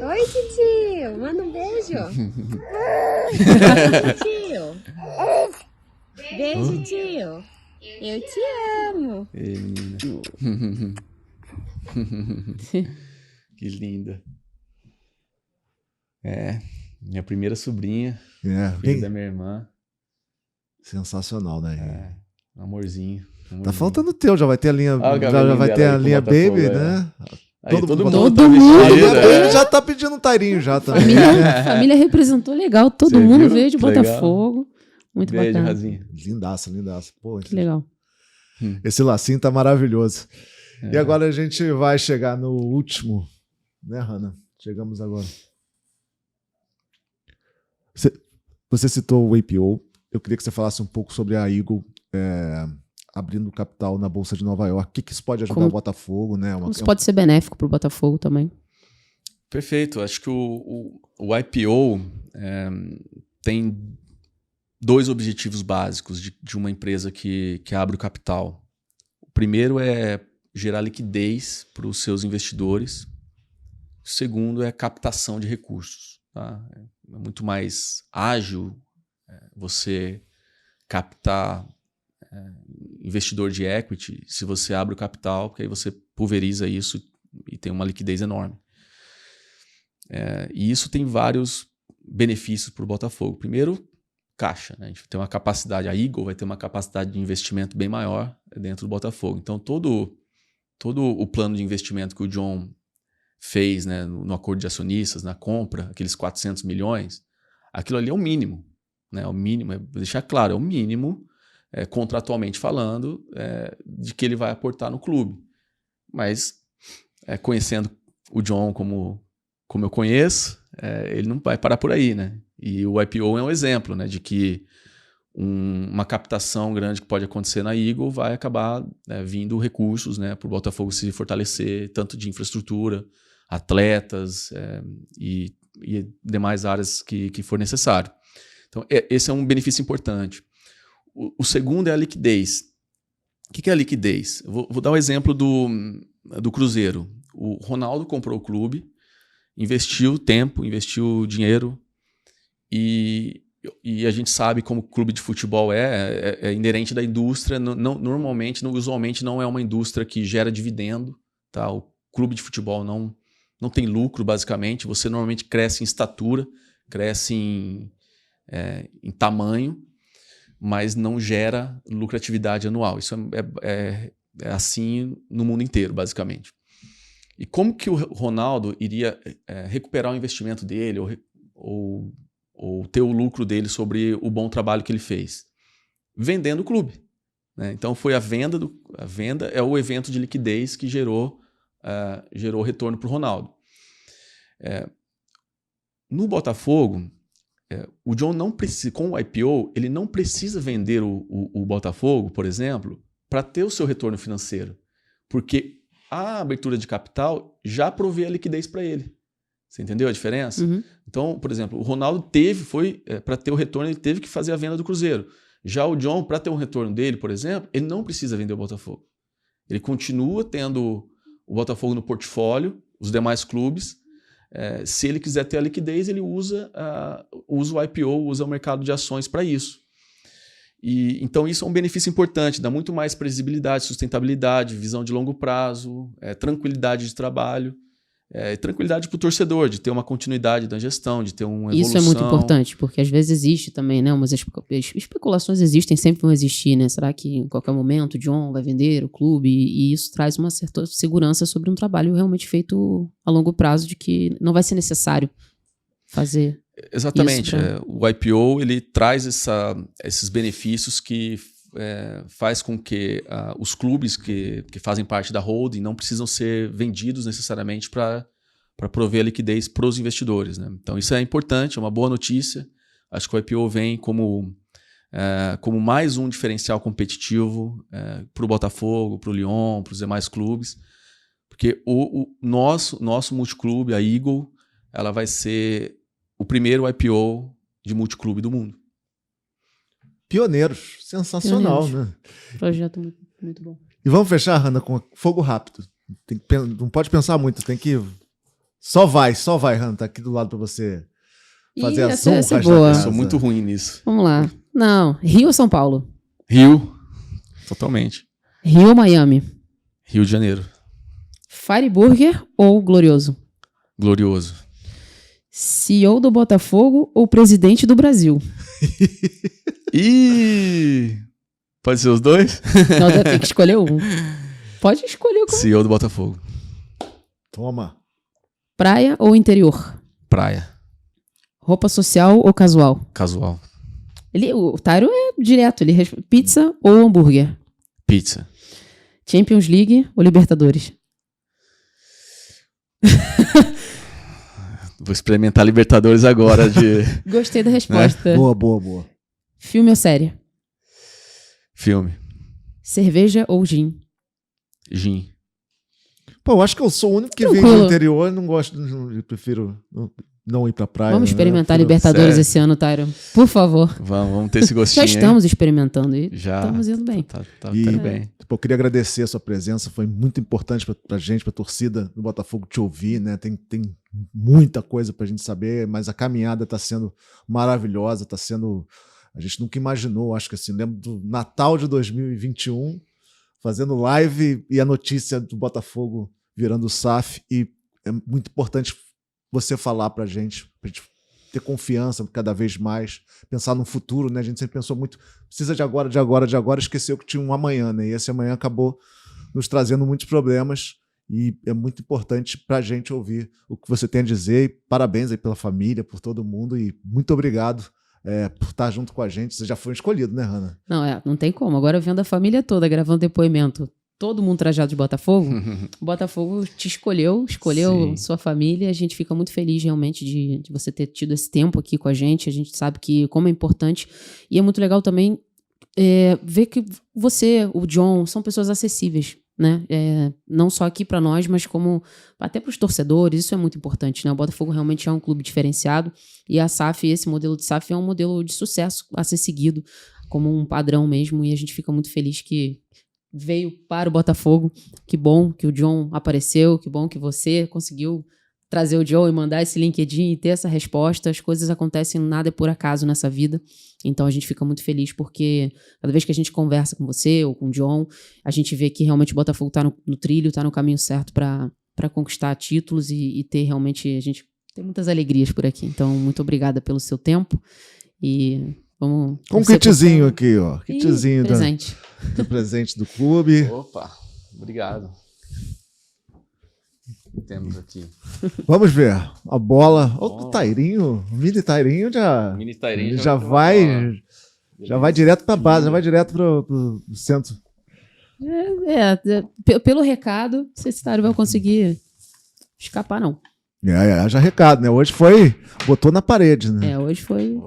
Oi, titio. Manda um beijo. Tio. Beijo, tio. Eu te amo. Ei, menina. Que linda. Minha primeira sobrinha. Filha da minha irmã. Sensacional, né? Um amorzinho. Tá faltando o teu, já vai ter a linha, já vai ter a linha Baby, né? Todo mundo tá vestido, já tá pedindo um tairinho já também. Família representou legal, todo mundo veio de Botafogo. Muito bacana. Razinha. Lindaça. Pô, que legal. Esse lacinho tá maravilhoso. E agora a gente vai chegar no último, né, Hannah? Chegamos agora. Você citou o IPO. Eu queria que você falasse um pouco sobre a Eagle abrindo capital na Bolsa de Nova York. O que isso pode ajudar o Botafogo, né? Isso pode ser benéfico para o Botafogo também. Perfeito. Acho que o IPO tem 2 objetivos básicos de uma empresa que abre o capital. O primeiro é gerar liquidez para os seus investidores. O segundo é a captação de recursos. Tá? É muito mais ágil você captar investidor de equity se você abre o capital, porque aí você pulveriza isso e tem uma liquidez enorme. E isso tem vários benefícios para o Botafogo. Primeiro, caixa. Né? A gente tem uma capacidade, a Eagle vai ter uma capacidade de investimento bem maior dentro do Botafogo. Então, todo o plano de investimento que o John fez, né, no acordo de acionistas, na compra, aqueles 400 milhões, aquilo ali é o mínimo. Né? O mínimo, vou deixar claro, é o mínimo, contratualmente falando, de que ele vai aportar no clube. Mas, conhecendo o John como eu conheço, ele não vai parar por aí, né? E o IPO é um exemplo, né, de que uma captação grande que pode acontecer na Eagle, vai acabar vindo recursos, né, para o Botafogo se fortalecer, tanto de infraestrutura, atletas e demais áreas que for necessário. Então, esse é um benefício importante. O segundo é a liquidez. O que é a liquidez? Vou dar um exemplo do Cruzeiro. O Ronaldo comprou o clube, investiu tempo, investiu dinheiro e a gente sabe como o clube de futebol é inerente da indústria. Normalmente, usualmente, não é uma indústria que gera dividendo. Tá? O clube de futebol não tem lucro, basicamente. Você normalmente cresce em estatura, cresce em tamanho, mas não gera lucratividade anual. Isso é assim no mundo inteiro, basicamente. E como que o Ronaldo iria recuperar o investimento dele ou ter o lucro dele sobre o bom trabalho que ele fez? Vendendo o clube, né? Então foi a venda é o evento de liquidez que gerou retorno para o Ronaldo. No Botafogo, o John não precisa, com o IPO, ele não precisa vender o Botafogo, por exemplo, para ter o seu retorno financeiro, porque a abertura de capital já provê a liquidez para ele. Você entendeu a diferença? Uhum. Então, por exemplo, o Ronaldo para ter o retorno, ele teve que fazer a venda do Cruzeiro. Já o John, para ter um retorno dele, por exemplo, ele não precisa vender o Botafogo. Ele continua tendo o Botafogo no portfólio, os demais clubes. Se ele quiser ter a liquidez, ele usa o IPO, usa o mercado de ações para isso. Então isso é um benefício importante, dá muito mais previsibilidade, sustentabilidade, visão de longo prazo, tranquilidade de trabalho, tranquilidade para o torcedor, de ter uma continuidade da gestão, de ter uma evolução. Isso é muito importante, porque às vezes existe também, né? Umas especulações existem, sempre vão existir, né? Será que em qualquer momento o John vai vender o clube? E isso traz uma certa segurança sobre um trabalho realmente feito a longo prazo, de que não vai ser necessário fazer. Exatamente. O IPO ele traz esses benefícios que faz com que os clubes que fazem parte da holding não precisam ser vendidos necessariamente para prover a liquidez para os investidores, né? Então isso é importante, é uma boa notícia. Acho que o IPO vem como mais um diferencial competitivo para o Botafogo, para o Lyon, para os demais clubes, porque o nosso multiclube, a Eagle, ela vai ser o primeiro IPO de multiclube do mundo. Pioneiros. Sensacional, né? Projeto muito, muito bom. E vamos fechar, Hanna, com fogo rápido. Não pode pensar muito, tem que... Só vai, Hanna, tá aqui do lado para você fazer as honras da boa. Eu sou muito ruim nisso. Vamos lá. Não, Rio ou São Paulo? Rio, totalmente. Rio ou Miami? Rio de Janeiro. Fireburger ou Glorioso? Glorioso. CEO do Botafogo ou presidente do Brasil? Pode ser os dois? Não, tem que escolher um. Pode escolher o CEO do Botafogo. Toma. Praia ou interior? Praia. Roupa social ou casual? Casual. O Tyro é direto. Pizza ou hambúrguer? Pizza. Champions League ou Libertadores? Vou experimentar Libertadores agora. Gostei da resposta. Né? Boa. Filme ou série? Filme. Cerveja ou gin? Gin. Pô, eu acho que eu sou o único que vem do interior e não gosto, eu prefiro não ir pra praia. Vamos experimentar Libertadores esse ano, Tyron. Por favor. Vamos ter esse gostinho. Já estamos experimentando e já estamos indo bem. Tá indo bem. Eu queria agradecer a sua presença, foi muito importante pra gente, pra torcida do Botafogo te ouvir, né? Tem muita coisa pra gente saber, mas a caminhada tá sendo maravilhosa, tá sendo... A gente nunca imaginou, acho que assim, lembro do Natal de 2021, fazendo live e a notícia do Botafogo virando o SAF, e é muito importante você falar pra gente ter confiança cada vez mais, pensar no futuro, né? A gente sempre pensou muito, precisa de agora, esqueceu que tinha um amanhã, né? E esse amanhã acabou nos trazendo muitos problemas, e é muito importante pra gente ouvir o que você tem a dizer, e parabéns aí pela família, por todo mundo, e muito obrigado por estar junto com a gente. Você já foi escolhido, né, Hanna? Não tem como. Agora vendo a família toda gravando depoimento todo mundo trajado de Botafogo, o Botafogo te escolheu Sim. sua família. A gente fica muito feliz realmente de você ter tido esse tempo aqui com a gente. A gente sabe que como é importante. E é muito legal também ver que você, o John, são pessoas acessíveis, né? Não só aqui para nós, mas como até para os torcedores. Isso é muito importante, né? O Botafogo realmente é um clube diferenciado e a SAF, esse modelo de SAF é um modelo de sucesso a ser seguido como um padrão mesmo, e a gente fica muito feliz que veio para o Botafogo. Que bom que o John apareceu, que bom que você conseguiu trazer o John e mandar esse LinkedIn e ter essa resposta. As coisas acontecem, nada é por acaso nessa vida. Então a gente fica muito feliz porque cada vez que a gente conversa com você ou com o John, a gente vê que realmente o Botafogo está no trilho, está no caminho certo para conquistar títulos e ter realmente... A gente tem muitas alegrias por aqui. Então, muito obrigada pelo seu tempo e... Vamos com um kitzinho aqui, ó. Kitzinho presente. Do presente do clube. Opa, obrigado. O que temos aqui? Vamos ver. A bola. O Tairinho. O mini Tairinho já vai direto para a base, já vai direto pro centro. Pelo recado, o Cestário vai conseguir escapar, não. Já recado, né? Hoje botou na parede, né? Hoje foi...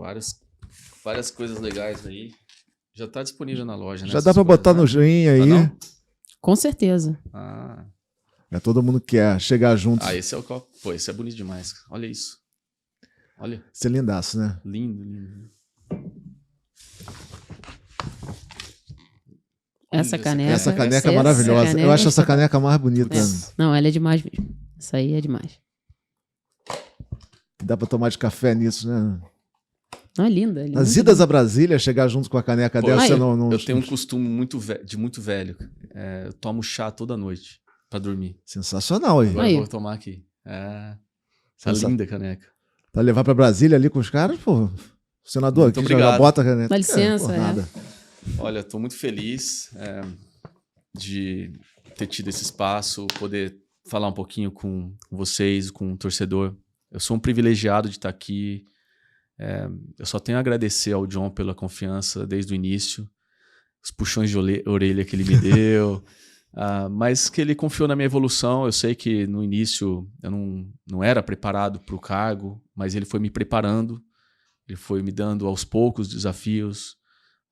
Várias coisas legais aí. Já tá disponível na loja, né? Já dá pra botar no joinha aí. Não? Com certeza. Todo mundo quer chegar junto. Esse é o copo. Pô, esse é bonito demais. Olha isso. Olha. Esse é lindaço, né? Lindo. Essa caneca é maravilhosa. Eu acho essa caneca mais bonita. Não, ela é demais mesmo. Essa aí é demais. Dá pra tomar de café nisso, né? Não, é linda. Nas idas a Brasília, chegar junto com a caneca dessa... Eu tenho um costume de muito velho. Eu tomo chá toda noite pra dormir. Sensacional aí. Agora eu vou tomar aqui. Essa linda caneca. Pra levar pra Brasília ali com os caras, pô. Senador, muito aqui obrigado. Já bota a caneta. Dá licença. Nada. Olha, tô muito feliz de ter tido esse espaço, poder falar um pouquinho com vocês, com o torcedor. Eu sou um privilegiado de estar aqui. Eu só tenho a agradecer ao John pela confiança desde o início, os puxões de orelha que ele me deu, mas que ele confiou na minha evolução. Eu sei que no início eu não era preparado para o cargo, mas ele foi me preparando, ele foi me dando aos poucos desafios,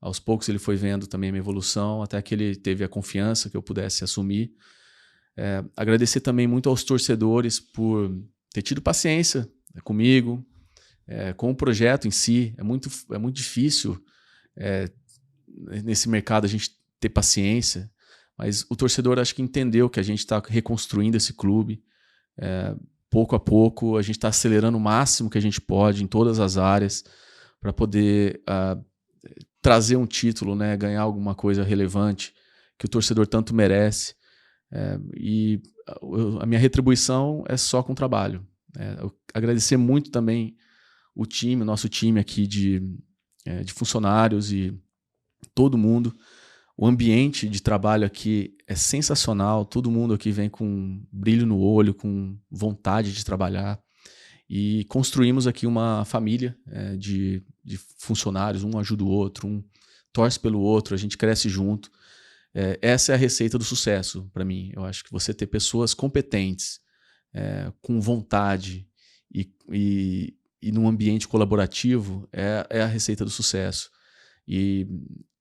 aos poucos ele foi vendo também a minha evolução, até que ele teve a confiança que eu pudesse assumir. Agradecer também muito aos torcedores por ter tido paciência comigo, com o projeto em si. É muito difícil nesse mercado a gente ter paciência, mas o torcedor acho que entendeu que a gente está reconstruindo esse clube. Pouco a pouco a gente está acelerando o máximo que a gente pode em todas as áreas para poder trazer um título, né, ganhar alguma coisa relevante que o torcedor tanto merece. E a minha retribuição é só com trabalho. Eu agradecer muito também o nosso time aqui de funcionários e todo mundo. O ambiente de trabalho aqui é sensacional, todo mundo aqui vem com brilho no olho, com vontade de trabalhar. E construímos aqui uma família de funcionários, um ajuda o outro, um torce pelo outro, a gente cresce junto. Essa é a receita do sucesso para mim. Eu acho que você ter pessoas competentes, com vontade e num ambiente colaborativo é a receita do sucesso. E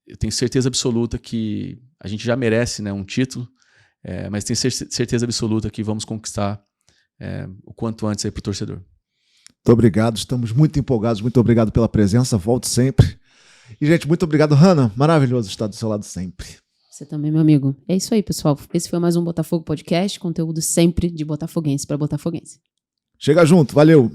eu tenho certeza absoluta que a gente já merece, né, um título, mas tenho certeza absoluta que vamos conquistar o quanto antes aí para o torcedor. Muito obrigado, estamos muito empolgados, muito obrigado pela presença, volto sempre. E, gente, muito obrigado, Hannah, maravilhoso estar do seu lado sempre. Você também, meu amigo. É isso aí, pessoal. Esse foi mais um Botafogo Podcast, conteúdo sempre de botafoguense para botafoguense. Chega junto, valeu!